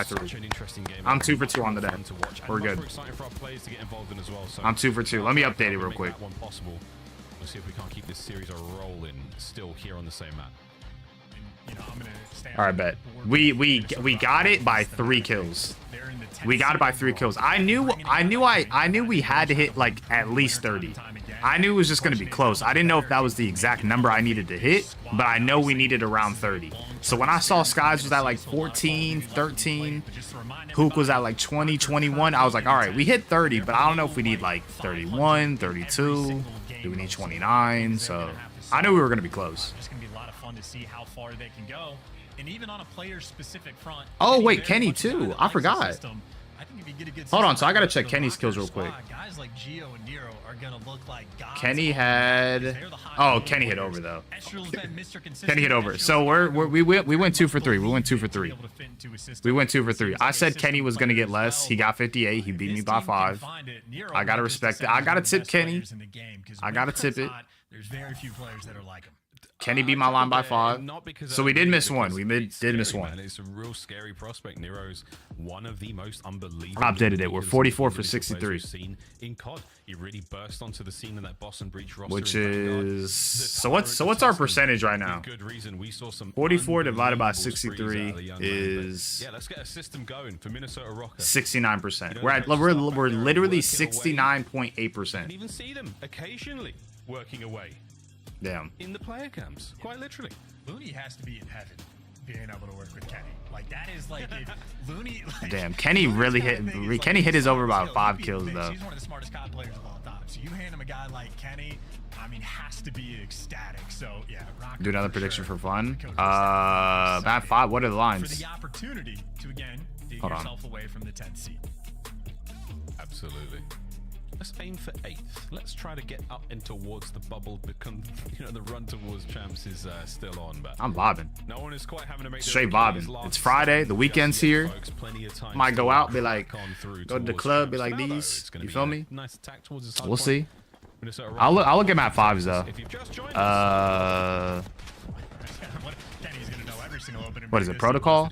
3. I'm 2 for 2 on the day. We're good. I'm 2 for 2. Let me update it real quick. We'll see if we can't keep this series a rolling still here on the same map. All right, bet. We got it by 3 kills. We got it by 3 kills. I knew we had to hit like at least 30. I knew it was just going to be close. I didn't know if that was the exact number I needed to hit, but I know we needed around 30. So when I saw Skies was at like 14, 13, Hook was at like 20, 21, I was like, all right, we hit 30, but I don't know if we need like 31, 32. Do we need 29? So I knew we were going to be close. It's going to be a lot of fun to see how far they can go. And even on a player-specific front. Oh, wait, Kenny too. I forgot. Hold on, so I got to check Kenny's kills real quick. Guys like Gio and Nero are going to look like gods. Kenny had... Oh, Kenny hit over, though. Kenny hit over. So we went 2 for 3. We went 2 for 3. We went 2 for 3. I said Kenny was going to get less. He got 58. He beat me by 5. I got to respect it. I got to tip Kenny. I got to tip it. There's very few players that are like him. Kenny beat my line by 5. So we did miss one. We did miss one. It's a real scary prospect. Nero's one of the most unbelievable. I updated it. We're 44 for 63. In COD, he really burst onto the scene in that Boston Breach roster. Which is so what's our percentage right now? 44 divided by 63 is yeah. Let's get a system going for Minnesota Rokkr. 69%. We're literally 69.8%. And even see them occasionally working away. Damn. In the player camps, quite literally. Looney has to be in heaven, being able to work with Kenny. Like that is like if Looney. Like, damn, Kenny really hit. Kenny hit his over about 5 kills though. He's one of the smartest COD players of all time. So you hand him a guy like Kenny, I mean, has to be ecstatic. So yeah, Rokkr do another prediction for fun. Map 5. What are the lines? For the opportunity to again dig yourself away from the 10th seed. Absolutely. Let's aim for 8th. Let's try to get up and towards the bubble because, you know, the run towards champs is still on. But I'm vibing. no one is quite having to make Straight vibing. It's Friday. The weekend's here. Might go out, be like, go to the club, be like these. You feel me? Nice attack towards his hard We'll point. see. I'll look at map 5s though. If you've just joined What is it? Protocol?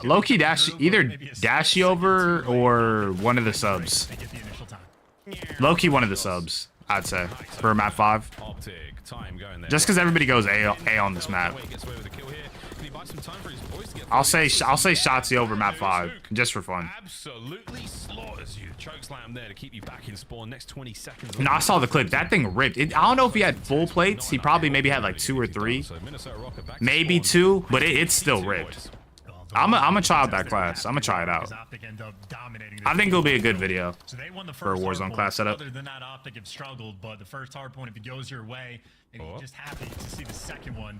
Low-key dash, either dashy over or one of the subs. Low-key one of the subs, I'd say, for map 5. Just because everybody goes A on this map. I'll say Shotzzy over map 5, just for fun. Absolutely slaughters you. Chokeslam there to keep you back in spawn. Next 20 seconds. No, I saw the clip. That thing ripped. I don't know if he had full plates. He probably maybe had like 2 or 3. Maybe 2, but it's still ripped. I'm gonna try out that class. I'm gonna try it out. I think it'll be a good video for a Warzone class setup. Other than that, Optic have struggled, but the first hard point, if it goes your way, and you're just happy to see the second one.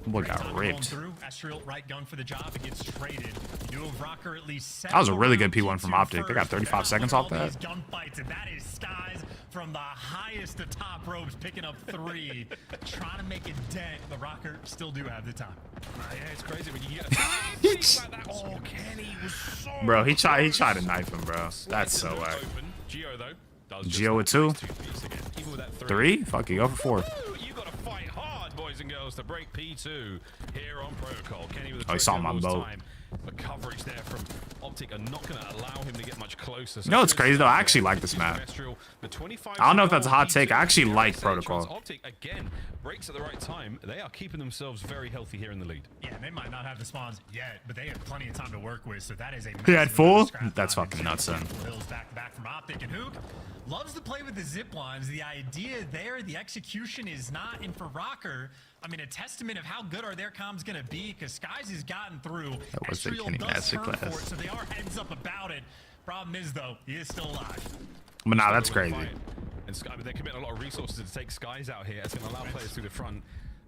Boy got ripped. Estriel, right gun for the job. It gets traded. You have Rokkr at least. That was a really good P1 from Optic. They got 35 seconds off that. Gunfights, and that is Skies from the highest of top ropes, picking up 3, trying to make a dent. The Rokkr still do have the time. Yeah, it's crazy when you get like that. Oh, Kenny was so bro, he tried to knife him, bro. That's so whack. Geo though. Geo with 2. 3? Fuck you, go for 4. You gotta fight hard, boys and girls, to break P2 here on Protocol. Kenny with Oh, he saw him on boat. The coverage there from Optic are not going to allow him to get much closer. You know what's crazy though? I actually like this map. I don't know if that's a hot take. I actually like Protocol. Optic again breaks at the right time. They are keeping themselves very healthy here in the lead. Yeah, they might not have the spawns yet, but they have plenty of time to work with. So that is a. He had 4? That's fucking nuts, son. Hills back to back from Optic, and Hook loves to play with the zip lines. The idea there, the execution is not. And for Rokkr, I mean, a testament of how good are their comms going to be, because Skies has gotten through. That was the Kenny masterclass. So they are heads up about it. Problem is, though, he is still alive. But nah, that's crazy. And Sky, but they're committing a lot of resources to take Skies out here. It's going to allow players through the front.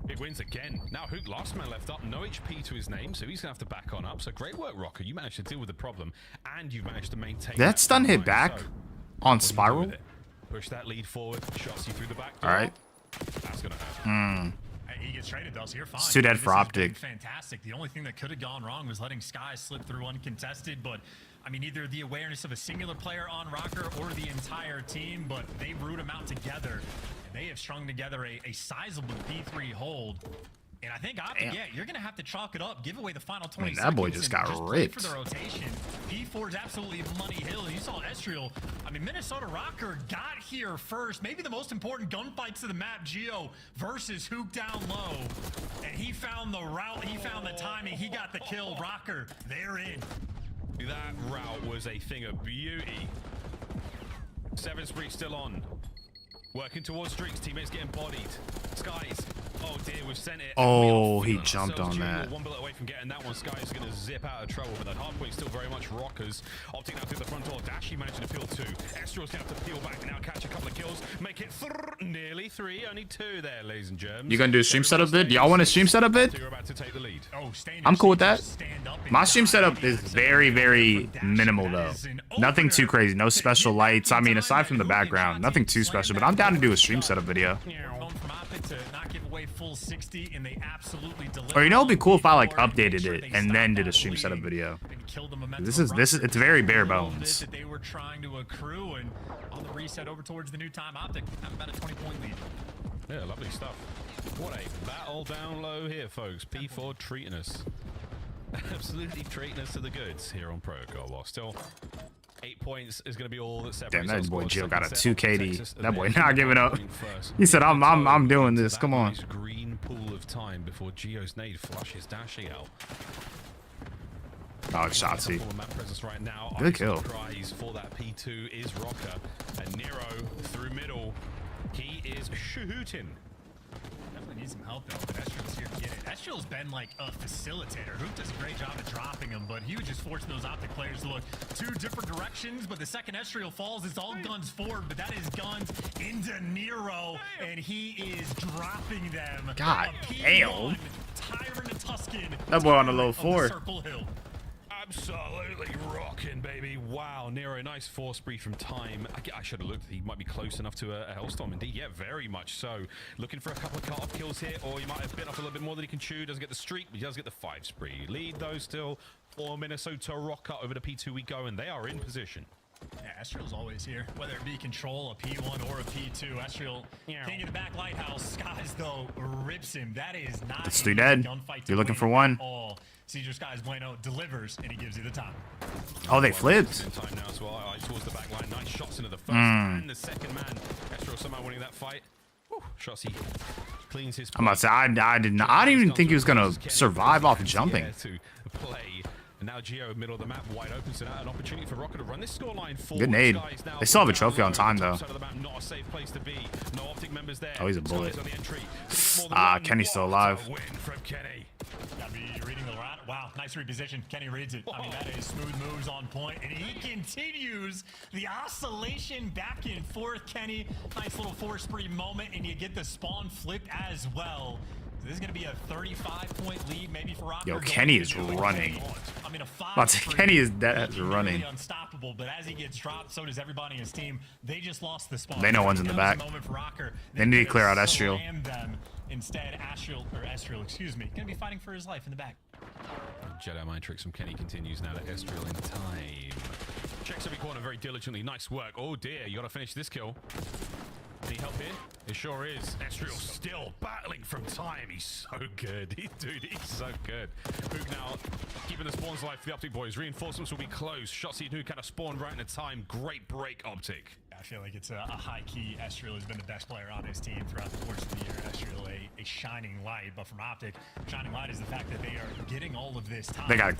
Big wins again. Now Hook, last man left up, no HP to his name, so he's going to have to back on up. So great work, Rokkr. You managed to deal with the problem, and you've managed to maintain. That stun hit back on Spiral. Push that lead forward. Shots you through the back door. All right. That's going to hurt. He gets traded though, so you're fine. It's too dead for Optic. Fantastic. The only thing that could have gone wrong was letting Skies slip through uncontested, but I mean, either the awareness of a singular player on Rokkr or the entire team, but they root them out together. And they have strung together a sizable P3 hold. And I think Optic, yeah, you're going to have to chalk it up, give away the final 20 seconds. That boy just got ripped. For the rotation. P4 is absolutely money hill. You saw Estriel. I mean, Minnesota Rokkr got here first. Maybe the most important gunfights of the map, Geo versus Hook down low. And he found the route, he found the timing, he got the kill. Rokkr, they're in. That route was a thing of beauty. 7th Spree still on. Working towards streaks, teammates getting bodied. Skies. Oh dear, we've sent it. Oh, he jumped on that. One bullet away from getting that one. Sky is going to zip out of trouble, but that hard point still very much Rokkr's. Optic now through the front door. Dashy managing to peel 2. Estriel's going to have to peel back now, catch a couple of kills, make it nearly 3, only 2 there, ladies and germs. You gonna do a stream setup vid? Y'all want a stream setup vid? So you're about to take the lead. I'm cool with that. My stream setup is very, very minimal though. Nothing too crazy. No special lights. I mean, aside from the background, nothing too special. But I'm down to do a stream setup video. Or you know, it'd be cool if I like updated it and then did a stream setup video. This is it's very bare bones. They were trying to accrue, and on the reset over towards the new time, Optic have about a 20-point lead. Yeah, lovely stuff. What a battle down low here, folks. P4 treating us. Absolutely treating us to the goods here on Protocol. While still 8 points is going to be all that separates. Damn, that boy Gio got a 2 KD. That boy not giving up. He said, "I'm doing this. Come on." Green pool of time before Gio's nade flushes Dashy out. Oh, Shotzzy. Right now. Good kill. For that P2 is Rokkr, and Nero through middle. He is shooting. Definitely needs some help though, but Estriel's here to get it. Estriel's been like a facilitator. Hook does a great job of dropping him, but he was just forcing those Optic players to look 2 different directions. But the second Estriel falls, it's all guns forward, but that is guns into Nero, and he is dropping them. God damn. Tyrant Tuscan. That boy on the low 4. Circle Hill. Absolutely rocking, baby. Wow, Nero, nice force breathe from time. I should have looked. He might be close enough to a Hellstorm, indeed. Yeah, very much so. Looking for a couple of cut-off kills here, or he might have bitten off a little bit more than he can chew. Doesn't get the streak, but he does get the 5 spree. Lead, though, still for Minnesota Rokkr. Over to P2 we go, and they are in position. Yeah, Estriel's always here, whether it be control, a P1 or a P2. Estriel, king of the back lighthouse. Skies, though, rips him. That is not It's 3 dead. You're looking for one. Caesar Skies Bueno delivers, and he gives you the time. Oh, they flipped. Time now as well. Towards the back line. Nice shots into the first and the second man. Estriel somehow winning that fight. Shotsy cleans his. I'm about to say, I didn't even think he was gonna survive off jumping. To play. And now Geo, middle of the map, wide open, so now an opportunity for Rokkr to run this scoreline forward. Good nade. They still have a trophy on time, though. Not a safe place to be. No Optic members there. Oh, he's a bullet. Kenny's still alive. Win from Kenny. Gotta be reading the rat. Wow, nice reposition. Kenny reads it. I mean, that is smooth moves on point, and he continues the oscillation back and forth. Kenny, nice little force spree moment, and you get the spawn flipped as well. This is going to be a 35-point lead, maybe for Rokkr. Yo, Kenny is running. I mean, Kenny is dead running. Unstoppable, but as he gets dropped, so does everybody in his team. They just lost the spawn. They know one's in the back. They need to clear out Estriel. Instead, Estriel, excuse me, going to be fighting for his life in the back. Jedi mind tricks from Kenny continues now to Estriel in time. Checks every corner very diligently. Nice work. Oh dear, you got to finish this kill. Any help here? It sure is. Estriel still battling from time. He's so good. Dude, he's so good. Hook now keeping the spawns alive for the Optic boys. Reinforcements will be close. Shotsy who kind of spawned right in the time. Great break, Optic. I feel like it's a high key. Estriel has been the best player on his team throughout the course of the year. Estriel, a shining light, but from Optic, shining light is the fact that they are getting all of this time. They got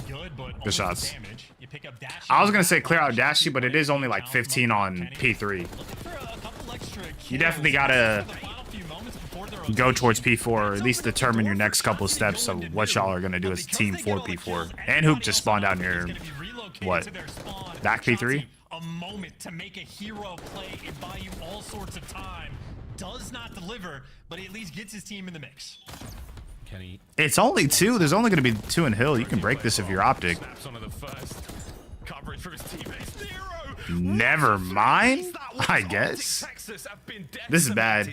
good, but good shots. Damage. You pick up Dashy. I was gonna say clear out Dashy, but it is only like 15 on P3. You definitely gotta go towards P4, or at least determine your next couple of steps of what y'all are gonna do as a team for P4. And Hook just spawned out near what? Back P3? A moment to make a hero play and buy you all sorts of time. Does not deliver, but he at least gets his team in the mix. Kenny. It's only 2. There's only going to be 2 in Hill. You can break this if you're Optic. Never mind, I guess. This is bad.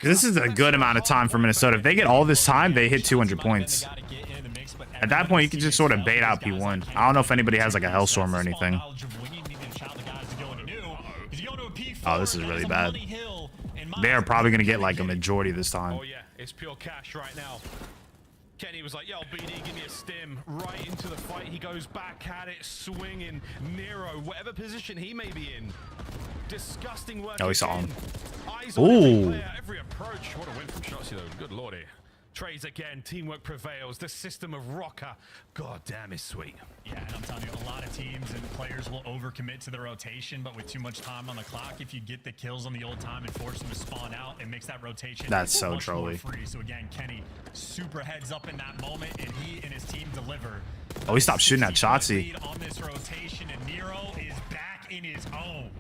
This is a good amount of time for Minnesota. If they get all this time, they hit 200 points. At that point, you can just sort of bait out P1. I don't know if anybody has like a Hellstorm or anything. Oh, this is really bad. They are probably going to get like a majority this time. Oh, yeah. It's pure cash right now. Kenny was like, yo, BD, give me a stim. Right into the fight. He goes back at it, swinging. Nero, whatever position he may be in. Disgusting work. Oh, he saw him. Ooh. Every approach. What a win from Shotsy, though. Good lordy. Trades again. Teamwork prevails. The system of Rokkr. God damn, is sweet. Yeah, and I'm telling you, a lot of teams and players will overcommit to the rotation, but with too much time on the clock, if you get the kills on the old time and force them to spawn out, it makes that rotation so trolly. Free. So again, Kenny super heads up in that moment, and he and his team deliver. Oh, he stopped shooting at Shotsy. On this rotation, and Nero is back in his home.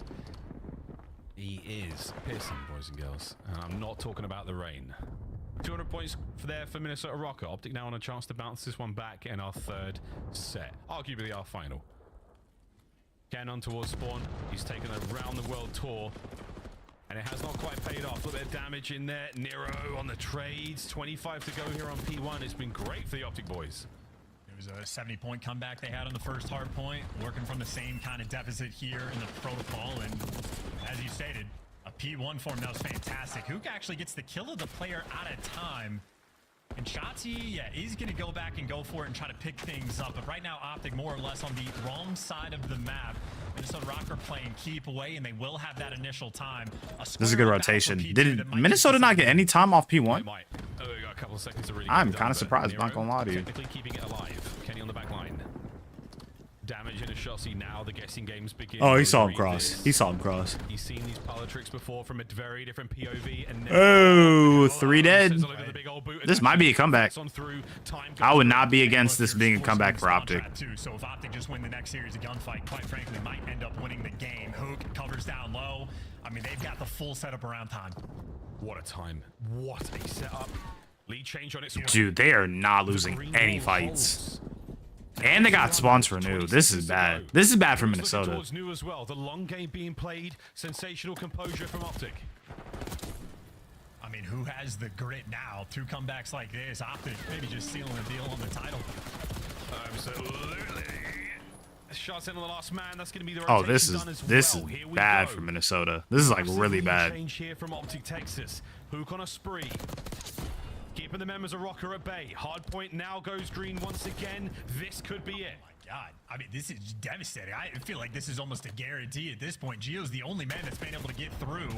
He is pissing, boys and girls. And I'm not talking about the rain. 200 points for Minnesota Rokkr. Optic now on a chance to bounce this one back in our third set. Arguably our final. Ken on towards spawn. He's taken a round-the-world tour. And it has not quite paid off. A little bit of damage in there. Nero on the trades. 25 to go here on P1. It's been great for the Optic boys. It was a 70-point comeback they had on the first hard point. Working from the same kind of deficit here in the protocol. And as you stated, a P1 form, that was fantastic. Hook actually gets the kill of the player at a time. And Shotsy, yeah, he's going to go back and go for it and try to pick things up. But right now, Optic more or less on the wrong side of the map. Minnesota Rokkr playing keep away, and they will have that initial time. This is a good rotation. Did Minnesota not get any time off P1? Got a couple of seconds to really I'm kind of surprised, not going to lie to you. Technically keeping it alive. Kenny on the back line. Damage in a Shotsy now. The guessing games begin. Oh, he saw him cross. He saw him cross. He's seen these parlor tricks before from a very different POV. And oh, 3 dead. This might be a comeback. I would not be against this being a comeback for Optic. So if Optic just win the next series of gunfight, quite frankly, might end up winning the game. Hook covers down low. I mean, they've got the full setup around time. What a time. What a setup. Lead change on its way. Dude, they are not losing any fights. And they got spawns for new. This is bad. This is bad for Minnesota. New as well. The long game being played. Sensational composure from Optic. I mean, who has the grit now? 2 comebacks like this. Optic maybe just sealing the deal on the title. Absolutely. Shots in on the last man. That's going to be the Oh, this is bad for Minnesota. This is like really bad. Change here from Optic Texas. Hook on a spree. Keeping the members of Rokkr at bay. Hardpoint now goes green once again. This could be it. God, I mean, this is devastating. I feel like this is almost a guarantee at this point. Gio's the only man that's been able to get through,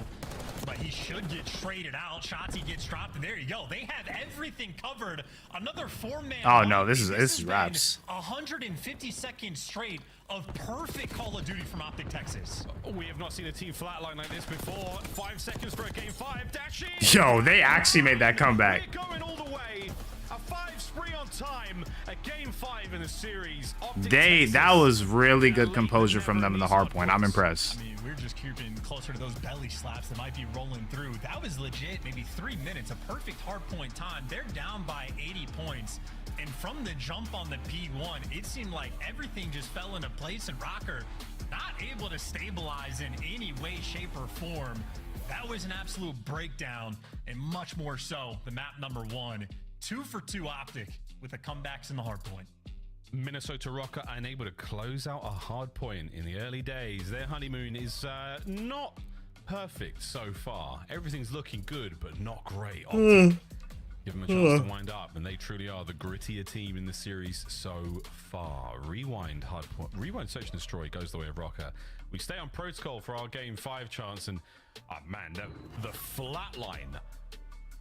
but he should get traded out. Shotzi gets dropped, and there you go. They have everything covered. Another 4-man. Oh no, this is raps. 150 seconds straight of perfect Call of Duty from Optic Texas. We have not seen a team flatline like this before. 5 seconds for a game 5. Dashing. Yo, they actually made that comeback. We're going all the way. A 5 spree on time. A game 5 in the series. That was really good composure from them in the hard point. I'm impressed. I mean, we're just creeping closer to those belly slaps that might be rolling through. That was legit. Maybe 3 minutes, a perfect hard point time. They're down by 80 points. And from the jump on the P1, it seemed like everything just fell into place, and Rokkr not able to stabilize in any way, shape, or form. That was an absolute breakdown, and much more so the map number 1. 2 for 2 Optic with the comebacks in the hard point. Minnesota Rokkr unable to close out a hard point in the early days. Their honeymoon is not perfect so far. Everything's looking good, but not great. Optic. Give them a chance to wind up, and they truly are the grittier team in the series so far. Rewind search and destroy goes the way of Rokkr. We stay on protocol for our game 5 chance, and man, the flatline.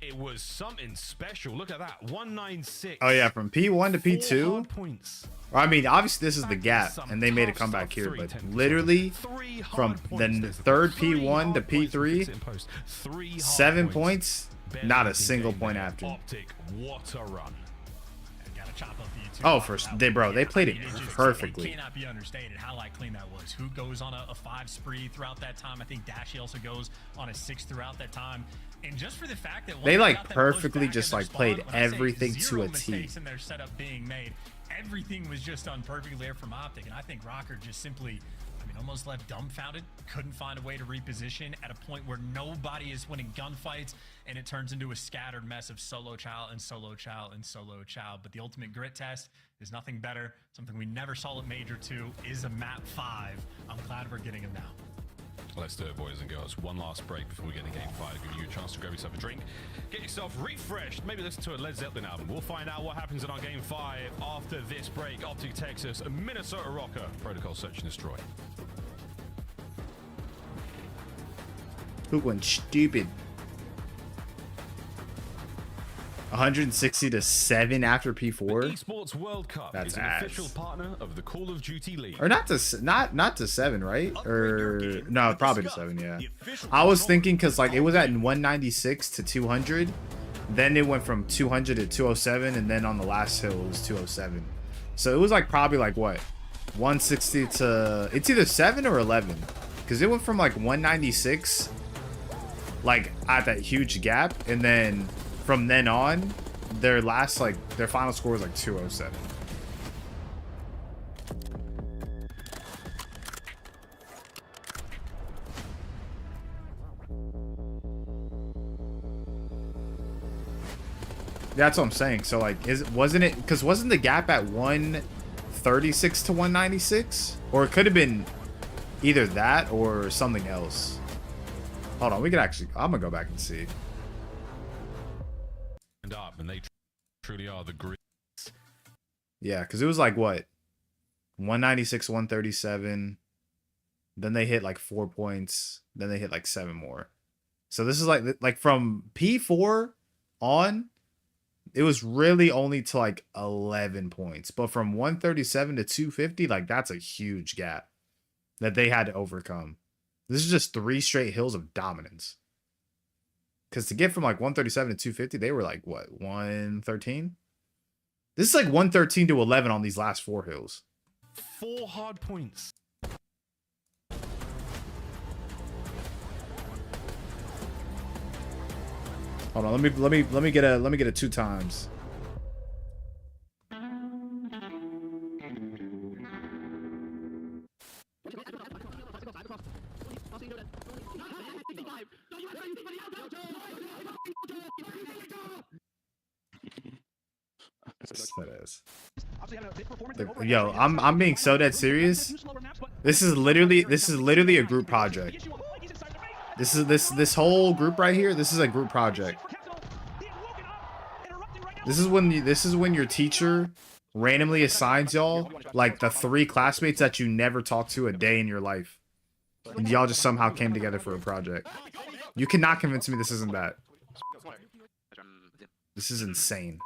It was something special. Look at that, 196. Oh yeah, from P1 to P2. Points. I mean, obviously this is the gap, and they made a comeback here, but literally from the third P1 to P3, 7 points. Not a single point after. Optic, what a run. Oh, they played it perfectly. It cannot be understated how clean that was. Who goes on a 5 spree throughout that time? I think Dashy also goes on a 6 throughout that time. And just for the fact that they perfectly just played everything to a T. In their setup being made, everything was just done perfectly there from Optic, and I think Rokkr just simply, almost left dumbfounded, couldn't find a way to reposition at a point where nobody is winning gunfights, and it turns into a scattered mess of solo chow and solo chow and solo chow. But the ultimate grit test is nothing better. Something we never saw at Major 2 is a map 5. I'm glad we're getting them now. Let's do it, boys and girls. One last break before we get to game 5. Giving you a chance to grab yourself a drink, get yourself refreshed, maybe listen to a Led Zeppelin album. We'll find out what happens in our game 5 after this break. Optic Texas, Minnesota Rokkr, protocol search and destroy. Who went stupid? 160 to 7 after P4. Esports World Cup That's is an official partner of the Call of Duty League. Or not to 7, right? Or no, probably to 7. Yeah. I was thinking because it was at 196 to 200, then it went from 200 to 207, and then on the last hill it was 207. So it was probably what, 160 to, it's either 7 or 11, because it went from 196 at that huge gap, and then from then on their final score was 207. That's what I'm saying. So wasn't the gap at 136 to 196, or it could have been either that or something else. Hold on, we could actually, I'm gonna go back and see. And they truly are the grits. Yeah, because it was what, 196, 137. Then they hit 4 points. Then they hit 7 more. So this is from P4 on, it was really only to 11 points. But from 137 to 250, that's a huge gap that they had to overcome. This is just 3 straight hills of dominance. Because to get from 137 to 250, they were what, 113? This is 113 to 11 on these last 4 hills. 4 hard points. Hold on, let me get a 2 times. Yo, I'm being so dead serious. This is literally a group project. This whole group right here, this is a group project. This is when your teacher randomly assigns y'all like the 3 classmates that you never talked to a day in your life. And y'all just somehow came together for a project. You cannot convince me this isn't that. This is insane.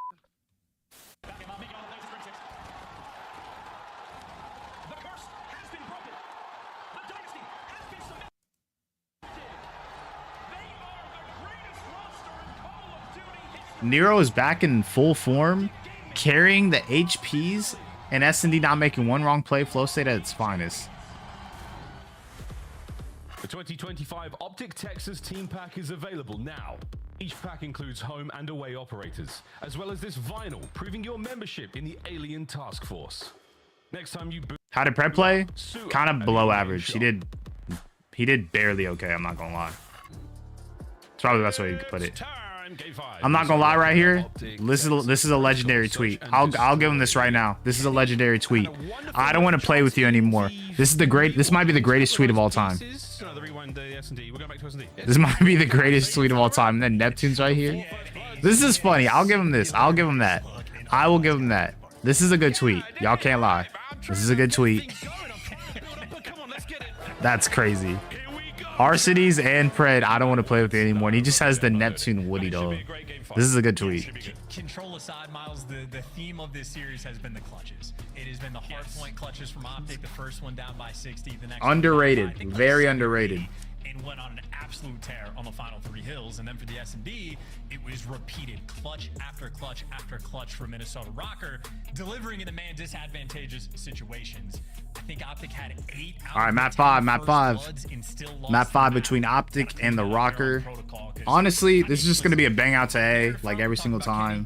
Nero is back in full form, carrying the HPs, and S&D not making one wrong play. Flow state at its finest. The 2025 Optic Texas Team Pack is available now. Each pack includes home and away operators, as well as this vinyl proving your membership in the Alien Task Force. Next time you boot, How did Pred play? Kind of below average. He did barely okay, I'm not gonna lie. It's probably the best way you could put it. I'm not gonna lie right here. This is a legendary tweet. I'll give him this right now. This is a legendary tweet. I don't want to play with you anymore. This might be the greatest tweet of all time. This might be the greatest tweet of all time. And then Neptune's right here. This is funny. I'll give him this. I'll give him that. I will give him that. This is a good tweet. Y'all can't lie. This is a good tweet. That's crazy. Arcides and Pred, I don't want to play with it anymore. And he just has the Neptune Woody though. This is a good tweet. Control aside, Miles, the theme of this series has been the clutches. It has been the hard point clutches from Optic. The first one down by 60. The next underrated. Very underrated. And went on an absolute tear on the final 3 hills. And then for the S&D, it was repeated clutch after clutch after clutch for Minnesota Rokkr, delivering in the man disadvantageous situations. I think Optic had 8 out. All right, map 5. Map 5 between Optic and the Rokkr. Honestly, this is just going to be a bang out to A, like every single time.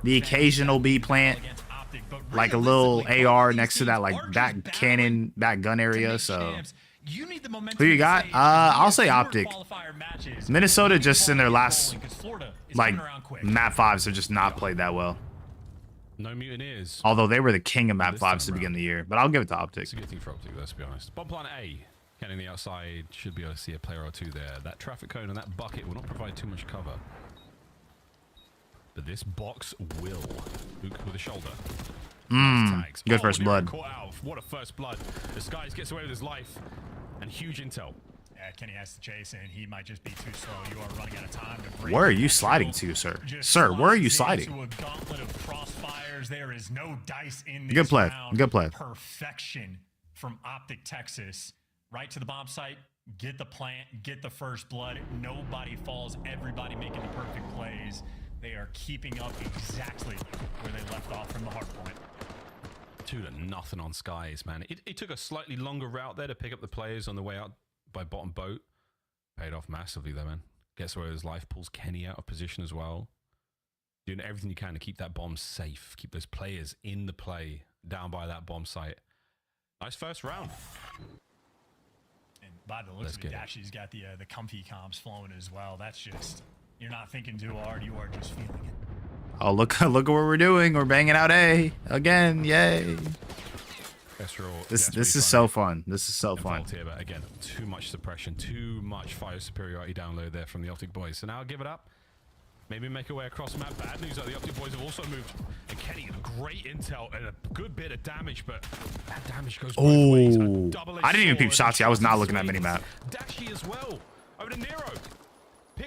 The occasional B plant, like a little AR next to that, like back cannon, back gun area. So, who you got? I'll say Optic. Minnesota just in their last, like, map 5s have just not played that well. No mutineers. Although they were the king of map 5s to begin the year, but I'll give it to Optic. It's a good thing for Optic, let's be honest. Bomb plan A. Getting the outside, should be able to see a player or 2 there. That traffic cone and that bucket will not provide too much cover. But this box will. Luke with a shoulder. Good first blood. What a first blood. This guy gets away with his life. And huge intel. Yeah, Kenny has to chase, and he might just be too slow. You are running out of time. Where are you sliding to, sir? Sir, where are you sliding? A gauntlet of crossfires. There is no dice in this good play. round. Good play. Perfection from Optic Texas. Right to the bomb site. Get the plant. Get the first blood. Nobody falls. Everybody making the perfect plays. They are keeping up exactly where they left off from the hard point. 2-0 on Skies, man. It took a slightly longer route there to pick up the players on the way out by bottom boat. Paid off massively though, man. Gets away with his life, pulls Kenny out of position as well. Doing everything you can to keep that bomb safe. Keep those players in the play down by that bomb site. Nice first round. And by the looks of it, Dashy's got the comfy comps flowing as well. That's just, you're not thinking too hard, you are just feeling it. Oh, look at what we're doing. We're banging out A again. Yay. This is so fun. This is so fun. Here, but again, too much suppression, too much fire superiority download there from the Optic boys. So now I'll give it up. Maybe make our way across the map. Bad news that the Optic boys have also moved. And Kenny, great intel and a good bit of damage, but that damage goes both ways. I didn't even peep Shotzi. I was not looking at minimap. Dashy as well. Over to Nero.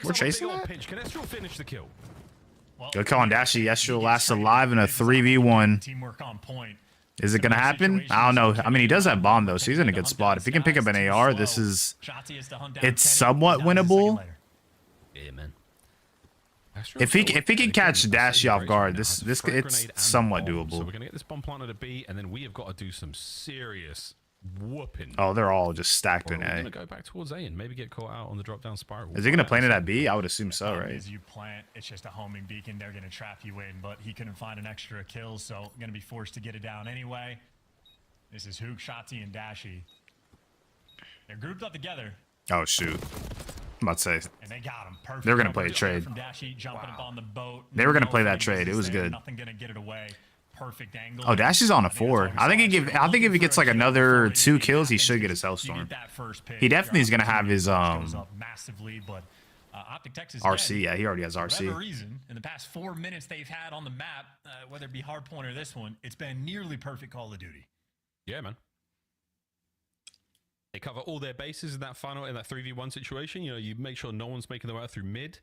We're chasing that? Pinch. Can Estrel finish the kill? Good call on Dashy. Estrel lasts alive in a 3v1. Teamwork on point. Is it going to happen? I don't know. I mean, he does have bomb, though, so he's in a good spot. If he can pick up an AR, it's somewhat winnable. Yeah, man. If he can catch Dashy off guard, it's somewhat doable. So we're going to get this bomb planted at B, and then we have got to do some serious whooping. Oh, they're all just stacked in We're A. going to go back towards A and maybe get caught out on the drop-down spiral. Is he going to plant it at B? I would assume so, right? As you plant, it's just a homing beacon. They're going to trap you in, but he couldn't find an extra kill, so going to be forced to get it down anyway. This is Hook, Shotzi, and Dashy. They're grouped up together. Oh, shoot. I'm about to say. And they got him. Perfect. They were going to play a trade. From Dashy, jumping up on the boat. They were going to play that trade. It was good. Nothing going to get it away. perfect angle. Oh, Dash is on a 4. I think if he gets like another 2 kills, he should get his Hellstorm. He definitely is gonna have his massively, but Optic Texas RC. Yeah, he already has For RC. whatever reason, in the past 4 minutes they've had on the map, whether it be Hardpoint or this one, it's been nearly perfect Call of Duty. Yeah, man. They cover all their bases in that 3v1 situation. You know, you make sure no one's making their way out through mid.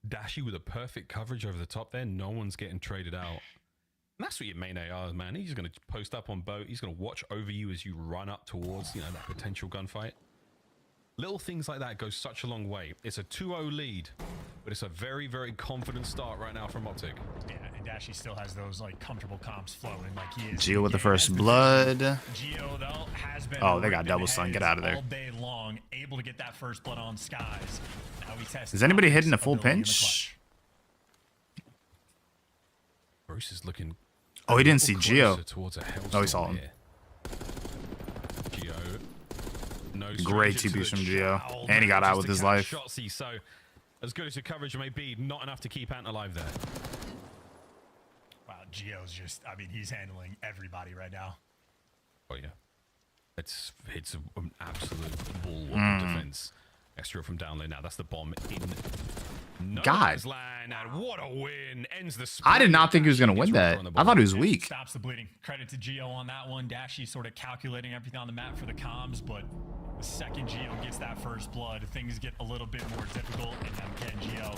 Dashy with a perfect coverage over the top there. No one's getting traded out. And that's what your main AR is, man. He's going to post up on boat. He's going to watch over you as you run up towards, you know, that potential gunfight. Little things like that go such a long way. It's a 2-0 lead, but it's a very, very confident start right now from Optic. Yeah, and Dashy still has those like comfortable comps flowing like he is. Geo with the first blood. Geo though has been Oh, they got double stun. Get out of there. All day long, able to get that first blood on Skies. Now he tests. Is anybody hitting a full pinch? Bruce is looking. Oh, he didn't see Geo. Oh, he saw him. Geo. No great TPs from Geo. And he got out with his life. Shotsy, so as good as your coverage may be, not enough to keep Ant alive there. Wow, Geo's just, I mean, he's handling everybody right now. Oh, yeah. It's an absolute bulwark of defense. Extra from down lane now. That's the bomb in God. Land, and what a win. Ends the I did not think he was going to win that. I thought he was weak. Stops the bleeding. Credit to Geo on that one. Dashy sort of calculating everything on the map for the comms, but the second Geo gets that first blood, things get a little bit more difficult. And again, Geo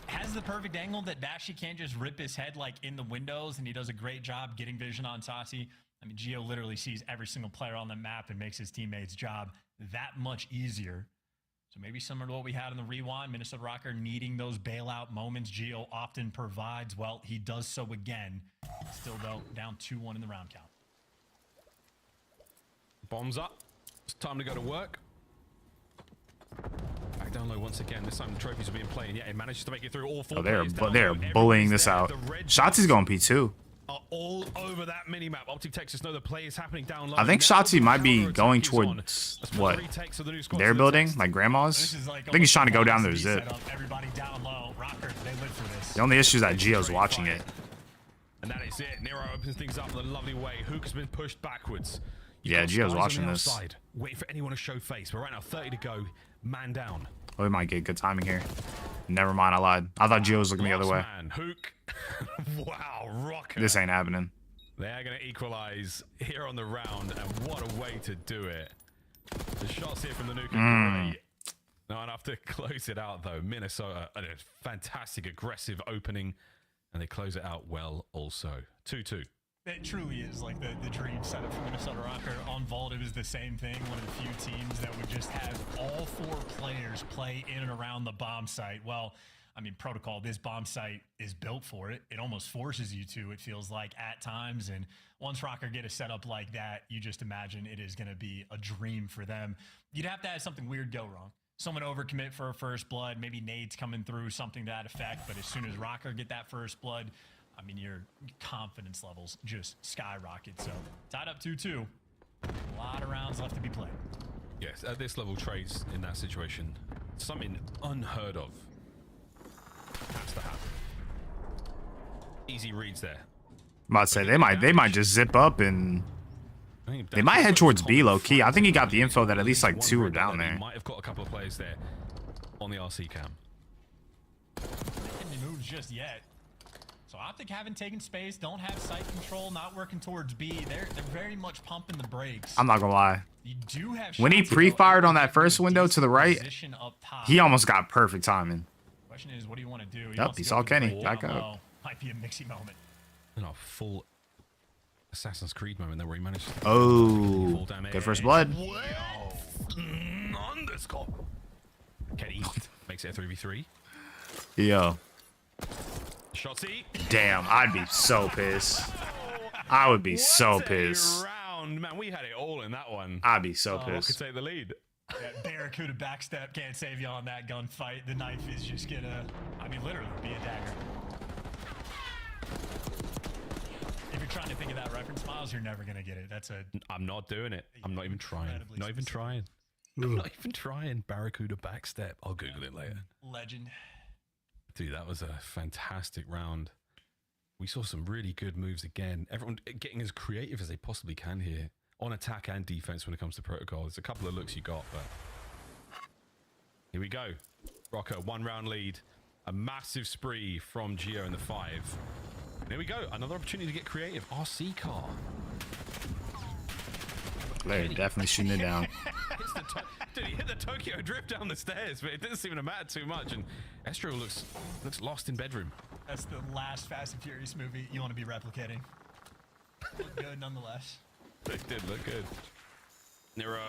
has the perfect angle that Dashy can't just rip his head like in the windows, and he does a great job getting vision on Tati. I mean, Geo literally sees every single player on the map and makes his teammates' job that much easier. So maybe similar to what we had in the rewind, Minnesota Rokkr needing those bailout moments. Geo often provides. Well, he does so again. Still, though, down 2-1 in the round count. Bombs up. It's time to go to work. Back down low once again. This time the trophies are being played. Yeah, he manages to make it through all 4 players. They're bullying this out. Shotzi's going P2. Are all over that mini-map. Optic Texas know the play is happening down low. I think Shotzi might be going towards what? Their building? Like Grandma's? I think he's trying to go down their zip. Everybody down low. Rokkr, they live for this. The only issue is that Geo's watching it. And that is it. Nero opens things up in a lovely way. Hook has been pushed backwards. Yeah, Geo's watching this. Waiting for anyone to show face. But right now, 30 to go. Man down. Oh, we might get good timing here. Never mind, I lied. I thought Geo was looking the other way. Man, Hook. Wow, Rokkr. This ain't happening. They are going to equalize here on the round, and what a way to do it. The shots here from the nuke are great. Not enough to close it out, though. Minnesota, a fantastic, aggressive opening, and they close it out well also. 2-2. It truly is like the dream setup for Minnesota Rokkr. On Vault, it was the same thing. One of the few teams that would just have all 4 players play in and around the bomb site. Well, I mean, Protocol, this bomb site is built for it. It almost forces you to, it feels like, at times. And once Rokkr get a setup like that, you just imagine it is going to be a dream for them. You'd have to have something weird go wrong. Someone overcommit for a first blood, maybe nades coming through, something to that effect. But as soon as Rokkr get that first blood, I mean, your confidence levels just skyrocket. So, tied up 2-2. A lot of rounds left to be played. Yes, at this level, trades in that situation, something unheard of has to happen. Easy reads there. I'm about to say, they might just zip up and they might head towards B low key. I think he got the info that at least like 2 are down there. Might have got a couple of players there on the RC cam. Any moves just yet. So Optic haven't taken space, don't have sight control, not working towards B. They're very much pumping the brakes. I'm not gonna lie. You do have when he pre-fired on that first window to the right, he almost got perfect timing. Question is, what do you want to do? Yep, he saw Kenny. Back up. Low. Might be a mixy moment. A full Assassin's Creed moment there where he managed to oh, good first blood. Underscore. Kenny makes it a 3v3. Yo. Shotsy. Damn, I'd be so pissed. I would be so pissed. Round, man, we had it all in that one. I'd be so pissed. Could take the lead. Yeah, Barracuda backstep can't save you on that gunfight. The knife is just gonna, I mean, literally be a dagger. If you're trying to think of that reference, Miles, you're never gonna get it. That's a. I'm not doing it. I'm not even trying. Not even trying. I'm not even trying. Barracuda backstep. I'll Google it later. Legend. Dude, that was a fantastic round. We saw some really good moves again. Everyone getting as creative as they possibly can here on attack and defense when it comes to protocol. There's a couple of looks you got, but here we go. Rokkr, 1 round lead. A massive spree from Geo in the 5. And here we go. Another opportunity to get creative. RC car. They're definitely shooting it down. Dude, he hit the Tokyo drift down the stairs, but it didn't seem to matter too much. And Estro looks lost in bedroom. That's the last Fast and Furious movie you want to be replicating. Look good nonetheless. It did look good. Nero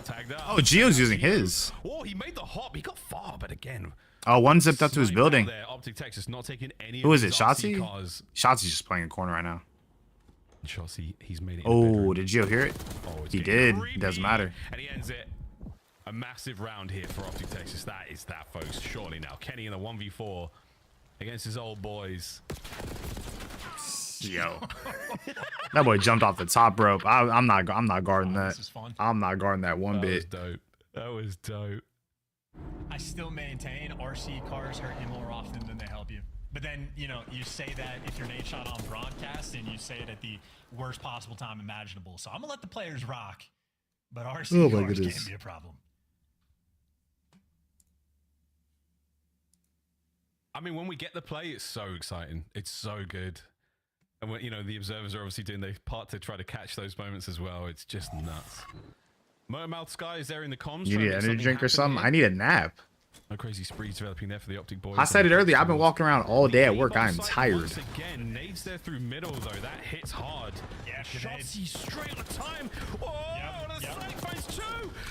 tagged up. Oh, Geo's using his. Oh, he made the hop. He got far, but again. Oh, one zipped up to his building. There. Optic Texas not taking any. Who is it? Shotzi? Cars. Shotzi's just playing a corner right now. Shotzi, he's made it. Oh, did Geo hear it? Oh, he did. It doesn't matter. And he ends it. A massive round here for Optic Texas. That is that, folks. Surely now. Kenny in a 1v4 against his old boys. Yo, that boy jumped off the top rope. I'm not guarding that. I'm not guarding that one bit. That was dope. That was dope. I still maintain RC cars hurt you more often than they help you. But then, you know, you say that if you're nade shot on broadcast and you say it at the worst possible time imaginable. So I'm gonna let the players rock, but RC cars can be a problem. I mean, when we get the play, it's so exciting. It's so good. And when, you know, the observers are obviously doing their part to try to catch those moments as well. It's just nuts. Motormouth Sky is there in the comms. You need an energy drink or something? Here. I need a nap. No crazy sprees developing there for the Optic boys. I said it earlier. I've been walking around all day at work. I am tired. Once again, nades there through middle though. That hits hard. Yeah, Shotzi straight on time. Oh, the side finds 2.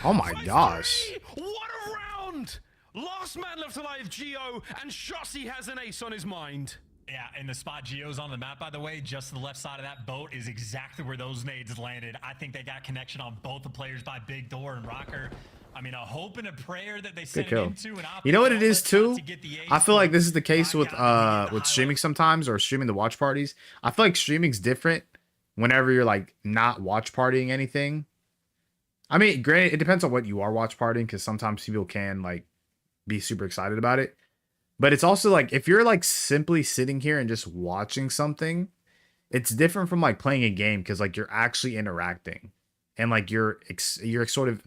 Oh my gosh. 3. What a round! Last man left alive, Geo, and Shotzi has an ace on his mind. Yeah, and the spot Geo's on the map, by the way, just to the left side of that boat is exactly where those nades landed. I think they got connection on both the players by Big Door and Rokkr. I mean, a hope and a prayer that they sent it into. And you know what it is too? I feel like this is the case with streaming sometimes, or streaming the watch parties. I feel like streaming's different whenever you're like not watch partying anything. I mean, granted, it depends on what you are watch partying, because sometimes people can like be super excited about it. But it's also like, if you're like simply sitting here and just watching something, it's different from like playing a game, because like you're actually interacting and like you're sort of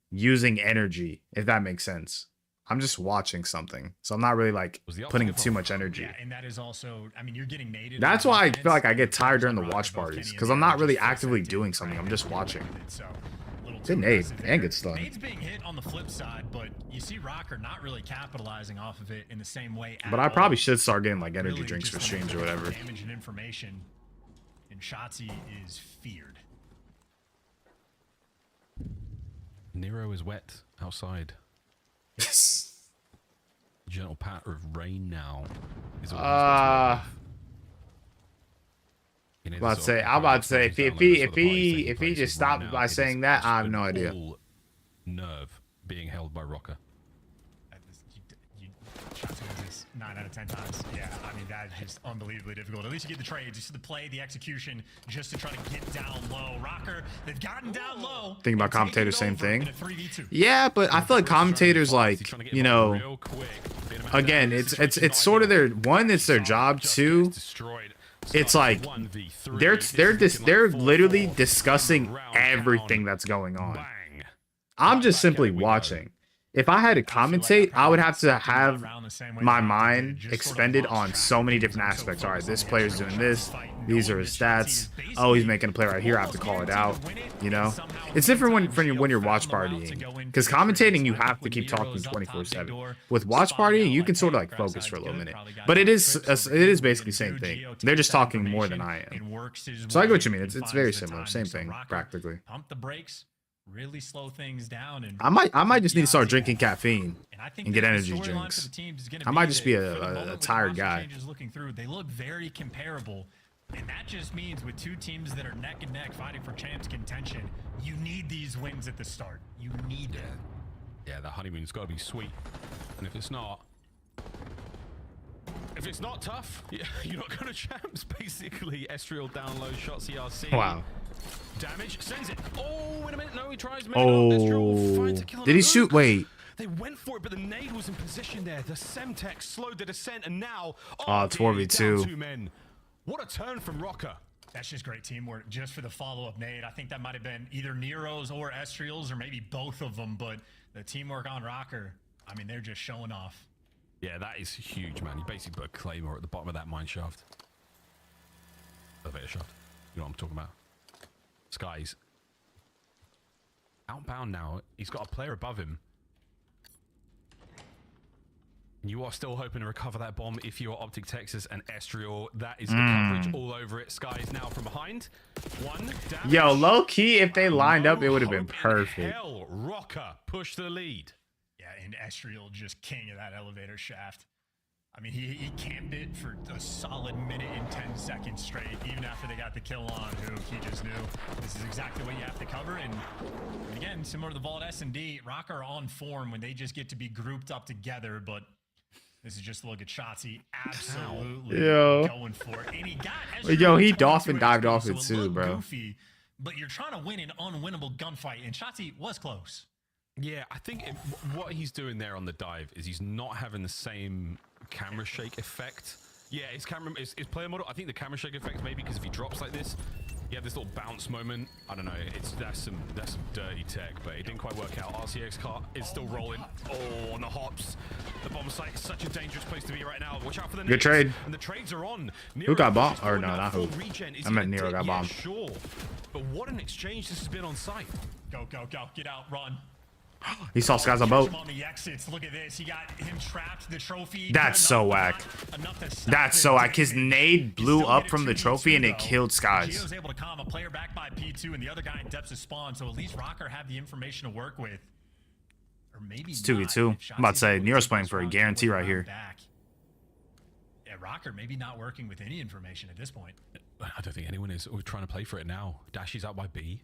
using energy, if that makes sense. I'm just watching something, so I'm not really like putting too much energy. Yeah, and that is also, I mean, you're getting naded. That's why I feel like I get tired during the watch parties, because I'm not really actively doing something. I'm just watching. Good nade and good stun. Nade's being hit on the flip side, but you see Rokkr not really capitalizing off of it in the same way. But I probably should start getting like energy drinks for streams or whatever. Damage and information, and Shotzi is feared. Nero is wet outside. Gentle patter of rain now. I'm about to say, if he just stopped by saying that, I have no idea. Nerve being held by Rokkr. Shotzi this 9 out of 10 times. Yeah, I mean, that's just unbelievably difficult. At least you get the trades, you see the play, the execution, just to try to get down low. Rokkr, they've gotten down low. Thinking about commentators, same thing. Yeah, but I feel like commentators, like, you know, again, it's sort of their it's their job. 2, it's like they're literally discussing everything that's going on. I'm just simply watching. If I had to commentate, I would have to have my mind expended on so many different aspects. All right, this player's doing this. These are his stats. Oh, he's making a play right here. I have to call it out. You know, it's different when you're watch partying, because commentating you have to keep talking 24/7. With watch partying, you can sort of like focus for a little minute. But it is basically the same thing. They're just talking more than I am. So I get what you mean. It's very similar. Same thing practically. Pump the brakes. Really slow things down, and I might just need to start drinking caffeine and get energy drinks. I might just be a tired guy. Looking through, they look very comparable, and that just means with 2 teams that are neck and neck fighting for champs contention, you need these wins at the start. You need it. Yeah, the honeymoon's got to be sweet, and if it's not tough, you're not going to champs. Basically, Estriel down low, shot CRC. Wow. Damage sends it. Oh, wait a minute. No, he tries. Oh, did he shoot? Wait. They went for it, but the nade was in position there. The Semtex slowed the descent, and now it's 4v2. What a turn from Rokkr. That's just great teamwork just for the follow-up nade. I think that might have been either Nero's or Estriel's or maybe both of them, but the teamwork on Rokkr, I mean, they're just showing off. Yeah, that is huge, man. You basically put a claymore at the bottom of that mine shaft. Elevator shaft. You know what I'm talking about. Skies. Outbound now. He's got a player above him. You are still hoping to recover that bomb if you're Optic Texas and Estriel. That is the coverage all over it. Skies now from behind. One damage. Yo, low key, if they lined up, it would have been perfect. Hell, Rokkr push the lead. Yeah, and Estriel just king of that elevator shaft. I mean, he camped it for a solid minute and 10 seconds straight, even after they got the kill on Hook. He just knew this is exactly what you have to cover. And again, similar to the Vault S&D, Rokkr are on form when they just get to be grouped up together, but this is just a look at Shotzi absolutely going for it. And he got Yo, he dolphin dived off it too, bro. Goofy, but you're trying to win an unwinnable gunfight, and Shotzi was close. Yeah, I think what he's doing there on the dive is he's not having the same camera shake effect. Yeah, his player model, I think the camera shake effect maybe because if he drops like this, you have this little bounce moment. I don't know. That's some dirty tech, but it didn't quite work out. RCX car is still rolling. Oh, on the hops. The bomb site is such a dangerous place to be right now. Watch out for the good trade. And the trades are on. Who got bombed? Or no, not who. I meant Nero got bombed. Sure. But what an exchange this has been on site. Go, go, go. Get out, run. He saw Skies on boat. On the exits. Look at this. He got him trapped. The trophy. That's so whack. That's so whack. His nade blew up from the trophy and it killed Skies. Gio was able to calm a player back by P2 and the other guy in depths of spawn. So at least Rokkr have the information to work with. Or maybe it's 2v2. I'm about to say Nero's playing for a guarantee right here. Yeah, Rokkr maybe not working with any information at this point. I don't think anyone is. We're trying to play for it now. Dashy's out by B.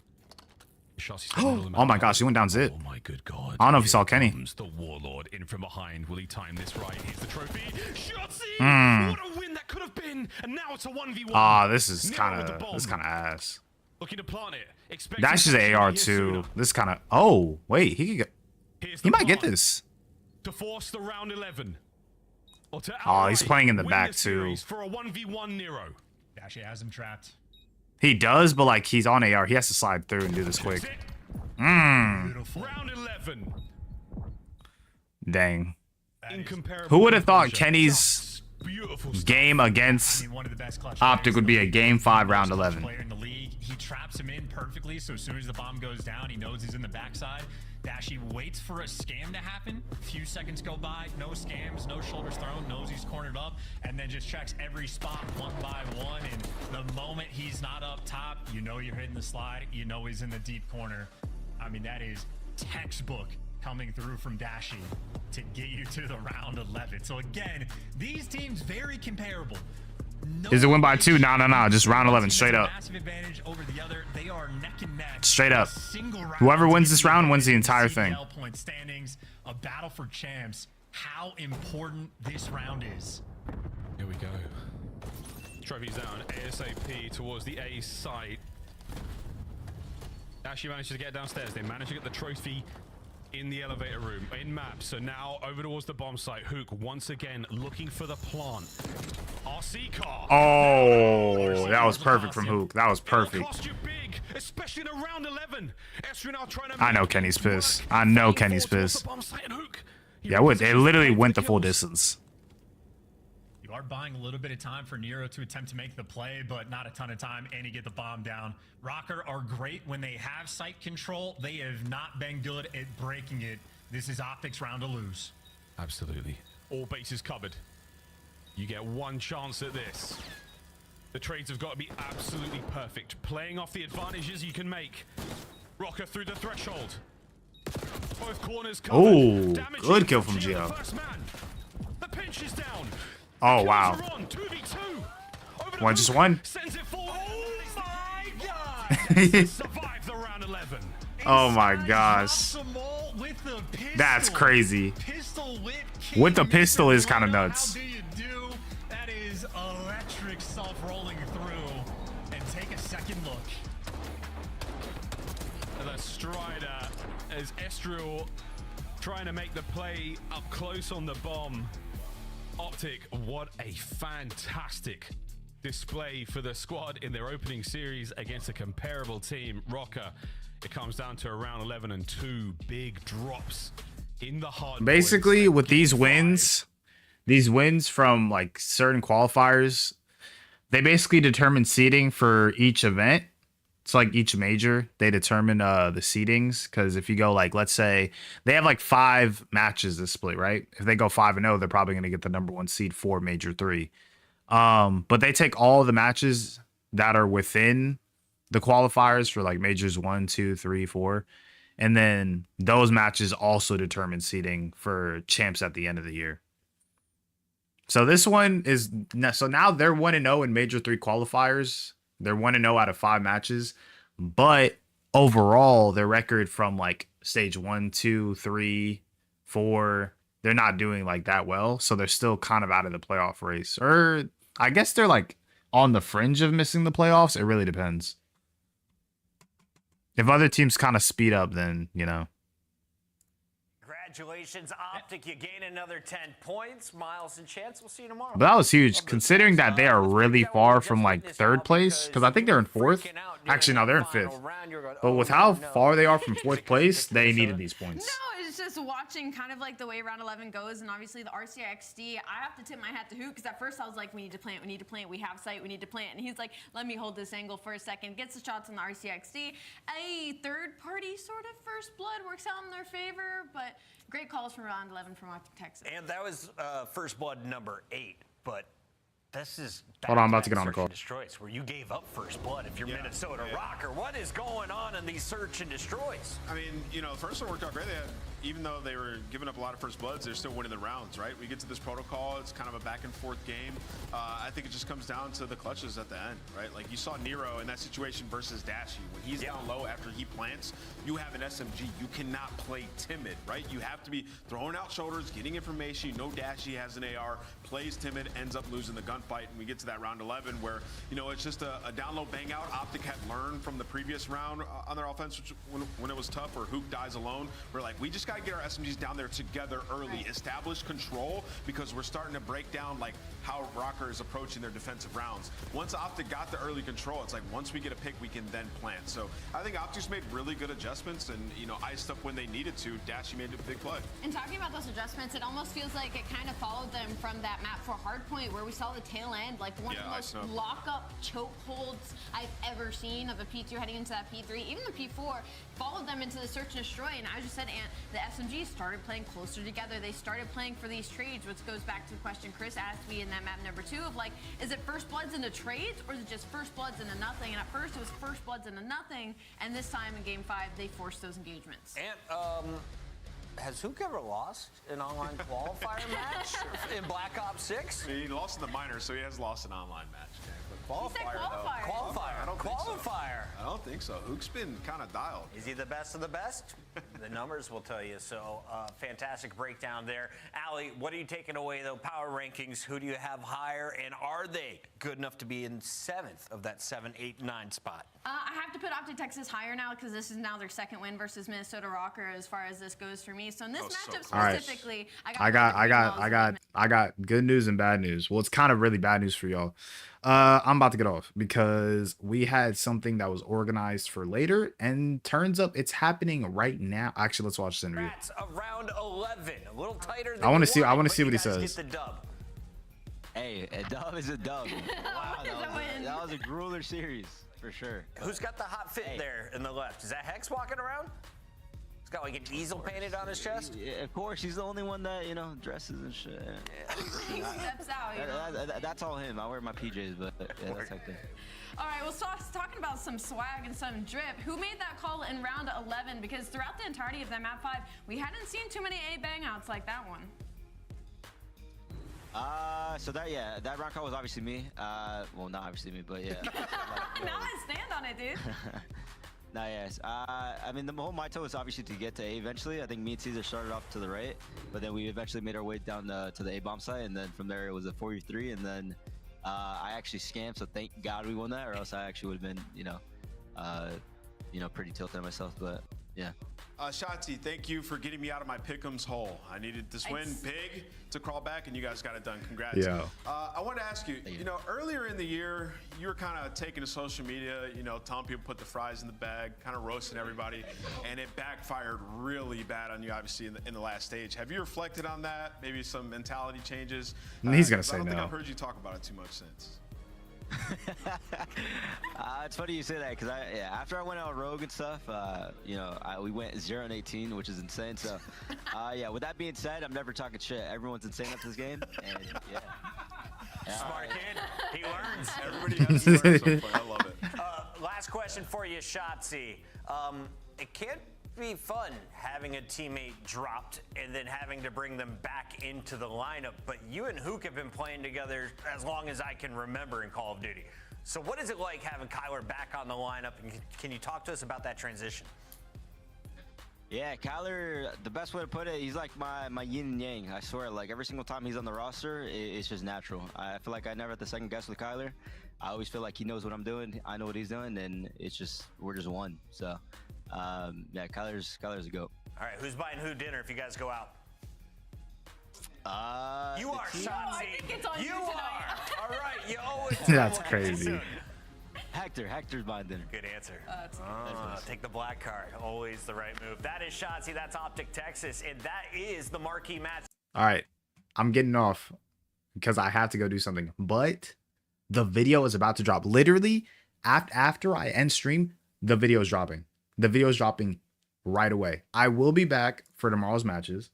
Oh my gosh, he went down zit. Oh my good god. I don't know if you saw Kenny. The Warlord in from behind. Will he time this right? Here's the trophy. Shotzi! What a win that could have been. And now it's a 1v1. Ah, this is kind of ass. Looking to plant it. That's just an AR too. This kind of. Oh wait, he could get. He might get this. To force the round 11. Oh, he's playing in the back too. For a 1v1 Nero. Dashy has him trapped. He does, but like he's on AR. He has to slide through and do this quick. Beautiful. Round 11. Dang. Who would have thought Kenny's game against Optic would be a game 5 round 11? He traps him in perfectly, so as soon as the bomb goes down, he knows he's in the backside. Dashy waits for a scam to happen. A few seconds go by, no scams, no shoulders thrown, knows he's cornered up, and then just checks every spot one by one. And the moment he's not up top, you know you're hitting the slide, you know he's in the deep corner. I mean, that is textbook coming through from Dashy to get you to the round 11. So again, these teams very comparable. Is it win by 2? No. Just round 11, straight up. They are neck and neck. Straight up. Whoever wins this round wins the entire thing. CDL point standings, a battle for champs. How important this round is. Here we go. Trophies down. ASAP towards the A site. Actually managed to get downstairs. They managed to get the trophy in the elevator room, in map. So now over towards the bomb site. Hook once again looking for the plant. RC car. Oh, that was perfect from Hook. That was perfect. Cost you big, especially in a round 11. I know Kenny's pissed. I know Kenny's pissed. Yeah, it literally went the full distance. You are buying a little bit of time for Nero to attempt to make the play, but not a ton of time, and you get the bomb down. Rokkr are great when they have site control. They have not been good at breaking it. This is Optic's round to lose. Absolutely. All bases covered. You get one chance at this. The trades have got to be absolutely perfect. Playing off the advantages you can make. Rokkr through the threshold. Both corners covered. Oh, good kill from Gio. The pinch is down. Oh, wow. 2v2. One, just one. Sends it forward. Oh my god. Survive the round 11. Oh my gosh. That's crazy. With the pistol is kind of nuts. How do you do? That is electric stuff rolling through. And take a second look. The Strider as Estriel trying to make the play up close on the bomb. Optic, what a fantastic display for the squad in their opening series against a comparable team, Rokkr. It comes down to around 11 and 2 big drops in the hard. Basically, with these wins from like certain qualifiers, they basically determine seeding for each event. It's like each major, they determine the seedings. Because if you go like, let's say they have like 5 matches to split, right? If they go 5-0, they're probably going to get the #1 seed for major 3. But they take all the matches that are within the qualifiers for like majors 1, 2, 3, 4. And then those matches also determine seeding for champs at the end of the year. So this one is, so now they're 1-0 in major 3 qualifiers. They're 1-0 out of 5 matches, but overall their record from like stage 1, 2, 3, 4, they're not doing like that well. So they're still kind of out of the playoff race, or I guess they're like on the fringe of missing the playoffs. It really depends. If other teams kind of speed up, then, you know. Congratulations, Optic. You gain another 10 points. Miles and Chance, we'll see you tomorrow. But that was huge, considering that they are really far from like 3rd place, because I think they're in 4th. Actually, no, they're in 5th. But with how far they are from 4th place, they needed these points. No, it's just watching kind of like the way round 11 goes, and obviously the RCXD. I have to tip my hat to Hook, because at first I was like, we need to plant, we need to plant, we have sight, we need to plant, and he's like, let me hold this angle for a second. Gets the shots on the RCXD. A third-party sort of first blood works out in their favor, but great calls from round 11 from Optic, Texas. And that was first blood number 8, but this is hold on, I'm about to get on the call. Destroys where you gave up first blood if you're Minnesota Rokkr. What is going on in these search and destroys? I mean, you know, the first one worked out great. They had, even though they were giving up a lot of first bloods, they're still winning the rounds, right? We get to this protocol, it's kind of a back and forth game. I think it just comes down to the clutches at the end, right? Like you saw Nero in that situation versus Dashy. When he's down low after he plants, you have an SMG. You cannot play timid, right? You have to be throwing out shoulders, getting information. You know Dashy has an AR, plays timid, ends up losing the gunfight, and we get to that round 11 where, you know, it's just a down low bang out. Optic had learned from the previous round on their offense, which when it was tough, or Hook dies alone. We're like, we just got to get our SMGs down there together early, establish control, because we're starting to break down like how Rokkr is approaching their defensive rounds. Once Optic got the early control, it's like once we get a pick, we can then plant. So I think Optic's made really good adjustments and, you know, iced up when they needed to. Dashy made a big play. And talking about those adjustments, it almost feels like it kind of followed them from that map for Hardpoint, where we saw the tail end, like one of the most lock-up choke holds I've ever seen of a P2 heading into that P3. Even the P4 followed them into the search and destroy, and I just said, and the SMGs started playing closer together. They started playing for these trades, which goes back to the question Chris asked me in that map number 2 of like, is it first bloods into trades, or is it just first bloods into nothing? And at first it was first bloods into nothing, and this time in game 5 they forced those engagements. And has Hook ever lost an online qualifier match in Black Ops 6? He lost in the minors, so he has lost an online match. But qualifier, Qualifier. I don't Qualifier. think so. I don't think so. Hook's been kind of dialed. Is he the best of the best? The numbers will tell you. So fantastic breakdown there. Allie, what are you taking away though? Power rankings, who do you have higher, and are they good enough to be in 7th of that 7, 8, 9 spot? I have to put Optic Texas higher now, because this is now their 2nd win versus Minnesota Rokkr as far as this goes for me. So in this matchup specifically, I got good news and bad news. Well, it's kind of really bad news for y'all. I'm about to get off because we had something that was organized for later, and turns up it's happening right now. Actually, let's watch this interview. That's around 11, a little tighter than I want to see what he says. says. Get the dub. Hey, a dub is a dub. Wow, that was a grueler series for sure. Who's got the hot fit there in the left? Is that Hex walking around? He's got like an easel painted on his chest. Yeah, of course, he's the only one that, you know, dresses and shit. he steps out. You know? That's all him. I wear my PJs, but yeah, that's like that. All right, well, talking about some swag and some drip, who made that call in round 11? Because throughout the entirety of that map 5, we hadn't seen too many A bang-outs like that one. So that round call was obviously me. Well, not obviously me, but yeah. Now I stand on it, dude. Nah, yes. I mean, the whole motto was obviously to get to A eventually. I think me and Caesar started off to the right, but then we eventually made our way down to the A bomb site, and then from there it was a 4v3, and then I actually scammed, so thank God we won that, or else I actually would have been, you know, pretty tilted on myself. But yeah. Shotzi, thank you for getting me out of my pick'ems hole. I needed this win big to crawl back, and you guys got it done. Congrats. Yeah. I wanted to ask you, you know, earlier in the year, you were kind of taking to social media, you know, telling people put the fries in the bag, kind of roasting everybody, and it backfired really bad on you, obviously, in the last stage. Have you reflected on that? Maybe some mentality changes? He's going to say I don't think no. I've heard you talk about it too much since. It's funny you say that because after I went out rogue and stuff, you know, we went 0-18, which is insane. So, yeah. With that being said, I'm never talking shit. Everyone's insane at this game, and yeah. Smart kid. He learns. Everybody has to learn something. I love it. Last question for you, Shotzi. It can't be fun having a teammate dropped and then having to bring them back into the lineup, but you and Hook have been playing together as long as I can remember in Call of Duty. So what is it like having Kyler back on the lineup, and can you talk to us about that transition? Yeah, Kyler, the best way to put it, he's like my yin and yang. I swear, like every single time he's on the roster, it's just natural. I feel like I never have to second guess with Kyler. I always feel like he knows what I'm doing, I know what he's doing, and we're just one. So yeah, Kyler's a goat. All right, who's buying who dinner if you guys go out? You are, Shotzi. I think it's on you you are. tonight. All right, you always. That's crazy. Hector's buying dinner. Good answer. Take the black card. Always the right move. That is Shotzi. That's Optic Texas, and that is the marquee match. All right, I'm getting off because I have to go do something. But the video is about to drop. Literally, after I end stream, the video is dropping. The video is dropping right away. I will be back for tomorrow's matches.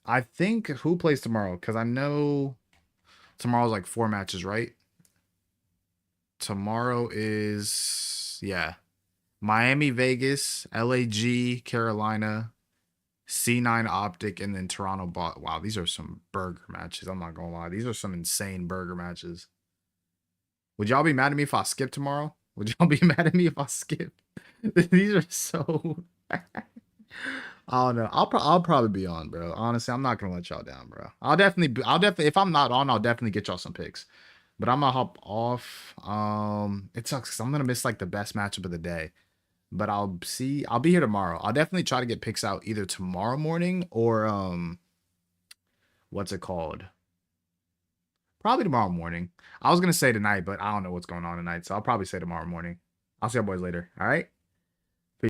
I think who plays tomorrow? Because I know tomorrow's like 4 matches, right? Tomorrow is, yeah, Miami, Vegas, LAG, Carolina, C9 Optic, and then Toronto. Wow, these are some burger matches. I'm not going to lie. These are some insane burger matches. Would y'all be mad at me if I skip tomorrow? Would y'all be mad at me if I skip? These are so... I don't know. I'll probably be on, bro. Honestly, I'm not going to let y'all down, bro. I'll definitely, if I'm not on, I'll definitely get y'all some picks. But I'm gonna hop off. It sucks because I'm gonna miss like the best matchup of the day. But I'll be here tomorrow. I'll definitely try to get picks out either tomorrow morning or what's it called? Probably tomorrow morning. I was gonna say tonight, but I don't know what's going on tonight, so I'll probably say tomorrow morning. I'll see y'all boys later. All right.